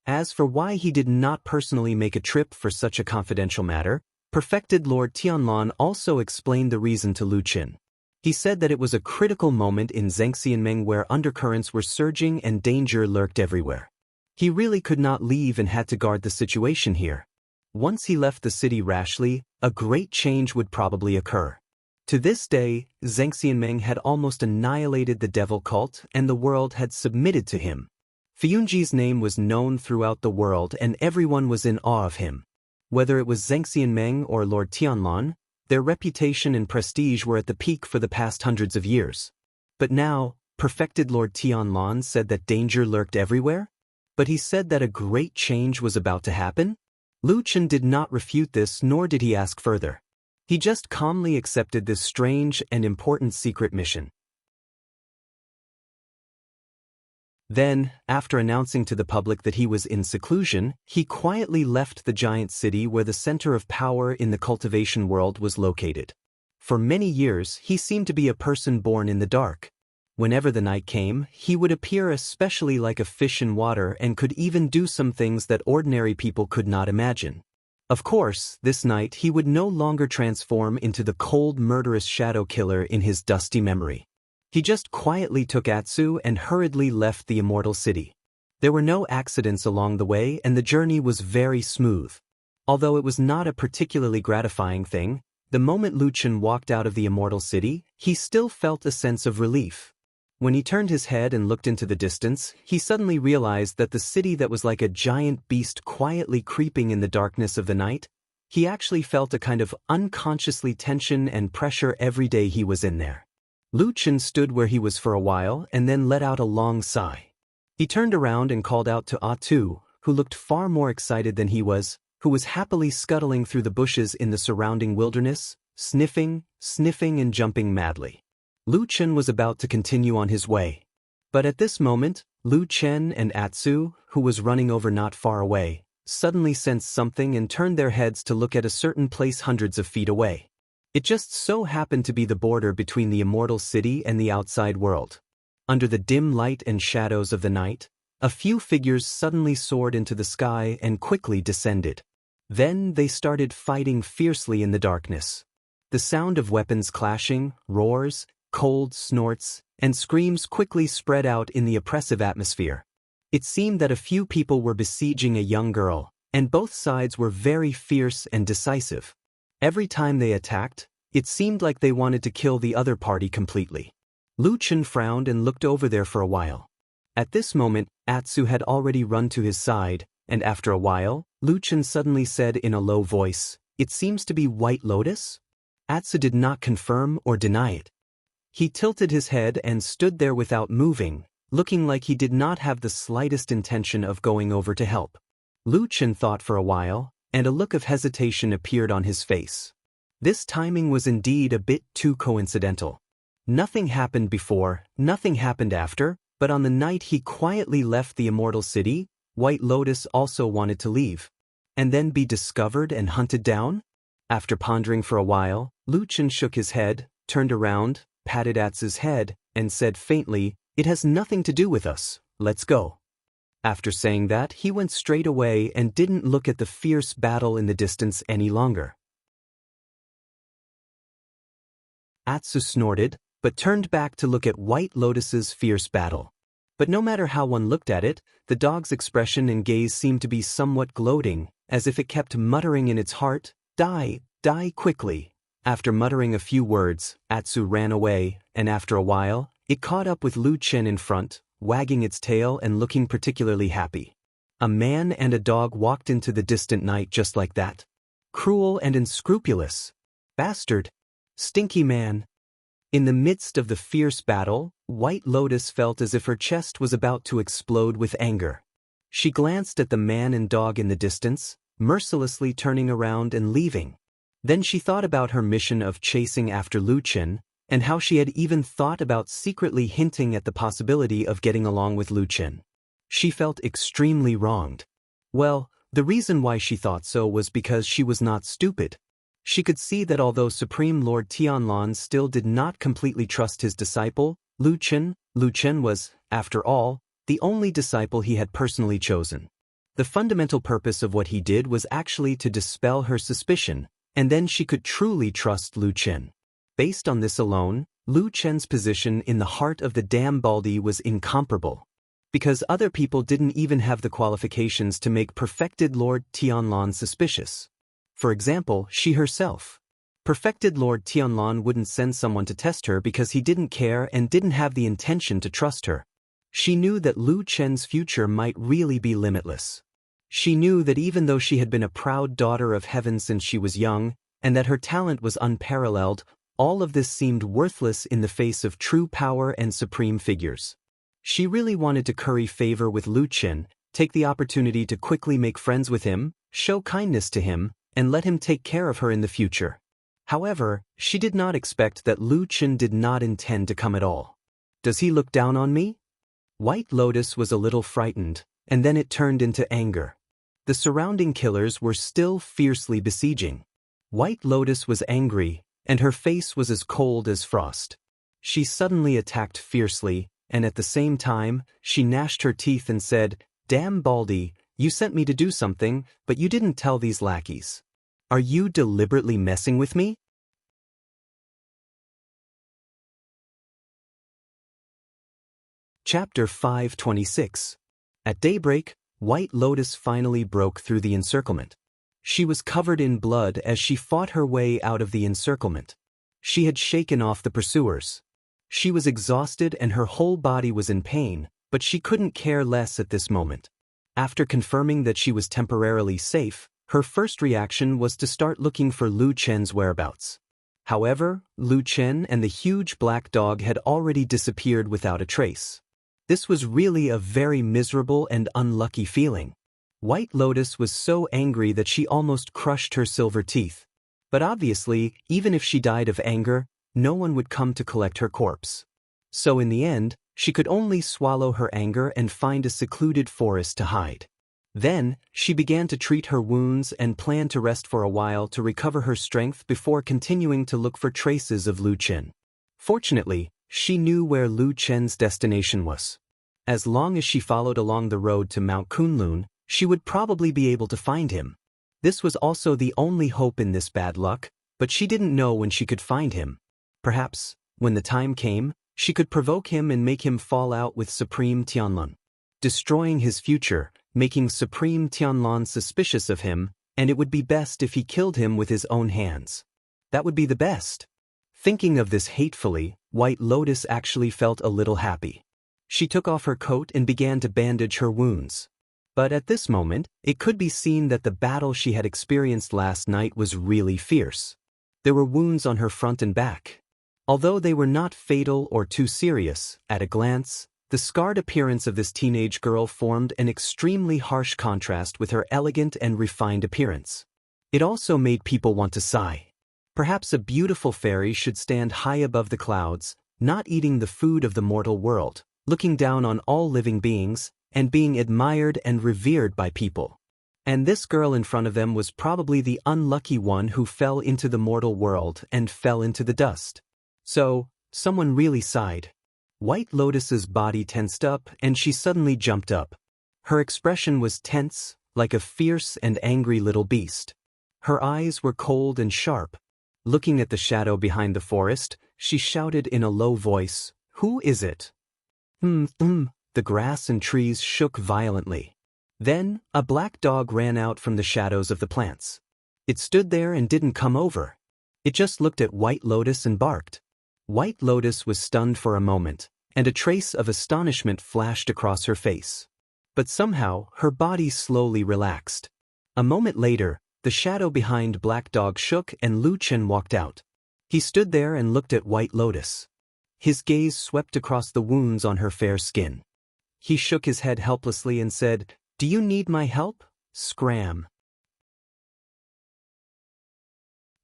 As for why he did not personally make a trip for such a confidential matter, perfected Lord Tianlan also explained the reason to Lu Qin. He said that it was a critical moment in Xianxia where undercurrents were surging and danger lurked everywhere. He really could not leave and had to guard the situation here. Once he left the city rashly, a great change would probably occur. To this day, Xianxia had almost annihilated the devil cult and the world had submitted to him. Fiyunji's name was known throughout the world and everyone was in awe of him. Whether it was Xianxia or Lord Tianlan, their reputation and prestige were at the peak for the past hundreds of years. But now, perfected Lord Tianlan said that danger lurked everywhere? But he said that a great change was about to happen? Lu Qin did not refute this nor did he ask further. He just calmly accepted this strange and important secret mission. Then, after announcing to the public that he was in seclusion, he quietly left the giant city where the center of power in the cultivation world was located. For many years, he seemed to be a person born in the dark. Whenever the night came, he would appear especially like a fish in water and could even do some things that ordinary people could not imagine. Of course, this night he would no longer transform into the cold, murderous shadow killer in his dusty memory. He just quietly took Atsu and hurriedly left the immortal city. There were no accidents along the way and the journey was very smooth. Although it was not a particularly gratifying thing, the moment Lu Chen walked out of the immortal city, he still felt a sense of relief. When he turned his head and looked into the distance, he suddenly realized that the city that was like a giant beast quietly creeping in the darkness of the night, he actually felt a kind of unconsciously tension and pressure every day he was in there. Lu Chen stood where he was for a while and then let out a long sigh. He turned around and called out to Atu, who looked far more excited than he was, who was happily scuttling through the bushes in the surrounding wilderness, sniffing and jumping madly. Lu Chen was about to continue on his way. But at this moment, Lu Chen and Atsu, who was running over not far away, suddenly sensed something and turned their heads to look at a certain place hundreds of feet away. It just so happened to be the border between the immortal city and the outside world. Under the dim light and shadows of the night, a few figures suddenly soared into the sky and quickly descended. Then they started fighting fiercely in the darkness. The sound of weapons clashing, roars, cold snorts, and screams quickly spread out in the oppressive atmosphere. It seemed that a few people were besieging a young girl, and both sides were very fierce and decisive. Every time they attacked, it seemed like they wanted to kill the other party completely. Lu Chen frowned and looked over there for a while. At this moment, Atsu had already run to his side, and after a while, Lu Chen suddenly said in a low voice, "It seems to be White Lotus?" Atsu did not confirm or deny it. He tilted his head and stood there without moving, looking like he did not have the slightest intention of going over to help. Lu Chen thought for a while, and a look of hesitation appeared on his face. This timing was indeed a bit too coincidental. Nothing happened before, nothing happened after, but on the night he quietly left the immortal city, White Lotus also wanted to leave. And then be discovered and hunted down? After pondering for a while, Lu Chen shook his head, turned around, patted Atsu's head, and said faintly, "It has nothing to do with us, let's go." After saying that, he went straight away and didn't look at the fierce battle in the distance any longer. Atsu snorted, but turned back to look at White Lotus's fierce battle. But no matter how one looked at it, the dog's expression and gaze seemed to be somewhat gloating, as if it kept muttering in its heart, "Die, die quickly." After muttering a few words, Atsu ran away, and after a while, it caught up with Lu Chen in front, wagging its tail and looking particularly happy. A man and a dog walked into the distant night just like that. Cruel and unscrupulous. Bastard. Stinky man. In the midst of the fierce battle, White Lotus felt as if her chest was about to explode with anger. She glanced at the man and dog in the distance, mercilessly turning around and leaving. Then she thought about her mission of chasing after Lu Chen, and how she had even thought about secretly hinting at the possibility of getting along with Lu Chen. She felt extremely wronged. Well, the reason why she thought so was because she was not stupid. She could see that although Supreme Lord Tianlan still did not completely trust his disciple, Lu Chen was, after all, the only disciple he had personally chosen. The fundamental purpose of what he did was actually to dispel her suspicion, and then she could truly trust Lu Chen. Based on this alone, Lu Chen's position in the heart of the Dam Baldi was incomparable. Because other people didn't even have the qualifications to make perfected Lord Tianlan suspicious. For example, she herself. Perfected Lord Tianlan wouldn't send someone to test her because he didn't care and didn't have the intention to trust her. She knew that Lu Chen's future might really be limitless. She knew that even though she had been a proud daughter of heaven since she was young, and that her talent was unparalleled, all of this seemed worthless in the face of true power and supreme figures. She really wanted to curry favor with Lu Chen, take the opportunity to quickly make friends with him, show kindness to him, and let him take care of her in the future. However, she did not expect that Lu Chen did not intend to come at all. "Does he look down on me?" White Lotus was a little frightened, and then it turned into anger. The surrounding killers were still fiercely besieging. White Lotus was angry, and her face was as cold as frost. She suddenly attacked fiercely, and at the same time, she gnashed her teeth and said, "Damn Baldy, you sent me to do something, but you didn't tell these lackeys. Are you deliberately messing with me?" Chapter 526. At daybreak, White Lotus finally broke through the encirclement. She was covered in blood as she fought her way out of the encirclement. She had shaken off the pursuers. She was exhausted and her whole body was in pain, but she couldn't care less at this moment. After confirming that she was temporarily safe, her first reaction was to start looking for Lu Chen's whereabouts. However, Lu Chen and the huge black dog had already disappeared without a trace. This was really a very miserable and unlucky feeling. White Lotus was so angry that she almost crushed her silver teeth. But obviously, even if she died of anger, no one would come to collect her corpse. So in the end, she could only swallow her anger and find a secluded forest to hide. Then, she began to treat her wounds and planned to rest for a while to recover her strength before continuing to look for traces of Lu Chen. Fortunately, she knew where Lu Chen's destination was. As long as she followed along the road to Mount Kunlun, she would probably be able to find him. This was also the only hope in this bad luck, but she didn't know when she could find him. Perhaps, when the time came, she could provoke him and make him fall out with Supreme Tianlun, destroying his future, making Supreme Tianlun suspicious of him, and it would be best if he killed him with his own hands. That would be the best. Thinking of this hatefully, White Lotus actually felt a little happy. She took off her coat and began to bandage her wounds. But at this moment, it could be seen that the battle she had experienced last night was really fierce. There were wounds on her front and back. Although they were not fatal or too serious, at a glance, the scarred appearance of this teenage girl formed an extremely harsh contrast with her elegant and refined appearance. It also made people want to sigh. Perhaps a beautiful fairy should stand high above the clouds, not eating the food of the mortal world, looking down on all living beings, and being admired and revered by people. And this girl in front of them was probably the unlucky one who fell into the mortal world and fell into the dust. So, someone really sighed. White Lotus's body tensed up and she suddenly jumped up. Her expression was tense, like a fierce and angry little beast. Her eyes were cold and sharp. Looking at the shadow behind the forest, she shouted in a low voice, "Who is it?" The grass and trees shook violently. Then, a black dog ran out from the shadows of the plants. It stood there and didn't come over. It just looked at White Lotus and barked. White Lotus was stunned for a moment, and a trace of astonishment flashed across her face. But somehow, her body slowly relaxed. A moment later, the shadow behind Black Dog shook and Lu Chen walked out. He stood there and looked at White Lotus. His gaze swept across the wounds on her fair skin. He shook his head helplessly and said, "Do you need my help? Scram."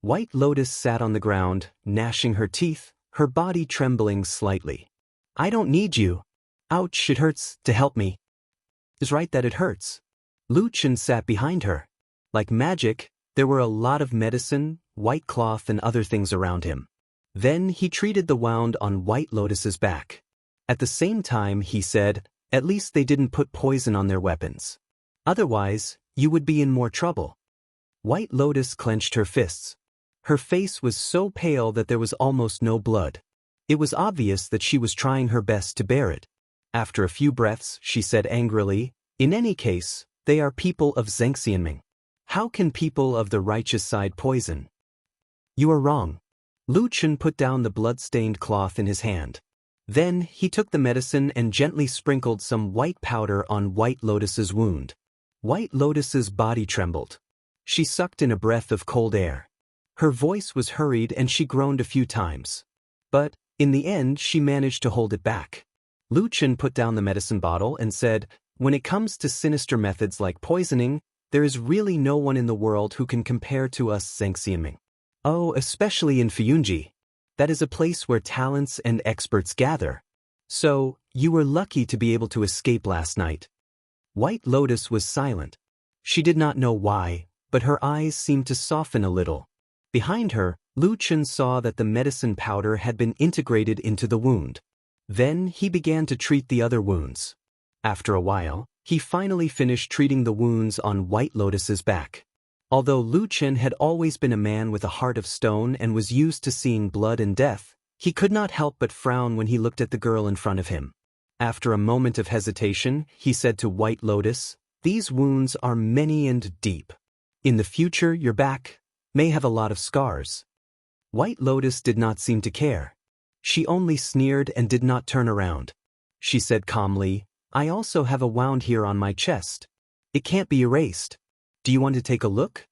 White Lotus sat on the ground, gnashing her teeth, her body trembling slightly. "I don't need you. Ouch, it hurts, to help me." "It's right that it hurts." Lu Chen sat behind her. Like magic, there were a lot of medicine, white cloth and other things around him. Then he treated the wound on White Lotus's back. At the same time, he said, "At least they didn't put poison on their weapons. Otherwise, you would be in more trouble." White Lotus clenched her fists. Her face was so pale that there was almost no blood. It was obvious that she was trying her best to bear it. After a few breaths, she said angrily, "In any case, they are people of Xianxia. How can people of the righteous side poison?" "You are wrong." Lu Chen put down the blood-stained cloth in his hand. Then he took the medicine and gently sprinkled some white powder on White Lotus's wound. White Lotus's body trembled. She sucked in a breath of cold air. Her voice was hurried and she groaned a few times. But, in the end, she managed to hold it back. Lu Chen put down the medicine bottle and said, "When it comes to sinister methods like poisoning, there is really no one in the world who can compare to us Xianxia. Oh, especially in Fiyunji. That is a place where talents and experts gather. So, you were lucky to be able to escape last night. White Lotus was silent. She did not know why, but her eyes seemed to soften a little. Behind her, Lu Chen saw that the medicine powder had been integrated into the wound. Then he began to treat the other wounds. After a while, he finally finished treating the wounds on White Lotus's back. Although Lu Chen had always been a man with a heart of stone and was used to seeing blood and death, he could not help but frown when he looked at the girl in front of him. After a moment of hesitation, he said to White Lotus, "These wounds are many and deep. In the future, your back may have a lot of scars." White Lotus did not seem to care. She only sneered and did not turn around. She said calmly, "I also have a wound here on my chest. It can't be erased. Do you want to take a look?"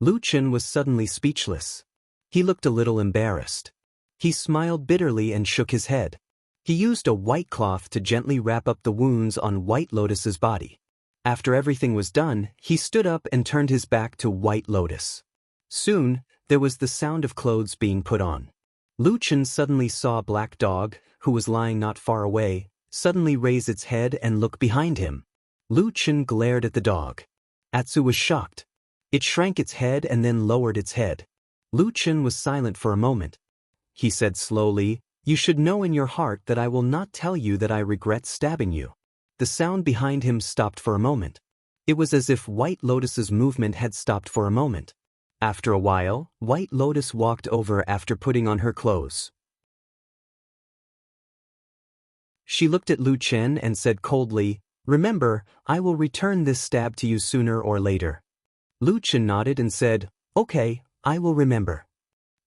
Lu Chen was suddenly speechless. He looked a little embarrassed. He smiled bitterly and shook his head. He used a white cloth to gently wrap up the wounds on White Lotus's body. After everything was done, he stood up and turned his back to White Lotus. Soon, there was the sound of clothes being put on. Lu Chen suddenly saw a black dog, who was lying not far away, suddenly raise its head and look behind him. Lu Chen glared at the dog. Atsu was shocked. It shrank its head and then lowered its head. Lu Chen was silent for a moment. He said slowly, "You should know in your heart that I will not tell you that I regret stabbing you." The sound behind him stopped for a moment. It was as if White Lotus's movement had stopped for a moment. After a while, White Lotus walked over after putting on her clothes. She looked at Lu Chen and said coldly, "Remember, I will return this stab to you sooner or later." Lu Chen nodded and said, "Okay, I will remember."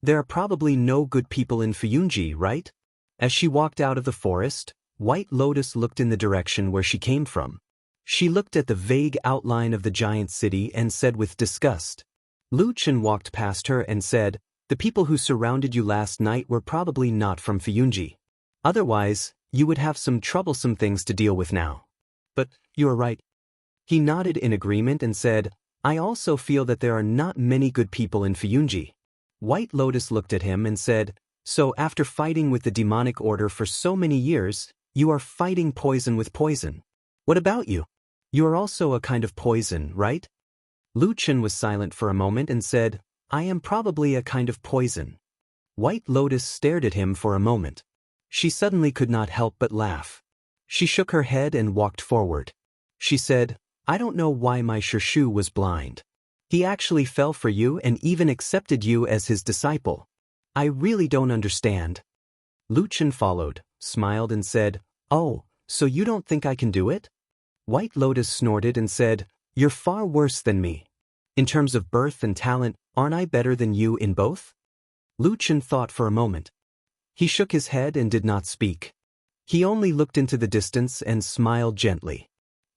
There are probably no good people in Fuyunji, right? As she walked out of the forest, White Lotus looked in the direction where she came from. She looked at the vague outline of the giant city and said with disgust. Lu Chen walked past her and said, "The people who surrounded you last night were probably not from Fuyunji. Otherwise, you would have some troublesome things to deal with now." "But, you are right." He nodded in agreement and said, "I also feel that there are not many good people in Fuyunji." White Lotus looked at him and said, "So after fighting with the demonic order for so many years, you are fighting poison with poison. What about you? You are also a kind of poison, right?" Lu Chen was silent for a moment and said, "I am probably a kind of poison." White Lotus stared at him for a moment. She suddenly could not help but laugh. She shook her head and walked forward. She said, "I don't know why my Shirshu was blind. He actually fell for you and even accepted you as his disciple. I really don't understand." Lu Chen followed, smiled and said, "Oh, so you don't think I can do it?" White Lotus snorted and said, "You're far worse than me. In terms of birth and talent, aren't I better than you in both?" Lu Chen thought for a moment. He shook his head and did not speak. He only looked into the distance and smiled gently.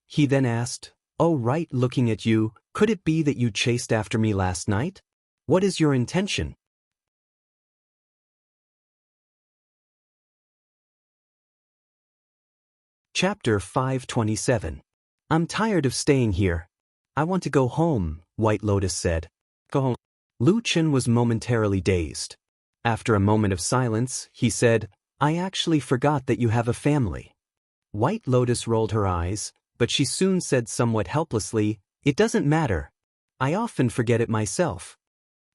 He then asked, "Oh, right, looking at you, could it be that you chased after me last night? What is your intention?" Chapter 527. "I'm tired of staying here. I want to go home," White Lotus said. "Go home." Lu Chen was momentarily dazed. After a moment of silence, he said, "I actually forgot that you have a family." White Lotus rolled her eyes, but she soon said somewhat helplessly, "It doesn't matter. I often forget it myself."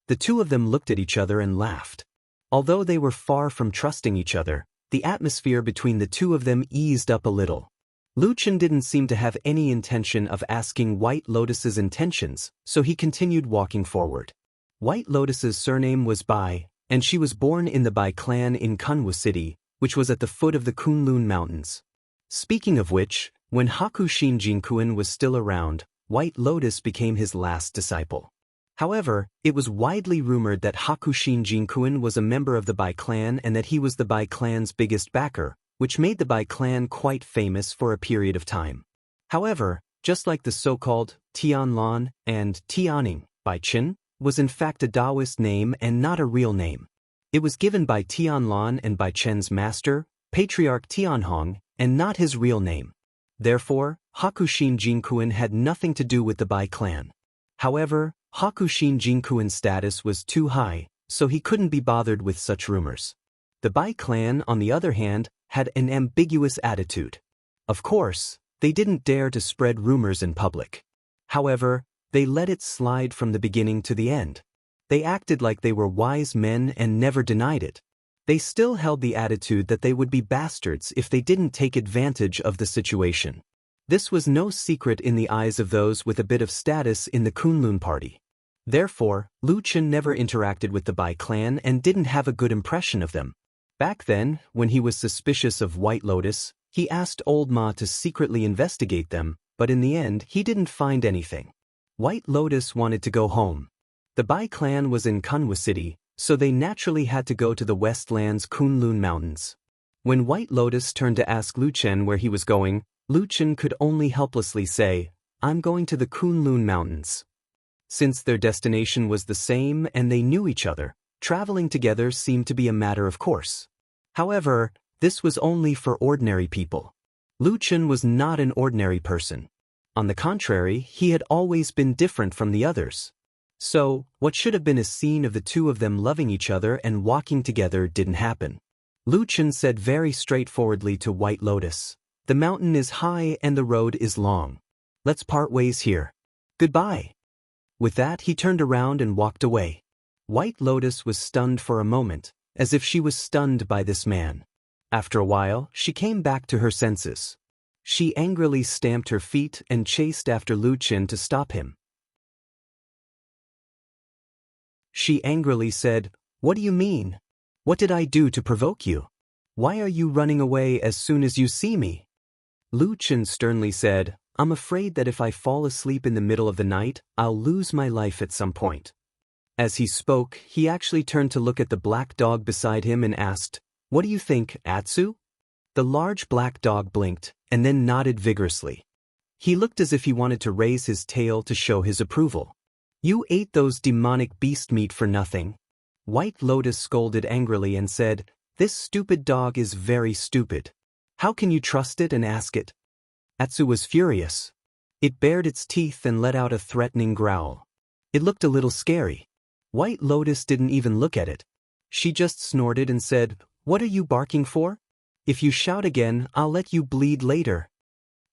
The two of them looked at each other and laughed. Although they were far from trusting each other, the atmosphere between the two of them eased up a little. Lu Chen didn't seem to have any intention of asking White Lotus's intentions, so he continued walking forward. White Lotus's surname was Bai, and she was born in the Bai clan in Kunwu City, which was at the foot of the Kunlun Mountains. Speaking of which, when Hakushin Jinkuen was still around, White Lotus became his last disciple. However, it was widely rumored that Hakushin Jinkuen was a member of the Bai clan and that he was the Bai clan's biggest backer, which made the Bai clan quite famous for a period of time. However, just like the so-called Tianlan and Tianing, Bai Chen was in fact a Taoist name and not a real name. It was given by Tianlan and Bai Chen's master, Patriarch Tianhong, and not his real name. Therefore, Hakushin Jinkuen had nothing to do with the Bai clan. However, Hakushin Jinkuen's status was too high, so he couldn't be bothered with such rumors. The Bai clan, on the other hand, had an ambiguous attitude. Of course, they didn't dare to spread rumors in public. However, they let it slide from the beginning to the end. They acted like they were wise men and never denied it. They still held the attitude that they would be bastards if they didn't take advantage of the situation. This was no secret in the eyes of those with a bit of status in the Kunlun party. Therefore, Lu Chen never interacted with the Bai clan and didn't have a good impression of them. Back then, when he was suspicious of White Lotus, he asked Old Ma to secretly investigate them, but in the end he didn't find anything. White Lotus wanted to go home. The Bai clan was in Kunwa City, so they naturally had to go to the Westland's Kunlun Mountains. When White Lotus turned to ask Lu Chen where he was going, Lu Chen could only helplessly say, "I'm going to the Kunlun Mountains." Since their destination was the same and they knew each other, traveling together seemed to be a matter of course. However, this was only for ordinary people. Lu Chen was not an ordinary person. On the contrary, he had always been different from the others. So, what should have been a scene of the two of them loving each other and walking together didn't happen. Lu Chen said very straightforwardly to White Lotus, "The mountain is high and the road is long. Let's part ways here. Goodbye." With that, he turned around and walked away. White Lotus was stunned for a moment, as if she was stunned by this man. After a while, she came back to her senses. She angrily stamped her feet and chased after Lu Chen to stop him. She angrily said, "What do you mean? What did I do to provoke you? Why are you running away as soon as you see me?" Lu Chen sternly said, "I'm afraid that if I fall asleep in the middle of the night, I'll lose my life at some point." As he spoke, he actually turned to look at the black dog beside him and asked, "What do you think, Atsu?" The large black dog blinked, and then nodded vigorously. He looked as if he wanted to raise his tail to show his approval. "You ate those demonic beast meat for nothing." White Lotus scolded angrily and said, "This stupid dog is very stupid. How can you trust it and ask it?" Atsu was furious. It bared its teeth and let out a threatening growl. It looked a little scary. White Lotus didn't even look at it. She just snorted and said, "What are you barking for? If you shout again, I'll let you bleed later."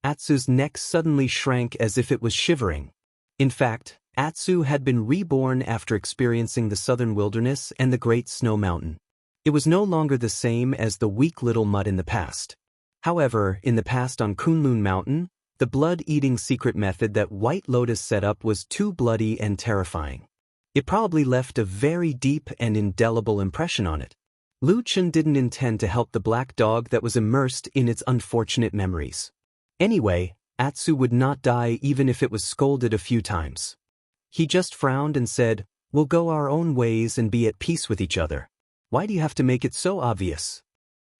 Atsu's neck suddenly shrank as if it was shivering. In fact, Atsu had been reborn after experiencing the southern wilderness and the Great Snow Mountain. It was no longer the same as the weak little mud in the past. However, in the past on Kunlun Mountain, the blood-eating secret method that White Lotus set up was too bloody and terrifying. It probably left a very deep and indelible impression on it. Lu Chen didn't intend to help the black dog that was immersed in its unfortunate memories. Anyway, Atsu would not die even if it was scolded a few times. He just frowned and said, "We'll go our own ways and be at peace with each other. Why do you have to make it so obvious?"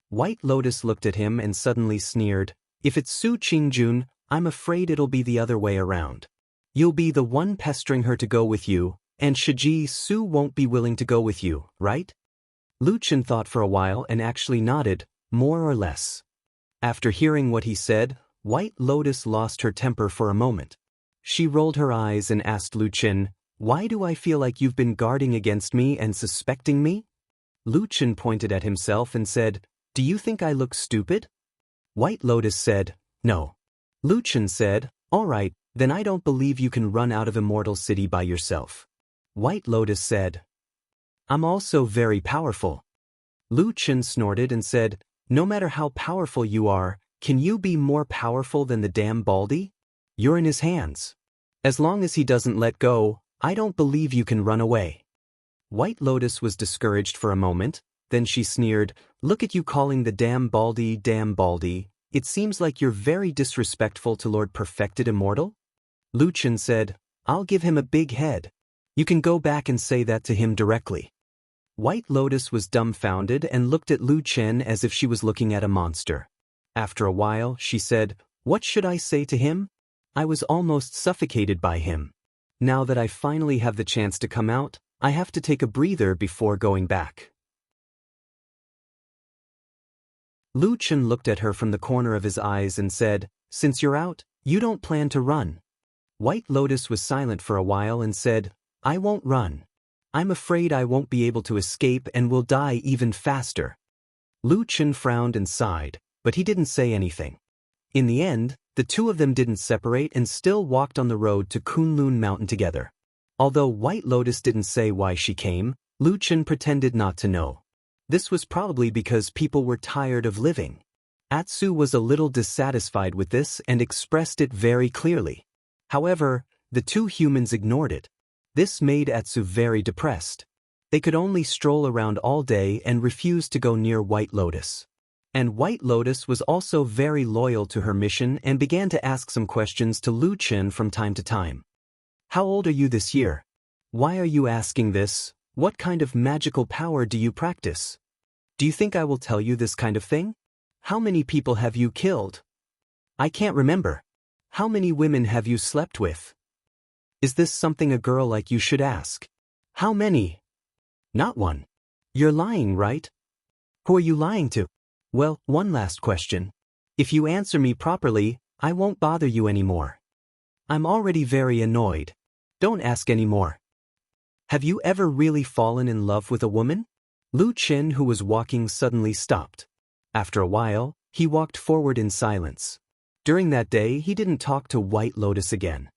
White Lotus looked at him and suddenly sneered, "If it's Su Qingjun, I'm afraid it'll be the other way around. You'll be the one pestering her to go with you, and Shiji Su won't be willing to go with you, right?" Lu Chen thought for a while and actually nodded, more or less. After hearing what he said, White Lotus lost her temper for a moment. She rolled her eyes and asked Lu Chen, "Why do I feel like you've been guarding against me and suspecting me?" Lu Chen pointed at himself and said, "Do you think I look stupid?" White Lotus said, "No." Lu Chen said, "All right, then I don't believe you can run out of Immortal City by yourself." White Lotus said, "I'm also very powerful." Lu Chen snorted and said, "No matter how powerful you are, can you be more powerful than the damn Baldy? You're in his hands. As long as he doesn't let go, I don't believe you can run away." White Lotus was discouraged for a moment, then she sneered, "Look at you calling the damn Baldy. It seems like you're very disrespectful to Lord Perfected Immortal." Lu Chen said, "I'll give him a big head. You can go back and say that to him directly." White Lotus was dumbfounded and looked at Lu Chen as if she was looking at a monster. After a while, she said, "What should I say to him? I was almost suffocated by him. Now that I finally have the chance to come out, I have to take a breather before going back." Lu Chen looked at her from the corner of his eyes and said, "Since you're out, you don't plan to run." White Lotus was silent for a while and said, "I won't run. I'm afraid I won't be able to escape and will die even faster. Lu Chen frowned and sighed, but he didn't say anything. In the end, the two of them didn't separate and still walked on the road to Kunlun Mountain together. Although White Lotus didn't say why she came, Lu Chen pretended not to know. This was probably because people were tired of living. Atsu was a little dissatisfied with this and expressed it very clearly. However, the two humans ignored it. This made Atsu very depressed. They could only stroll around all day and refused to go near White Lotus. And White Lotus was also very loyal to her mission and began to ask some questions to Lu Chen from time to time. How old are you this year? Why are you asking this? What kind of magical power do you practice? Do you think I will tell you this kind of thing? How many people have you killed? I can't remember. How many women have you slept with? Is this something a girl like you should ask? How many? Not one. You're lying, right? Who are you lying to? Well, one last question. If you answer me properly, I won't bother you anymore. I'm already very annoyed. Don't ask any more. Have you ever really fallen in love with a woman? Lu Chen, who was walking, suddenly stopped. After a while, he walked forward in silence. During that day, he didn't talk to White Lotus again.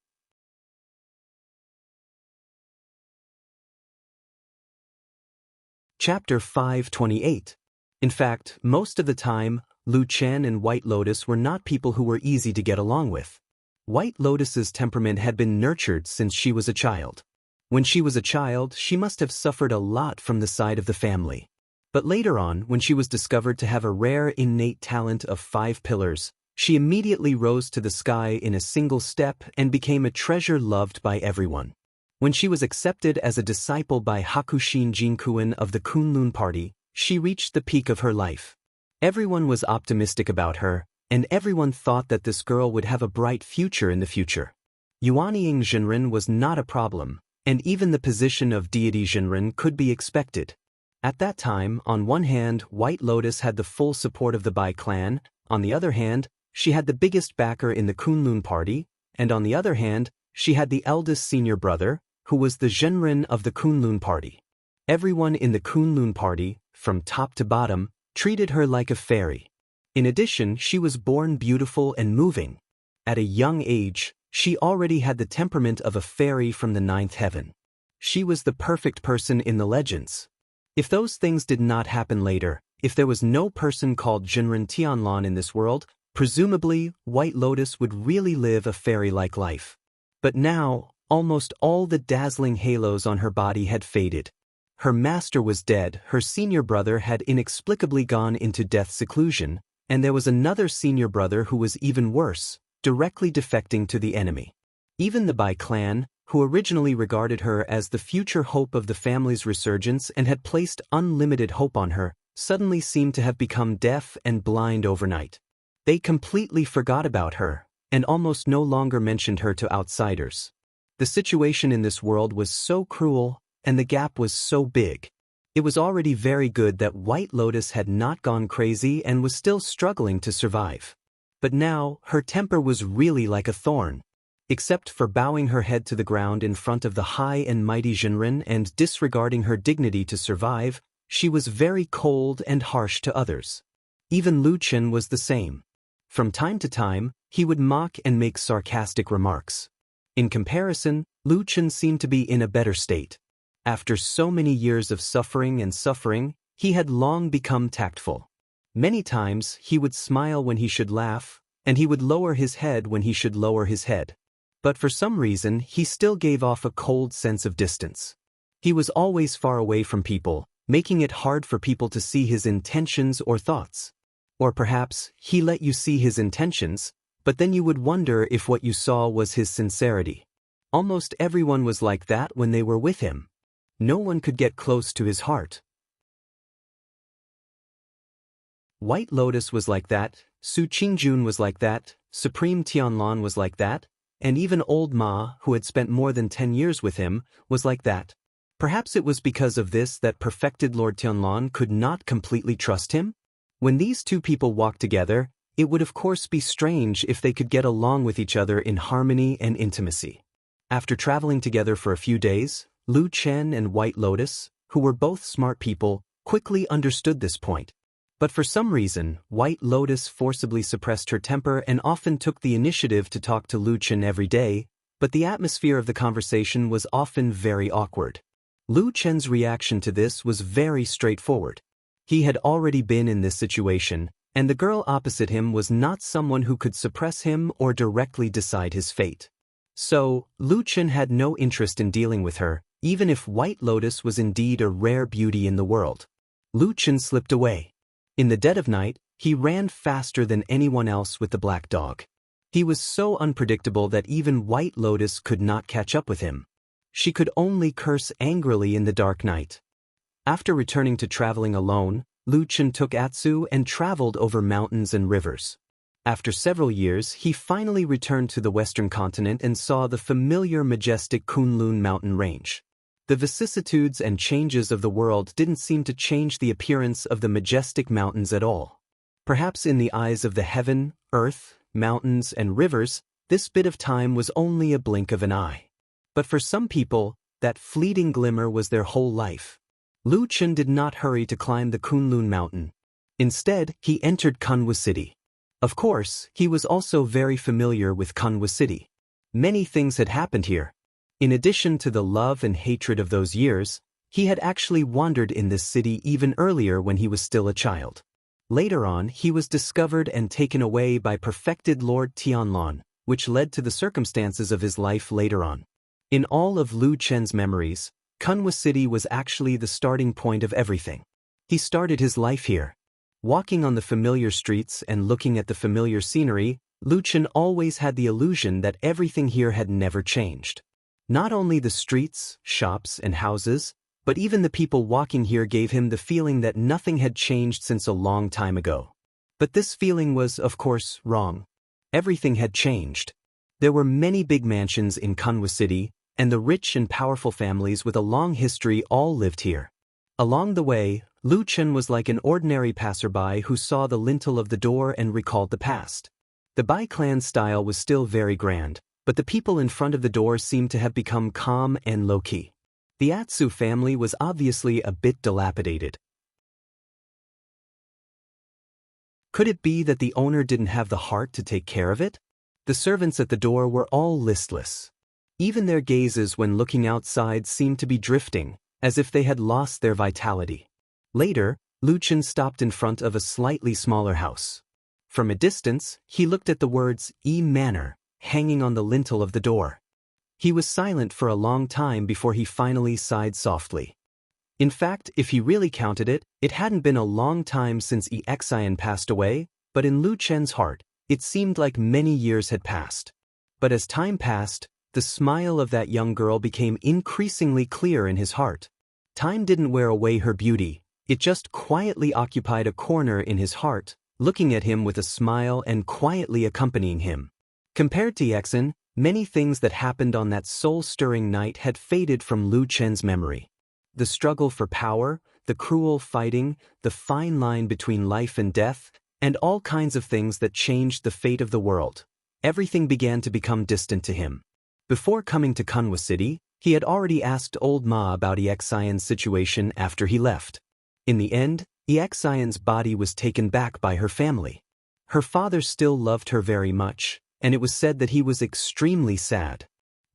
Chapter 528. In fact, most of the time, Lu Chen and White Lotus were not people who were easy to get along with. White Lotus's temperament had been nurtured since she was a child. When she was a child, she must have suffered a lot from the side of the family. But later on, when she was discovered to have a rare innate talent of 5 pillars, she immediately rose to the sky in a single step and became a treasure loved by everyone. When she was accepted as a disciple by Hakushin Jinkuin of the Kunlun party, she reached the peak of her life. Everyone was optimistic about her, and everyone thought that this girl would have a bright future in the future. Yuanying Jinren was not a problem, and even the position of deity Jinren could be expected. At that time, on one hand, White Lotus had the full support of the Bai clan, on the other hand, she had the biggest backer in the Kunlun party, and on the other hand, she had the eldest senior brother, who was the Jinren of the Kunlun party. Everyone in the Kunlun party, from top to bottom, treated her like a fairy. In addition, she was born beautiful and moving. At a young age, she already had the temperament of a fairy from the 9th heaven. She was the perfect person in the legends. If those things did not happen later, if there was no person called Jinren Tianlan in this world, presumably, White Lotus would really live a fairy-like life. But now, almost all the dazzling halos on her body had faded. Her master was dead, her senior brother had inexplicably gone into death seclusion, and there was another senior brother who was even worse, directly defecting to the enemy. Even the Bai clan, who originally regarded her as the future hope of the family's resurgence and had placed unlimited hope on her, suddenly seemed to have become deaf and blind overnight. They completely forgot about her, and almost no longer mentioned her to outsiders. The situation in this world was so cruel, and the gap was so big. It was already very good that White Lotus had not gone crazy and was still struggling to survive. But now, her temper was really like a thorn. Except for bowing her head to the ground in front of the high and mighty Jinren and disregarding her dignity to survive, she was very cold and harsh to others. Even Lu Chen was the same. From time to time, he would mock and make sarcastic remarks. In comparison, Lu Chen seemed to be in a better state. After so many years of suffering, he had long become tactful. Many times, he would smile when he should laugh, and he would lower his head when he should lower his head. But for some reason, he still gave off a cold sense of distance. He was always far away from people, making it hard for people to see his intentions or thoughts. Or perhaps, he let you see his intentions, but then you would wonder if what you saw was his sincerity. Almost everyone was like that when they were with him. No one could get close to his heart. White Lotus was like that, Su Qingjun was like that, Supreme Tianlan was like that, and even Old Ma, who had spent more than 10 years with him, was like that. Perhaps it was because of this that perfected Lord Tianlan could not completely trust him? When these two people walked together, it would of course be strange if they could get along with each other in harmony and intimacy. After traveling together for a few days, Lu Chen and White Lotus, who were both smart people, quickly understood this point. But for some reason, White Lotus forcibly suppressed her temper and often took the initiative to talk to Lu Chen every day, but the atmosphere of the conversation was often very awkward. Lu Chen's reaction to this was very straightforward. He had already been in this situation, and the girl opposite him was not someone who could suppress him or directly decide his fate. So, Lu Chen had no interest in dealing with her, even if White Lotus was indeed a rare beauty in the world. Lu Chen slipped away. In the dead of night, he ran faster than anyone else with the black dog. He was so unpredictable that even White Lotus could not catch up with him. She could only curse angrily in the dark night. After returning to traveling alone, Lu Chen took Atsu and traveled over mountains and rivers. After several years, he finally returned to the western continent and saw the familiar majestic Kunlun mountain range. The vicissitudes and changes of the world didn't seem to change the appearance of the majestic mountains at all. Perhaps in the eyes of the heaven, earth, mountains, and rivers, this bit of time was only a blink of an eye. But for some people, that fleeting glimmer was their whole life. Lu Chen did not hurry to climb the Kunlun mountain. Instead, he entered Kunwa City. Of course, he was also very familiar with Kunwa City. Many things had happened here. In addition to the love and hatred of those years, he had actually wandered in this city even earlier when he was still a child. Later on, he was discovered and taken away by perfected Lord Tianlong, which led to the circumstances of his life later on. In all of Lu Chen's memories, Kunwa City was actually the starting point of everything. He started his life here. Walking on the familiar streets and looking at the familiar scenery, Lu Chen always had the illusion that everything here had never changed. Not only the streets, shops, and houses, but even the people walking here gave him the feeling that nothing had changed since a long time ago. But this feeling was, of course, wrong. Everything had changed. There were many big mansions in Kunwa City, and the rich and powerful families with a long history all lived here. Along the way, Lu Chen was like an ordinary passerby who saw the lintel of the door and recalled the past. The Bai clan style was still very grand, but the people in front of the door seemed to have become calm and low-key. The Atsu family was obviously a bit dilapidated. Could it be that the owner didn't have the heart to take care of it? The servants at the door were all listless. Even their gazes when looking outside seemed to be drifting, as if they had lost their vitality. Later, Lu Chen stopped in front of a slightly smaller house. From a distance, he looked at the words "E Manor" hanging on the lintel of the door. He was silent for a long time before he finally sighed softly. In fact, if he really counted it, it hadn't been a long time since Xianxia passed away, but in Lu Chen's heart, it seemed like many years had passed. But as time passed, the smile of that young girl became increasingly clear in his heart. Time didn't wear away her beauty, it just quietly occupied a corner in his heart, looking at him with a smile and quietly accompanying him. Compared to Xianxia, many things that happened on that soul-stirring night had faded from Lu Chen's memory. The struggle for power, the cruel fighting, the fine line between life and death, and all kinds of things that changed the fate of the world. Everything began to become distant to him. Before coming to Kunwa City, he had already asked old Ma about Xianxia's situation after he left. In the end, Xianxia's body was taken back by her family. Her father still loved her very much, and it was said that he was extremely sad.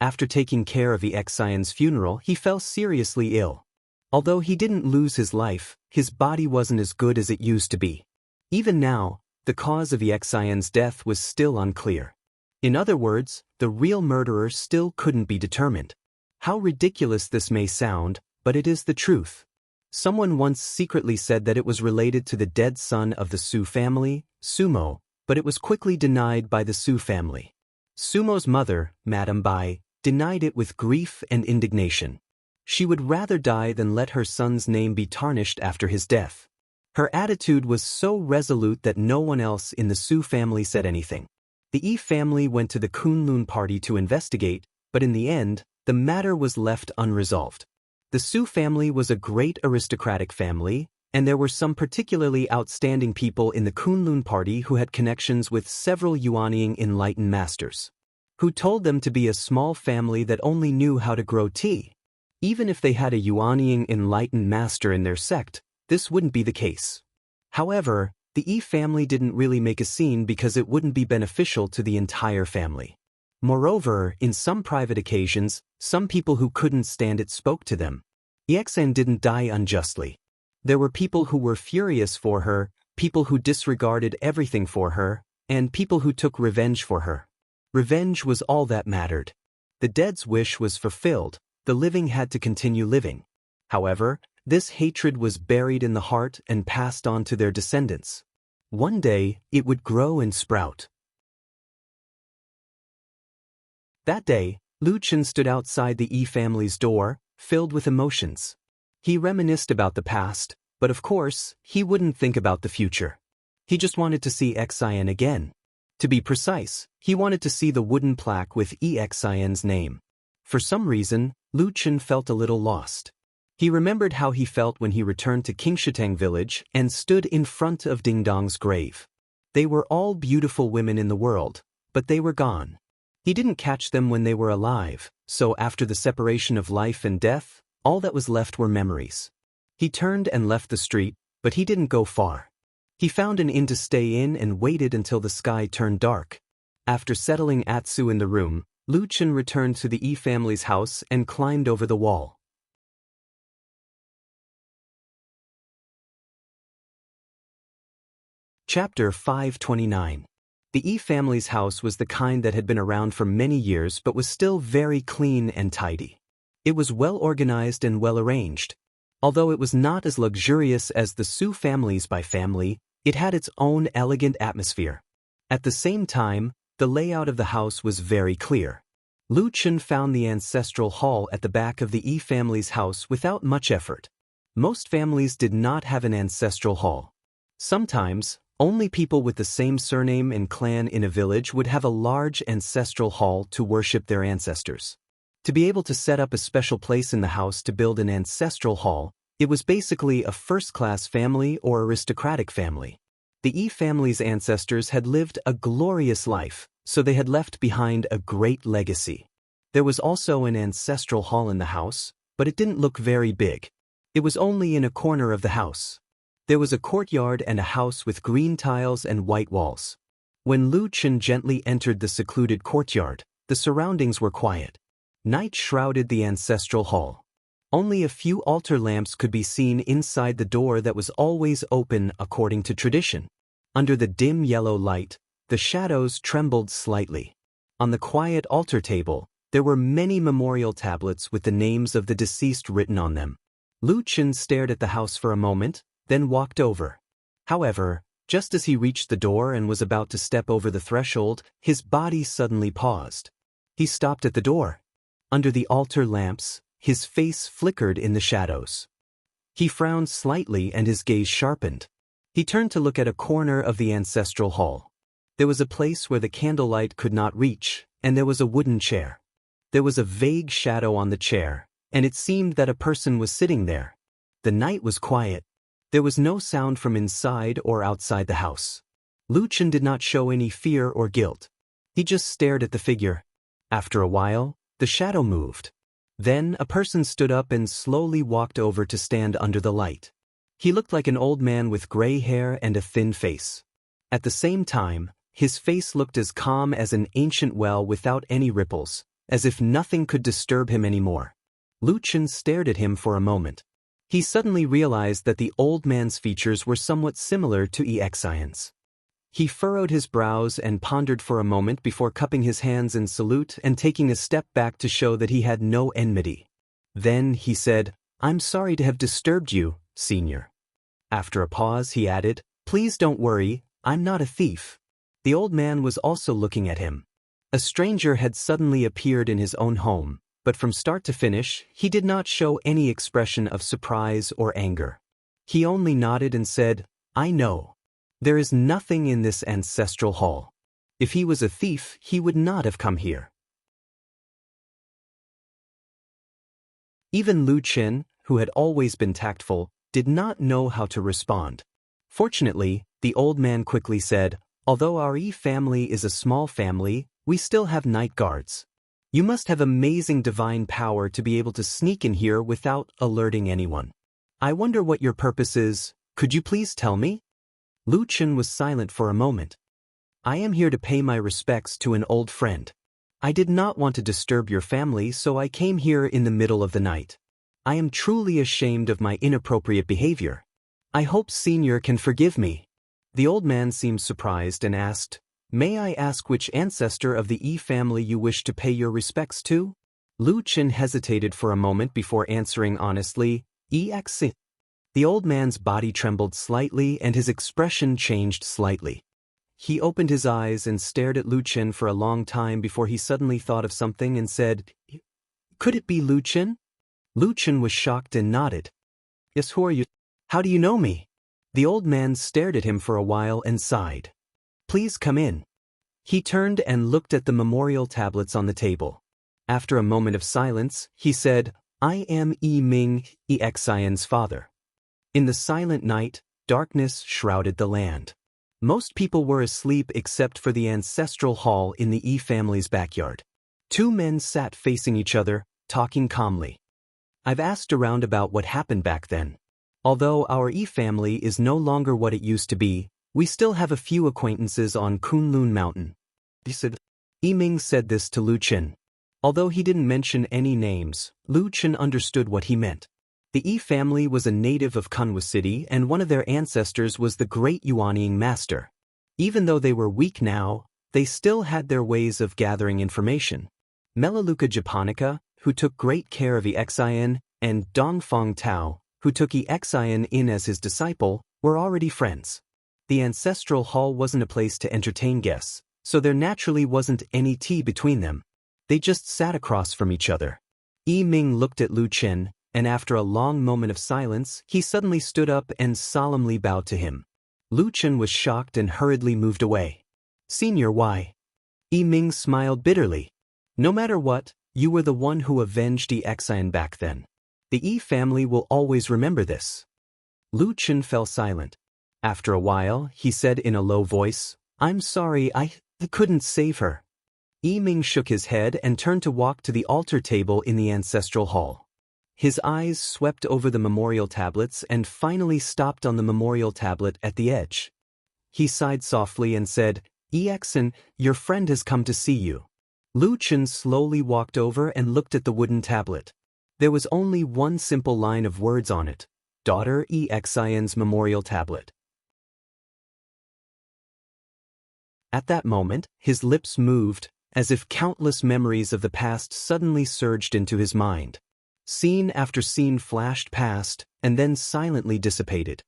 After taking care of Xianxia's funeral, he fell seriously ill. Although he didn't lose his life, his body wasn't as good as it used to be. Even now, the cause of Xianxia's death was still unclear. In other words, the real murderer still couldn't be determined. How ridiculous this may sound, but it is the truth. Someone once secretly said that it was related to the dead son of the Su family, Sumo, but it was quickly denied by the Su family. Sumo's mother, Madame Bai, denied it with grief and indignation. She would rather die than let her son's name be tarnished after his death. Her attitude was so resolute that no one else in the Su family said anything. The Yi family went to the Kunlun party to investigate, but in the end, the matter was left unresolved. The Su family was a great aristocratic family, and there were some particularly outstanding people in the Kunlun party who had connections with several Yuanying enlightened masters, who told them to be a small family that only knew how to grow tea. Even if they had a Yuanying enlightened master in their sect, this wouldn't be the case. However, the Yi family didn't really make a scene because it wouldn't be beneficial to the entire family. Moreover, in some private occasions, some people who couldn't stand it spoke to them. Xianxia didn't die unjustly. There were people who were furious for her, people who disregarded everything for her, and people who took revenge for her. Revenge was all that mattered. The dead's wish was fulfilled, the living had to continue living. However, this hatred was buried in the heart and passed on to their descendants. One day, it would grow and sprout. That day, Lu Chen stood outside the Yi family's door, filled with emotions. He reminisced about the past, but of course, he wouldn't think about the future. He just wanted to see Xian again. To be precise, he wanted to see the wooden plaque with Xian's name. For some reason, Lu Chen felt a little lost. He remembered how he felt when he returned to Qingshitang village and stood in front of Ding Dong's grave. They were all beautiful women in the world, but they were gone. He didn't catch them when they were alive, so after the separation of life and death, all that was left were memories. He turned and left the street, but he didn't go far. He found an inn to stay in and waited until the sky turned dark. After settling Atsu in the room, Lu Chen returned to the Yi family's house and climbed over the wall. Chapter 529. The Yi family's house was the kind that had been around for many years but was still very clean and tidy. It was well organized and well arranged. Although it was not as luxurious as the Su family's by family, it had its own elegant atmosphere. At the same time, the layout of the house was very clear. Lu Chen found the ancestral hall at the back of the Yi family's house without much effort. Most families did not have an ancestral hall. Sometimes, only people with the same surname and clan in a village would have a large ancestral hall to worship their ancestors. To be able to set up a special place in the house to build an ancestral hall, it was basically a first-class family or aristocratic family. The Yi family's ancestors had lived a glorious life, so they had left behind a great legacy. There was also an ancestral hall in the house, but it didn't look very big. It was only in a corner of the house. There was a courtyard and a house with green tiles and white walls. When Lu Chen gently entered the secluded courtyard, the surroundings were quiet. Night shrouded the ancestral hall. Only a few altar lamps could be seen inside the door that was always open according to tradition. Under the dim yellow light, the shadows trembled slightly. On the quiet altar table, there were many memorial tablets with the names of the deceased written on them. Lu Chen stared at the house for a moment, then walked over. However, just as he reached the door and was about to step over the threshold, his body suddenly paused. He stopped at the door. Under the altar lamps, his face flickered in the shadows. He frowned slightly and his gaze sharpened. He turned to look at a corner of the ancestral hall. There was a place where the candlelight could not reach, and there was a wooden chair. There was a vague shadow on the chair, and it seemed that a person was sitting there. The night was quiet. There was no sound from inside or outside the house. Lu Chen did not show any fear or guilt. He just stared at the figure. After a while, the shadow moved. Then a person stood up and slowly walked over to stand under the light. He looked like an old man with gray hair and a thin face. At the same time, his face looked as calm as an ancient well without any ripples, as if nothing could disturb him anymore. Lu Chen stared at him for a moment. He suddenly realized that the old man's features were somewhat similar to Xian's. He furrowed his brows and pondered for a moment before cupping his hands in salute and taking a step back to show that he had no enmity. Then he said, "I'm sorry to have disturbed you, Senior." After a pause, he added, "Please don't worry, I'm not a thief." The old man was also looking at him. A stranger had suddenly appeared in his own home, but from start to finish, he did not show any expression of surprise or anger. He only nodded and said, "I know. There is nothing in this ancestral hall. If he was a thief, he would not have come here." Even Lu Chen, who had always been tactful, did not know how to respond. Fortunately, the old man quickly said, "Although our Yi family is a small family, we still have night guards. You must have amazing divine power to be able to sneak in here without alerting anyone. I wonder what your purpose is. Could you please tell me?" Lu Chen was silent for a moment. I am here to pay my respects to an old friend. I did not want to disturb your family, so I came here in the middle of the night. I am truly ashamed of my inappropriate behavior. I hope Senior can forgive me. The old man seemed surprised and asked, May I ask which ancestor of the Yi family you wish to pay your respects to? Lu Chen hesitated for a moment before answering honestly, Yi. The old man's body trembled slightly and his expression changed slightly. He opened his eyes and stared at Lu Chen for a long time before he suddenly thought of something and said, Could it be Lu Chen? Lu Chen was shocked and nodded. Yes, who are you? How do you know me? The old man stared at him for a while and sighed. Please come in. He turned and looked at the memorial tablets on the table. After a moment of silence, he said, I am Yi Ming, Xian's father. In the silent night, darkness shrouded the land. Most people were asleep except for the ancestral hall in the Yi family's backyard. Two men sat facing each other, talking calmly. I've asked around about what happened back then. Although our Yi family is no longer what it used to be, we still have a few acquaintances on Kunlun Mountain. Yi Ming said this to Lu Chen. Although he didn't mention any names, Lu Chen understood what he meant. The Yi family was a native of Kunwa City and one of their ancestors was the great Yuanying master. Even though they were weak now, they still had their ways of gathering information. Melaleuca japonica, who took great care of Xian, and Dongfang Tao, who took Xian in as his disciple, were already friends. The ancestral hall wasn't a place to entertain guests, so there naturally wasn't any tea between them. They just sat across from each other. Yi Ming looked at Lu Chen, and after a long moment of silence, he suddenly stood up and solemnly bowed to him. Lu Chen was shocked and hurriedly moved away. Senior, why? Yi Ming smiled bitterly. No matter what, you were the one who avenged Xian back then. The Yi family will always remember this. Lu Chen fell silent. After a while, he said in a low voice, I'm sorry, I couldn't save her. Yi Ming shook his head and turned to walk to the altar table in the ancestral hall. His eyes swept over the memorial tablets and finally stopped on the memorial tablet at the edge. He sighed softly and said, Xian, your friend has come to see you. Lu Chen slowly walked over and looked at the wooden tablet. There was only one simple line of words on it, Daughter Xian's memorial tablet. At that moment, his lips moved, as if countless memories of the past suddenly surged into his mind. Scene after scene flashed past, and then silently dissipated.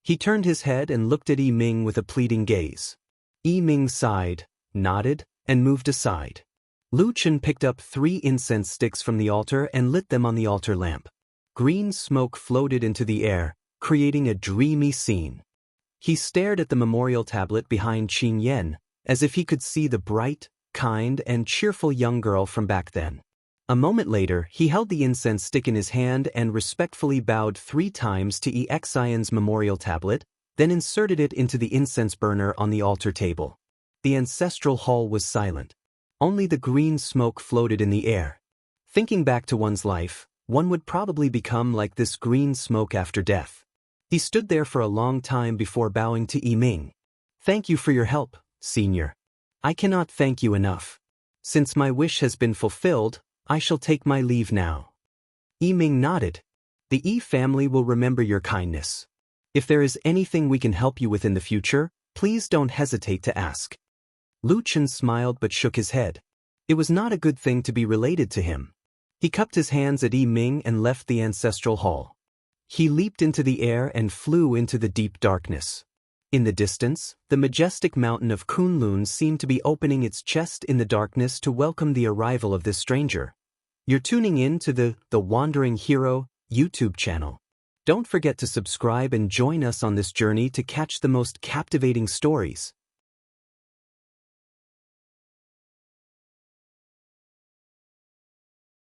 He turned his head and looked at Yi Ming with a pleading gaze. Yi Ming sighed, nodded, and moved aside. Lu Chen picked up 3 incense sticks from the altar and lit them on the altar lamp. Green smoke floated into the air, creating a dreamy scene. He stared at the memorial tablet behind Qin Yan, as if he could see the bright, kind, and cheerful young girl from back then. A moment later, he held the incense stick in his hand and respectfully bowed 3 times to Xian's memorial tablet, then inserted it into the incense burner on the altar table. The ancestral hall was silent. Only the green smoke floated in the air. Thinking back to one's life, one would probably become like this green smoke after death. He stood there for a long time before bowing to Yi Ming. Thank you for your help, Senior. I cannot thank you enough. Since my wish has been fulfilled, I shall take my leave now. Yi Ming nodded. The Yi family will remember your kindness. If there is anything we can help you with in the future, please don't hesitate to ask. Lu Chen smiled but shook his head. It was not a good thing to be related to him. He cupped his hands at Yi Ming and left the ancestral hall. He leaped into the air and flew into the deep darkness. In the distance, the majestic mountain of Kunlun seemed to be opening its chest in the darkness to welcome the arrival of this stranger. You're tuning in to the Wandering Hero YouTube channel. Don't forget to subscribe and join us on this journey to catch the most captivating stories.